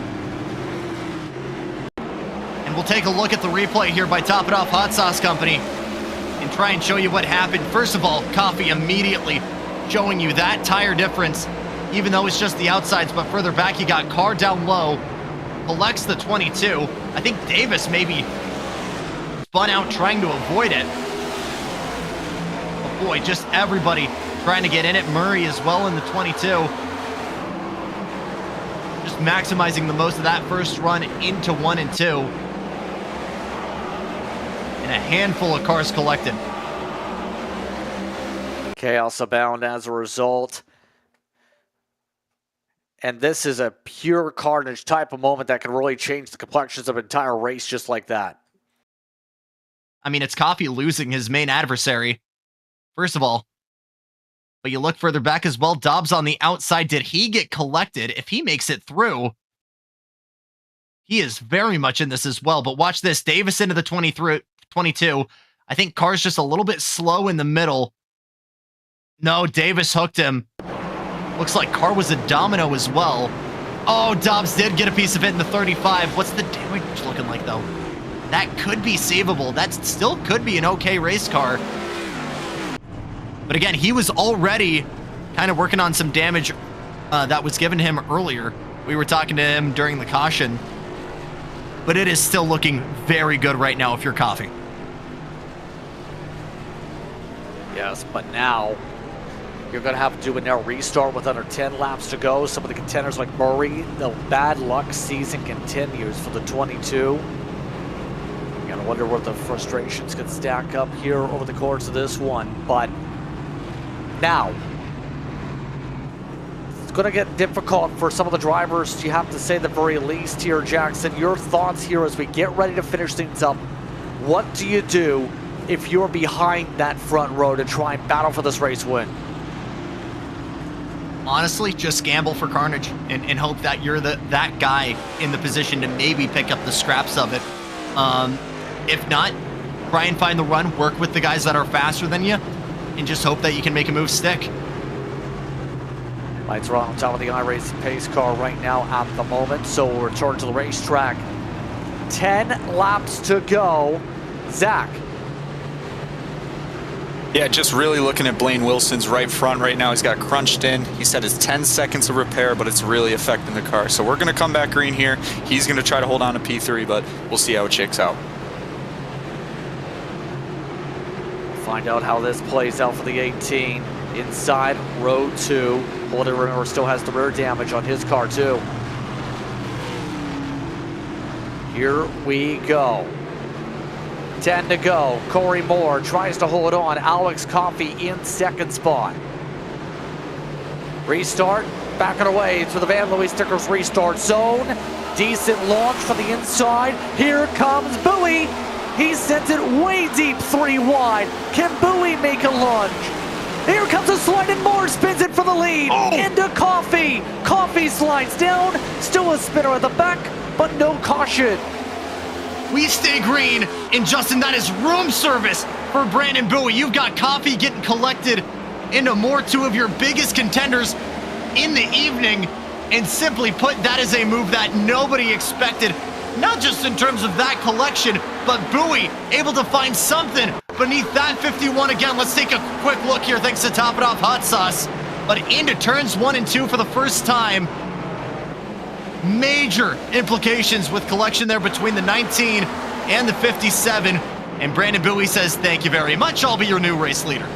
And we'll take a look at the replay here by Top It Off Hot Sauce Company and try and show you what happened. First of all, Coffee immediately showing you that tire difference, even though it's just the outsides, but further back you got Carr down low, collects the 22. I think Davis maybe spun out trying to avoid it. Oh boy, just everybody trying to get in it. Murray as well in the 22. Just maximizing the most of that first run into 1 and 2. And a handful of cars collected. Chaos abound as a result. And this is a pure carnage type of moment that can really change the complexions of an entire race just like that. I mean, it's Coffee losing his main adversary, first of all. But you look further back as well, Dobbs on the outside. Did he get collected? If he makes it through, he is very much in this as well. But watch this, Davis into the 22. I think Carr's just a little bit slow in the middle. No, Davis hooked him. Looks like Carr was a domino as well. Oh, Dobbs did get a piece of it in the 35. What's the damage looking like, though? That could be savable. That still could be an okay race car. But again, he was already kind of working on some damage that was given him earlier. We were talking to him during the caution. But it is still looking very good right now if you're Coffee. Yes, but now you're going to have to do a now restart with under 10 laps to go. Some of the contenders like Murray, the bad luck season continues for the 22. You're going to wonder where the frustrations could stack up here over the course of this one. But now, it's going to get difficult for some of the drivers, you have to say the very least here, Jackson. Your thoughts here as we get ready to finish things up. What do you do if you're behind that front row to try and battle for this race win? Honestly, just gamble for carnage and hope that you're that guy in the position to maybe pick up the scraps of it. If not, try and find the run, work with the guys that are faster than you, and just hope that you can make a move stick. Lights are on top of the iRacing pace car right now at the moment, so we'll return to the racetrack. 10 laps to go. Zach. Yeah, just really looking at Blaine Wilson's right front right now. He's got crunched in. He said it's 10 seconds of repair, but it's really affecting the car. So we're going to come back green here. He's going to try to hold on to P3, but we'll see how it shakes out. Find out how this plays out for the 18. Inside row 2. Holden, remember, still has the rear damage on his car too. Here we go. 10 to go. Corey Moore tries to hold on. Alex Coffey in second spot. Restart. Backing away to the Van Louis Stickers restart zone. Decent launch from the inside. Here comes Bowie. He sends it way deep 3 wide. Can Bowie make a lunge? Here comes a slide and Moore spins it for the lead. Into Coffee. Coffee slides down. Still a spinner at the back, but no caution. We stay green, and Justin, that is room service for Brandon Bowie. You've got Coffee getting collected into Moore, 2 of your biggest contenders in the evening. And simply put, that is a move that nobody expected. Not just in terms of that collection, but Bowie able to find something beneath that 51 again. Let's take a quick look here, thanks to Top It Off Hot Sauce. But into turns 1 and 2 for the first time. Major implications with collection there between the 19 and the 57. And Brandon Bowie says, thank you very much, I'll be your new race leader.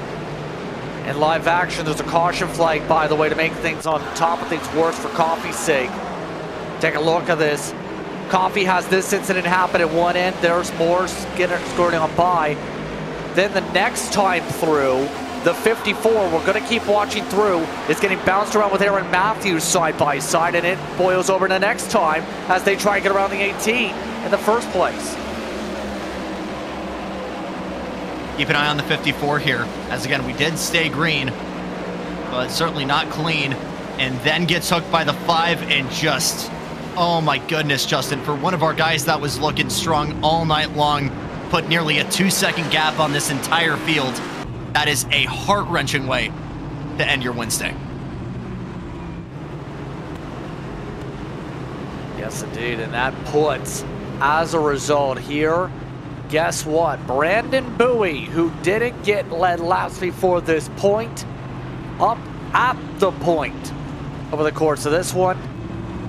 In live action, there's a caution flag, by the way, to make things on top of things worse for Coffee's sake. Take a look at this. Coffee has this incident happen at one end. There's Moore scoring on by. Then the next time through, the 54, we're going to keep watching through, is getting bounced around with Aaron Matthews side by side, and it boils over the next time as they try and get around the 18 in the first place. Keep an eye on the 54 here, as again, we did stay green, but certainly not clean, and then gets hooked by the 5 and just, oh my goodness, Justin, for one of our guys that was looking strong all night long, put nearly a 2-second gap on this entire field. That is a heart-wrenching way to end your Wednesday. Yes, indeed, and that puts, as a result here, guess what? Brandon Bowie, who didn't get led laps before this point, up at the point over the course of this one.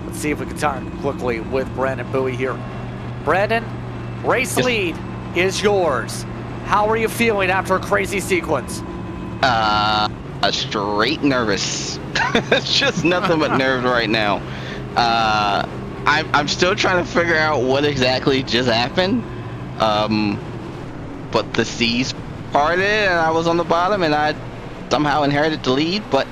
Let's see if we can turn quickly with Brandon Bowie here. Brandon, race lead is yours. How are you feeling after a crazy sequence? Straight nervous. It's just nothing but nerves right now. I'm still trying to figure out what exactly just happened. But the C's parted and I was on the bottom and I somehow inherited the lead. But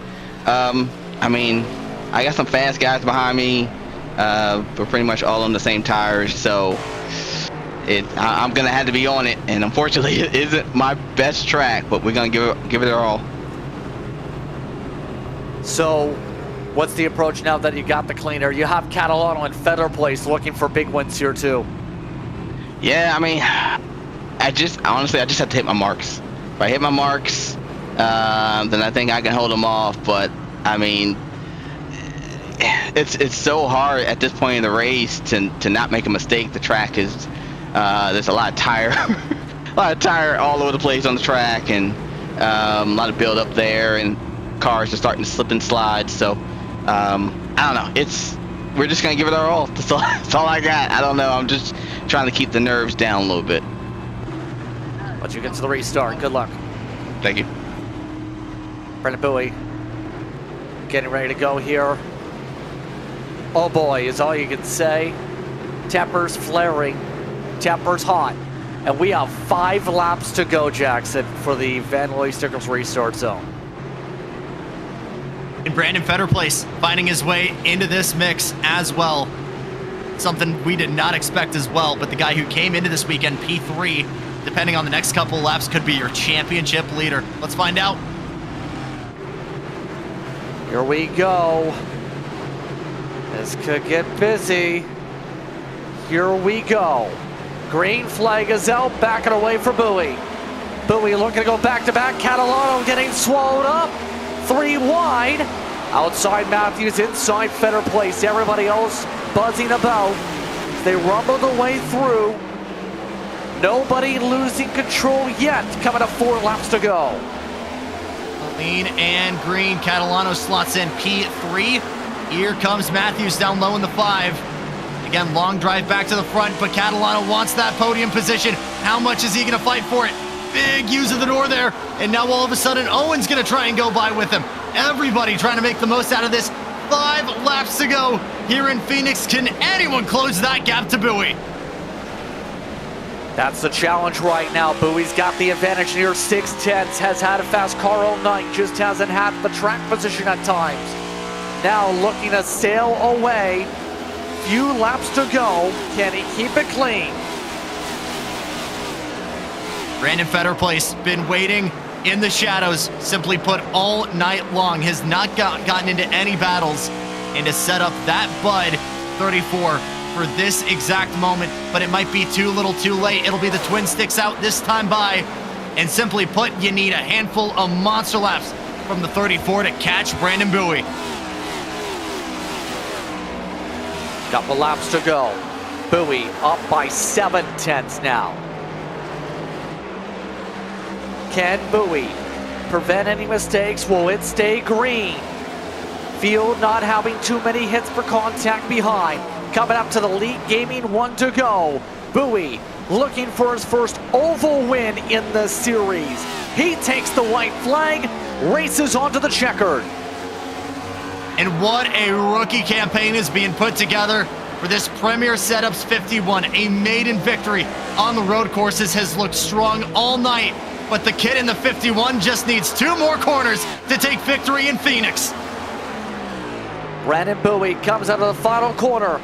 I mean, I got some fast guys behind me. We're pretty much all on the same tires, so I'm gonna have to be on it. And unfortunately, it isn't my best track, but we're gonna give it our all. So, what's the approach now that you got the cleaner? You have Catalano in Federer Place looking for big wins here too. Yeah, I mean, honestly, I just have to hit my marks. If I hit my marks, then I think I can hold them off. But I mean, it's so hard at this point in the race to not make a mistake. The track is there's a lot of tire, all over the place on the track, and a lot of build up there, and cars are starting to slip and slide. So I don't know. We're just gonna give it our all. That's all I got. I don't know. I'm just trying to keep the nerves down a little bit. Once you get to the restart, good luck. Thank you. Brandon Bowie getting ready to go here. Oh boy, is all you can say. Tempers flaring, tempers hot. And we have 5 laps to go, Jackson, for the Van Looy Stickers restart zone. And Brandon Federer Place finding his way into this mix as well. Something we did not expect as well, but the guy who came into this weekend, P3, depending on the next couple laps, could be your championship leader. Let's find out. Here we go. This could get busy. Here we go. Green flag is out, backing away for Bowie. Bowie looking to go back-to-back. Catalano getting swallowed up. 3 wide. Outside Matthews, inside Federer Place. Everybody else buzzing about. They rumble their way through. Nobody losing control yet. Coming up 4 laps to go. Clean and green. Catalano slots in P3. Here comes Matthews down low in the 5. Again, long drive back to the front, but Catalano wants that podium position. How much is he going to fight for it? Big use of the door there. And now all of a sudden, Owen's going to try and go by with him. Everybody trying to make the most out of this. 5 laps to go here in Phoenix. Can anyone close that gap to Bowie? That's the challenge right now. Bowie's got the advantage near 6/10. Has had a fast car all night. Just hasn't had the track position at times. Now looking to sail away. Few laps to go. Can he keep it clean? Brandon Fetterplace been waiting in the shadows, simply put, all night long. Has not gotten into any battles, and to set up that Bud 34 for this exact moment, but it might be too little too late. It'll be the twin sticks out this time by, and simply put, you need a handful of monster laps from the 34 to catch Brandon Bowie. Couple laps to go. Bowie up by 7/10 now. Can Bowie prevent any mistakes? Will it stay green? Field not having too many hits for contact behind. Coming up to the Elite Gaming, 1 to go. Bowie looking for his first oval win in the series. He takes the white flag, races onto the checkered. And what a rookie campaign is being put together for this Premier Setups 51. A maiden victory on the road courses, has looked strong all night, but the kid in the 51 just needs 2 more corners to take victory in Phoenix. Brandon Bowie comes out of the final corner.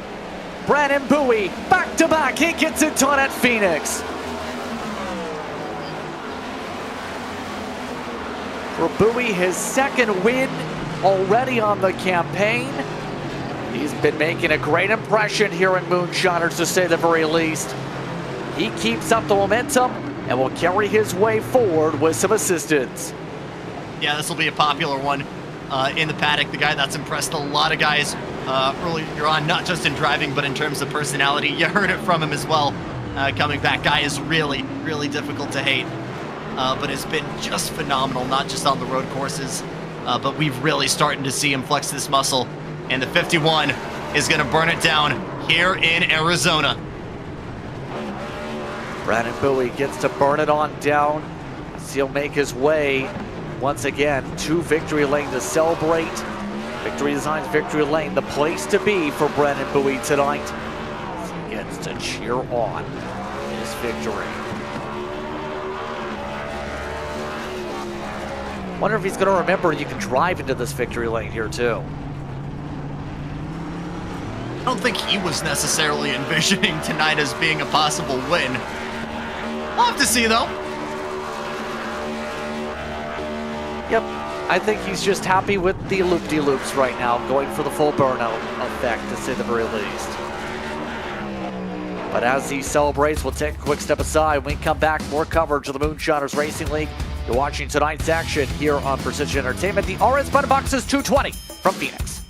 Brandon Bowie, back to back, he gets it done at Phoenix. For Bowie, his second win already on the campaign. He's been making a great impression here in Moonshiners, to say the very least. He keeps up the momentum and will carry his way forward with some assistance. Yeah, this will be a popular one in the paddock. The guy that's impressed a lot of guys earlier on, not just in driving, but in terms of personality. You heard it from him as well coming back. Guy is really, really difficult to hate, but has been just phenomenal, not just on the road courses, but we've really starting to see him flex this muscle. And the 51 is going to burn it down here in Arizona. Brandon Bowie gets to burn it on down. He'll make his way once again to victory lane to celebrate. Victory Designs Victory Lane, the place to be for Brandon Bowie tonight. He gets to cheer on his victory. Wonder if he's going to remember you can drive into this victory lane here too. I don't think he was necessarily envisioning tonight as being a possible win. We'll have to see, though. Yep, I think he's just happy with the loop-de-loops right now, going for the full burnout effect, to say the very least. But as he celebrates, we'll take a quick step aside. When we come back, more coverage of the Moonshiners Racing League. You're watching tonight's action here on Precision Entertainment. The RS Button Box is 220 from Phoenix.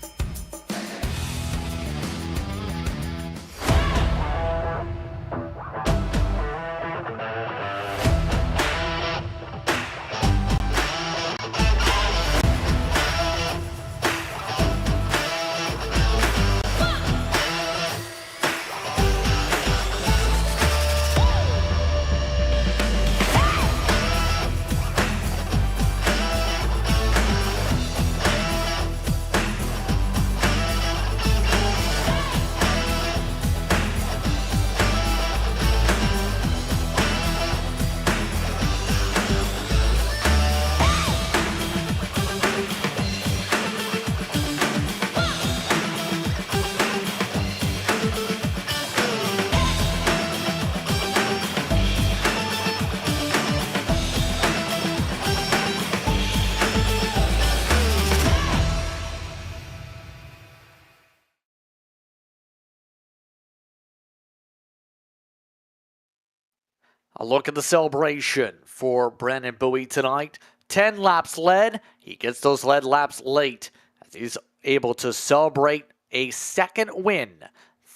A look at the celebration for Brandon Bowie tonight. 10 laps led. He gets those lead laps late as he's able to celebrate a second win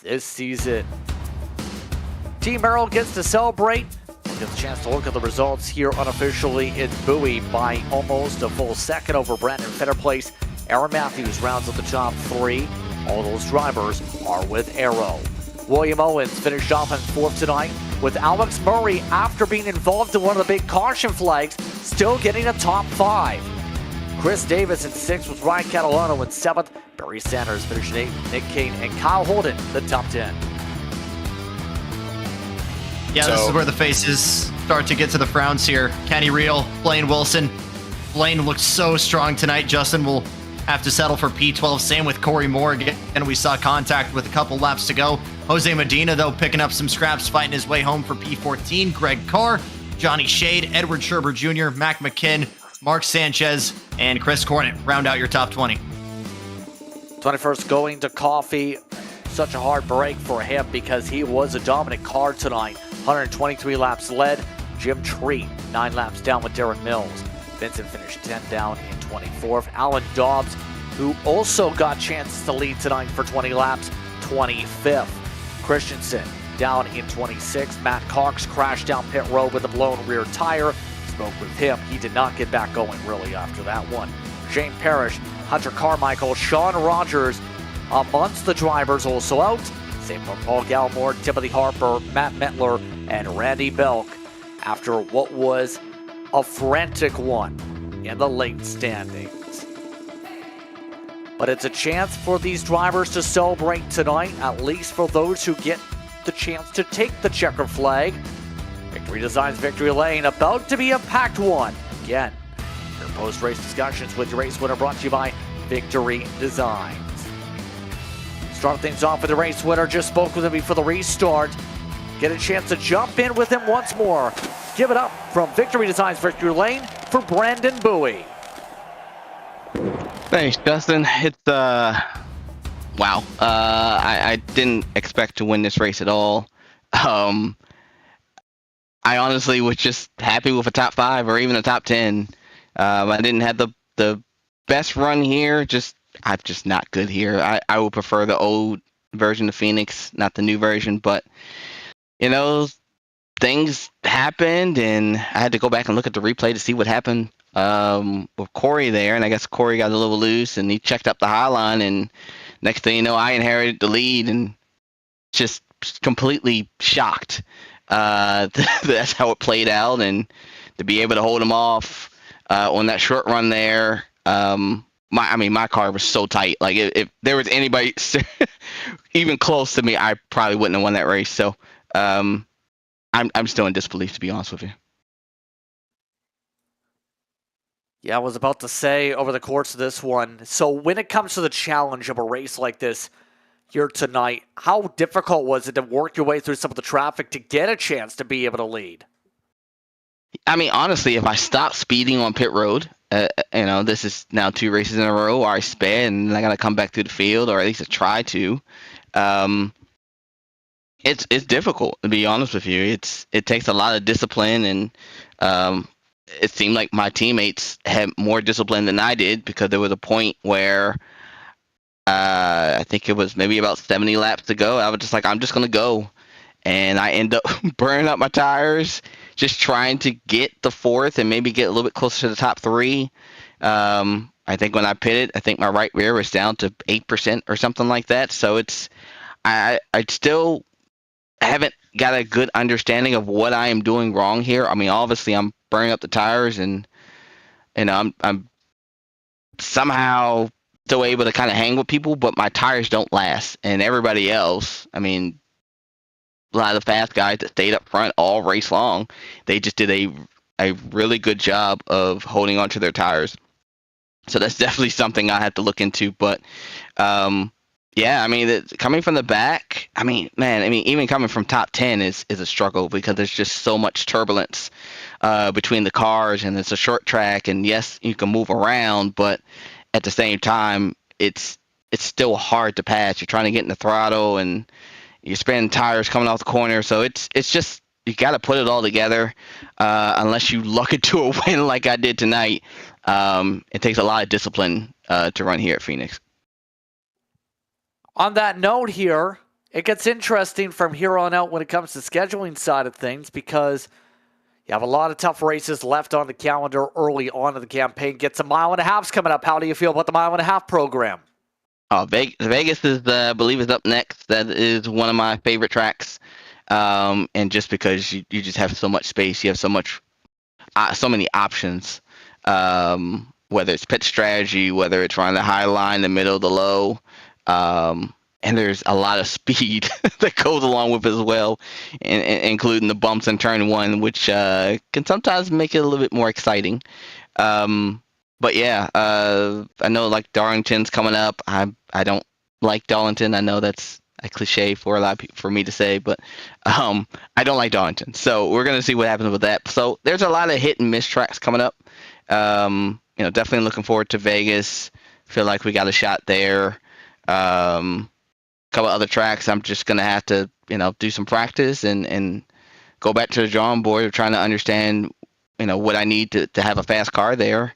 this season. Team Merrill gets to celebrate. We'll get a chance to look at the results here unofficially in Bowie by almost a full second over Brandon Fetterplace. Aaron Matthews rounds up the top 3. All those drivers are with Arrow. William Owens finished off in 4th tonight, with Alex Murray, after being involved in one of the big caution flags, still getting a top 5. Chris Davis in 6th with Ryan Catalano in 7th. Barry Sanders finished in 8th. Nick Kane and Kyle Holden the top 10. Yeah, this is where the faces start to get to the frowns here. Kenny Reel, Blaine Wilson. Blaine looked so strong tonight. Justin will have to settle for P12. Same with Corey Moore. Again, we saw contact with a couple laps to go. Jose Medina, though, picking up some scraps, fighting his way home for P14. Greg Carr Johnny Shade, Edward Sherber Jr., Mac McKinn, Mark Sanchez, and Chris Cornett round out your top 20. 21st going to Coffee. Such a hard break for him because he was a dominant car tonight. 123 laps led. Jim Tree, 9 laps down with Darren Mills. Vincent finished 10 down in 24th. Alan Dobbs, who also got chances to lead tonight for 20 laps, 25th. Christensen down in 26th. Matt Cox crashed down pit road with a blown rear tire. Spoke with him. He did not get back going really after that one. Shane Parrish, Hunter Carmichael, Sean Rogers amongst the drivers also out. Same for Paul Gallimore, Timothy Harper, Matt Metler, and Randy Belk after what was a frantic one in the late standings. But it's a chance for these drivers to celebrate tonight, at least for those who get the chance to take the checker flag. Victory Designs Victory Lane about to be a packed one. Again, your post-race discussions with your race winner brought to you by Victory Designs. Start things off with the race winner. Just spoke with him before the restart. Get a chance to jump in with him once more. Give it up from Victory Designs Victory Lane for Brandon Bowie. Thanks, Justin. It's wow. I didn't expect to win this race at all. I honestly was just happy with a top 5 or even a top 10. I didn't have the best run here. I'm just not good here. I would prefer the old version of Phoenix, not the new version. But you know, things happened, and I had to go back and look at the replay to see what happened with Corey there. And I guess Corey got a little loose, and he checked up the high line. And next thing you know, I inherited the lead, and just completely shocked. That's how it played out, and to be able to hold him off on that short run there. My car was so tight. Like if there was anybody even close to me, I probably wouldn't have won that race. So I'm still in disbelief, to be honest with you. Yeah, I was about to say over the course of this one. So when it comes to the challenge of a race like this here tonight, how difficult was it to work your way through some of the traffic to get a chance to be able to lead? I mean, honestly, if I stop speeding on pit road, this is now 2 races in a row where I sped and I got to come back through the field, or at least try to. It's difficult, to be honest with you. It takes a lot of discipline, and it seemed like my teammates had more discipline than I did, because there was a point where I think it was maybe about 70 laps to go. I was just like, I'm just gonna go, and I end up burning up my tires, just trying to get the 4th and maybe get a little bit closer to the top 3. I think when I pitted, I think my right rear was down to 8% or something like that. So I still haven't got a good understanding of what I am doing wrong here. I mean, obviously I'm burning up the tires, and I'm somehow still able to kind of hang with people, but my tires don't last. And everybody else, I mean, a lot of the fast guys that stayed up front all race long, they just did a really good job of holding on to their tires. So that's definitely something I have to look into. But yeah, I mean, coming from the back, I mean, even coming from top 10 is a struggle, because there's just so much turbulence between the cars, and it's a short track, and yes, you can move around, but at the same time, it's still hard to pass. You're trying to get in the throttle, and you're spinning tires coming off the corner, so it's just, you got to put it all together. Unless you luck into a win like I did tonight, it takes a lot of discipline to run here at Phoenix. On that note here, it gets interesting from here on out when it comes to scheduling side of things, because you have a lot of tough races left on the calendar early on in the campaign. Get some 1.5 miles coming up. How do you feel about the 1.5 mile program? Vegas is, I believe, is up next. That is one of my favorite tracks. And just because you just have so much space, you have so many options. Whether it's pit strategy, whether it's running the high line, the middle, the low. And there's a lot of speed that goes along with it as well, including the bumps in turn 1, which can sometimes make it a little bit more exciting. But yeah, I know like Darlington's coming up. I don't like Darlington. I know I a cliche for a lot of people, for me to say, but I don't like Darlington. So we're gonna see what happens with that. So there's a lot of hit and miss tracks coming up. Definitely looking forward to Vegas. Feel like we got a shot there. Couple other tracks, I'm just gonna have to do some practice and go back to the drawing board of trying to understand what I need to have a fast car there.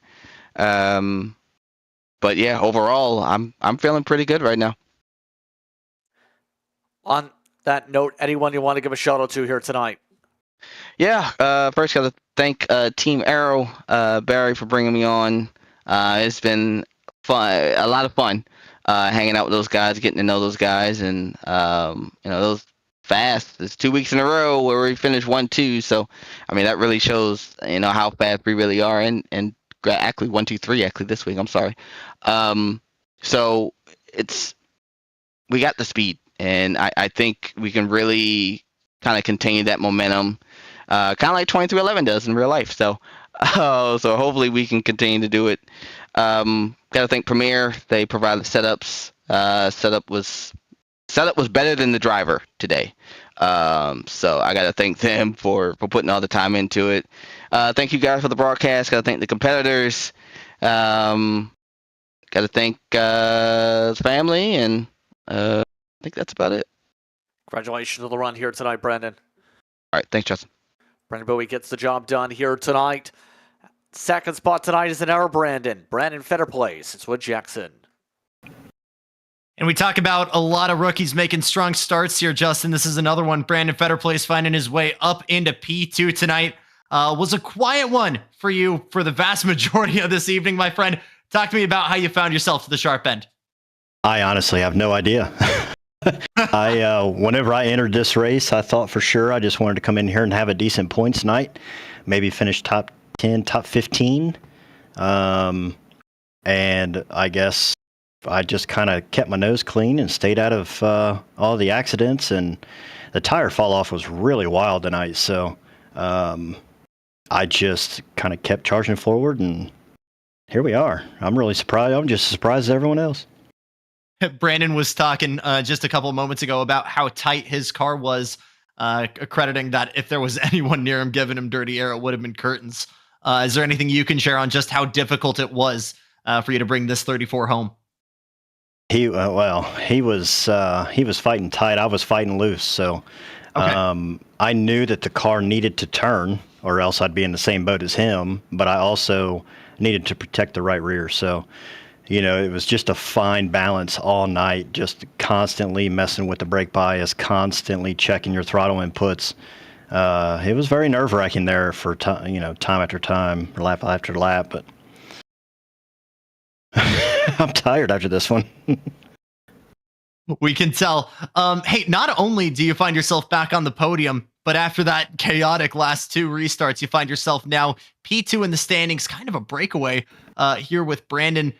But yeah, overall, I'm feeling pretty good right now. On that note, anyone you want to give a shout out to here tonight? Yeah, first got to thank Team Arrow, Barry, for bringing me on. It's been fun, a lot of fun, hanging out with those guys, getting to know those guys, and those fast. It's 2 weeks in a row where we finished 1-2. So, I mean, that really shows how fast we really are, and actually 1-2-3 actually this week. I'm sorry. So we got the speed, and I think we can really kind of continue that momentum, kind of like 2311 does in real life. So hopefully we can continue to do it. Got to thank Premier. They provided setups. Setup was better than the driver today. So I got to thank them for putting all the time into it. Thank you guys for the broadcast. Got to thank the competitors. Got to thank family, and I think that's about it. Congratulations on the run here tonight, Brendan. All right, thanks, Justin. Brendan Bowie gets the job done here tonight. Second spot tonight is an error, Brandon. Brandon Fetter place. It's with Jackson. And we talk about a lot of rookies making strong starts here, Justin. This is another one. Brandon Fetterplace finding his way up into P2 tonight. Was a quiet one for you for the vast majority of this evening, my friend. Talk to me about how you found yourself to the sharp end. I honestly have no idea. Whenever I entered this race, I thought for sure I just wanted to come in here and have a decent points night, maybe finish top 10, top 15. And I guess I just kind of kept my nose clean and stayed out of all the accidents, and the tire fall off was really wild tonight. So I just kind of kept charging forward, and here we are. I'm really surprised. I'm just as surprised as everyone else. Brandon was talking just a couple of moments ago about how tight his car was, accrediting that if there was anyone near him giving him dirty air, it would have been Curtains. Is there anything you can share on just how difficult it was for you to bring this 34 home? He was fighting tight. I was fighting loose. So okay. I knew that the car needed to turn, or else I'd be in the same boat as him. But I also needed to protect the right rear. So, it was just a fine balance all night, just constantly messing with the brake bias, constantly checking your throttle inputs. It was very nerve-wracking there for time after time, lap after lap. But I'm tired after this one. We can tell. Hey, not only do you find yourself back on the podium, but after that chaotic last two restarts, you find yourself now P2 in the standings, kind of a breakaway here with Brandon.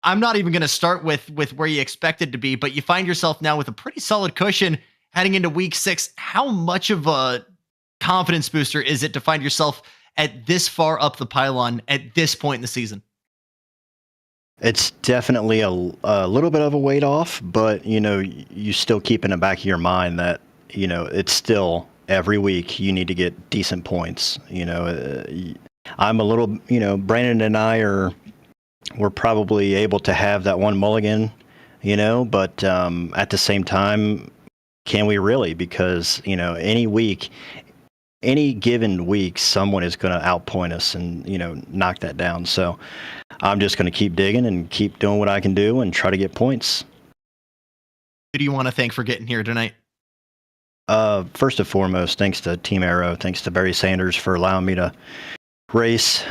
I'm not even going to start with where you expected to be, but you find yourself now with a pretty solid cushion heading into week 6. How much of a confidence booster is it to find yourself at this far up the pylon at this point in the season? It's definitely a little bit of a weight off, but, you still keep in the back of your mind that, it's still every week you need to get decent points. I'm a little, Brandon and I we're probably able to have that one mulligan, but at the same time, can we really? Because, any given week, someone is going to outpoint us and, knock that down. So I'm just going to keep digging and keep doing what I can do and try to get points. Who do you want to thank for getting here tonight? First and foremost, thanks to Team Arrow. Thanks to Barry Sanders for allowing me to race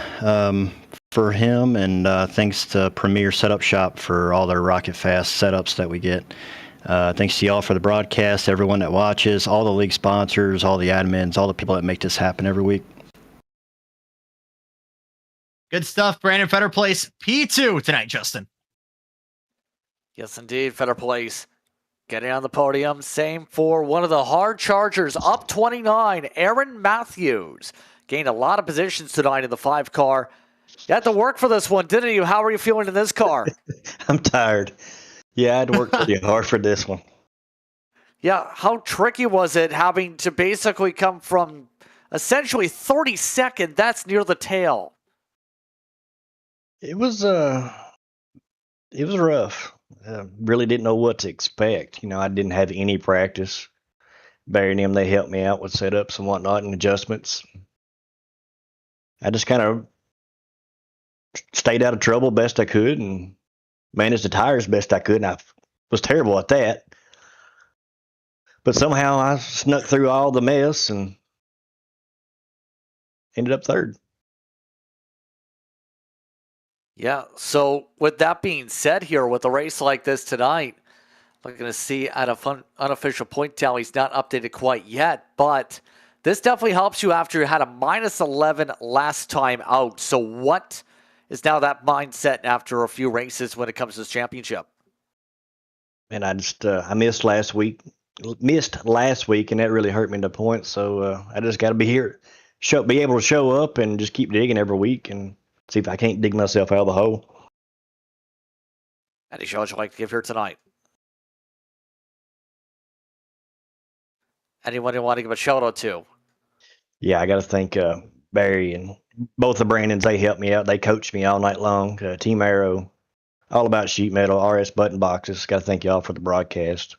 for him. And thanks to Premier Setup Shop for all their rocket fast setups that we get. Thanks to y'all for the broadcast, everyone that watches, all the league sponsors, all the admins, all the people that make this happen every week. Good stuff. Brandon Fetter place P2 tonight, Justin. Yes, indeed. Fetter place getting on the podium. Same for one of the hard chargers, up 29, Aaron Matthews. Gained a lot of positions tonight in the 5 car. You had to work for this one, didn't you? How are you feeling in this car? I'm tired. Yeah, I had to work pretty hard for this one. Yeah, how tricky was it having to basically come from essentially 32nd? That's near the tail. It was rough. Really didn't know what to expect. I didn't have any practice. Barry and them, they helped me out with setups and whatnot and adjustments. I just kind of stayed out of trouble best I could and managed the tires best I could. And I was terrible at that. But somehow I snuck through all the mess and ended up third. Yeah, so with that being said here, with a race like this tonight, looking to see at a unofficial point tally, he's not updated quite yet, but this definitely helps you after you had a -11 last time out. So what is now that mindset after a few races when it comes to this championship? And I just I missed last week, and that really hurt me to the point. So I just got to be able to show up and just keep digging every week and see if I can't dig myself out of the hole. Any shows you'd like to give here tonight? Anyone you want to give a shout out to? Yeah, I got to thank Barry and both the Brandons. They helped me out. They coached me all night long. Team Arrow, all about sheet metal, RS button boxes. Got to thank y'all for the broadcast.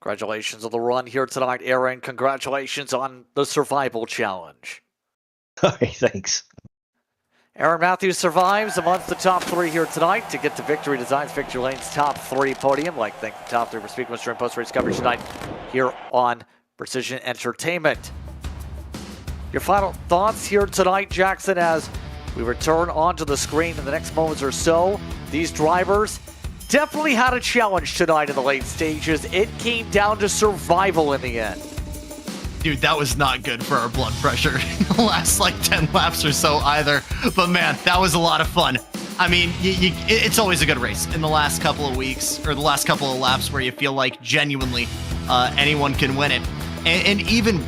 Congratulations on the run here tonight, Aaron. Congratulations on the survival challenge. Okay, thanks. Aaron Matthews survives amongst the top three here tonight to get to Victory Designs Victory Lane's top three podium. Like thank the top three for speaking with us during post-race coverage tonight here on Precision Entertainment. Your final thoughts here tonight, Jackson, as we return onto the screen in the next moments or so. These drivers definitely had a challenge tonight in the late stages. It came down to survival in the end. Dude, that was not good for our blood pressure in the last 10 laps or so either. But man, that was a lot of fun. I mean, it's always a good race in the last couple of weeks or the last couple of laps where you feel like genuinely anyone can win it. And even,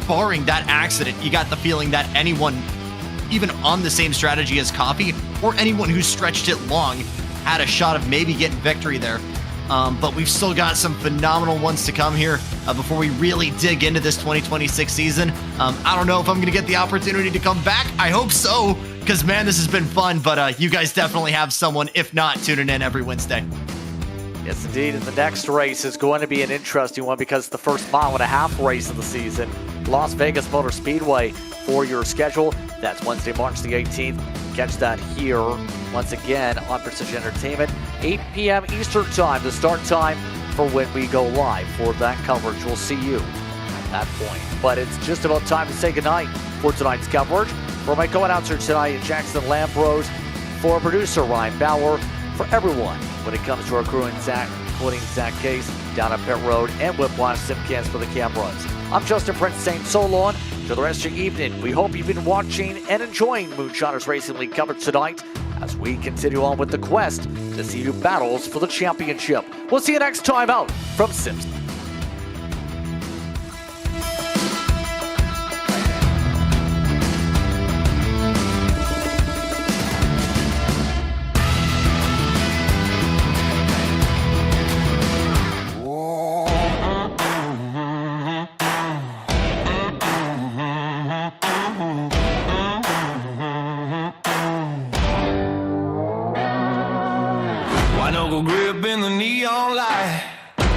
barring that accident, you got the feeling that anyone, even on the same strategy as Coffee, or anyone who stretched it long, had a shot of maybe getting victory there. But we've still got some phenomenal ones to come here before we really dig into this 2026 season. I don't know if I'm going to get the opportunity to come back. I hope so, because, man, this has been fun. But you guys definitely have someone, if not, tuning in every Wednesday. Yes, indeed. And the next race is going to be an interesting one because it's the first 1.5 mile race of the season. Las Vegas Motor Speedway for your schedule. That's Wednesday, March the 18th. Catch that here once again on Precision Entertainment. 8 p.m. Eastern Time, the start time for when we go live for that coverage. We'll see you at that point. But it's just about time to say goodnight for tonight's coverage. For my co-announcer tonight, Jackson Lambrose, for producer Ryan Bauer, for everyone when it comes to our crew and Zach, including Zach Case down at Pit Road and Whiplash Simcans for the cameras. I'm Justin Prince saying so long to the rest of your evening. We hope you've been watching and enjoying Moonshiners Racing League coverage tonight as we continue on with the quest to see who battles for the championship. We'll see you next time out from Simpson. Grip in the neon light,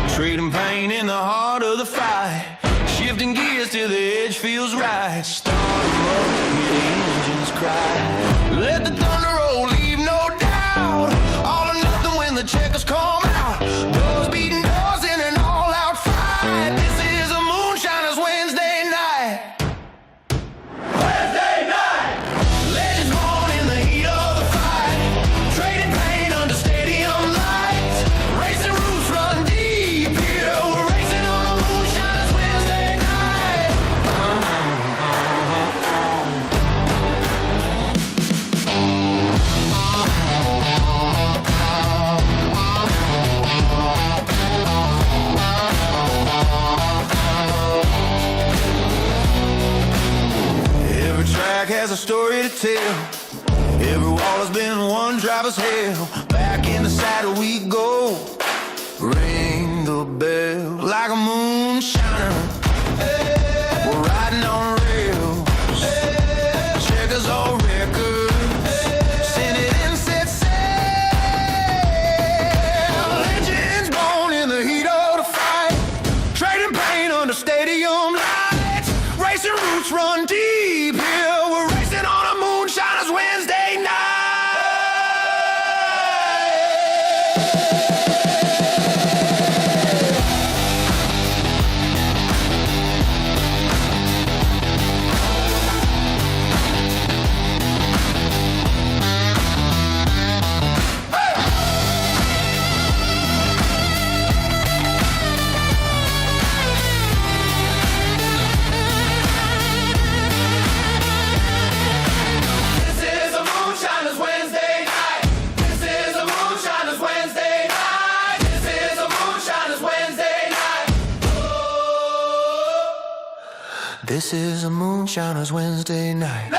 trading pain in the heart of the fight, shifting gears till the edge feels right. Start 'em up, hear the engines cry. Let the thunder roll, leave no doubt. All or nothing when the checkers come out. Doors beating doors in an all-out fight. This is a Moonshiners Wednesday night. Wednesday night. Legends born in the heat of the fight, trading pain under stadium lights. Racing roots run deep here. We're racing on a Moonshiners Wednesday night. Every track has a story to tell. Every wall has been one driver's hell. Back in the saddle we go. Ring a bell like a moonshiner. We're riding on rails, checkers or records, send it in, set sail. Legends born in the heat of the fight, trading pain under stadium lights. Racing roots run deep here. We're racing on a Moonshiners Wednesday night. This is a Moonshiners Wednesday night.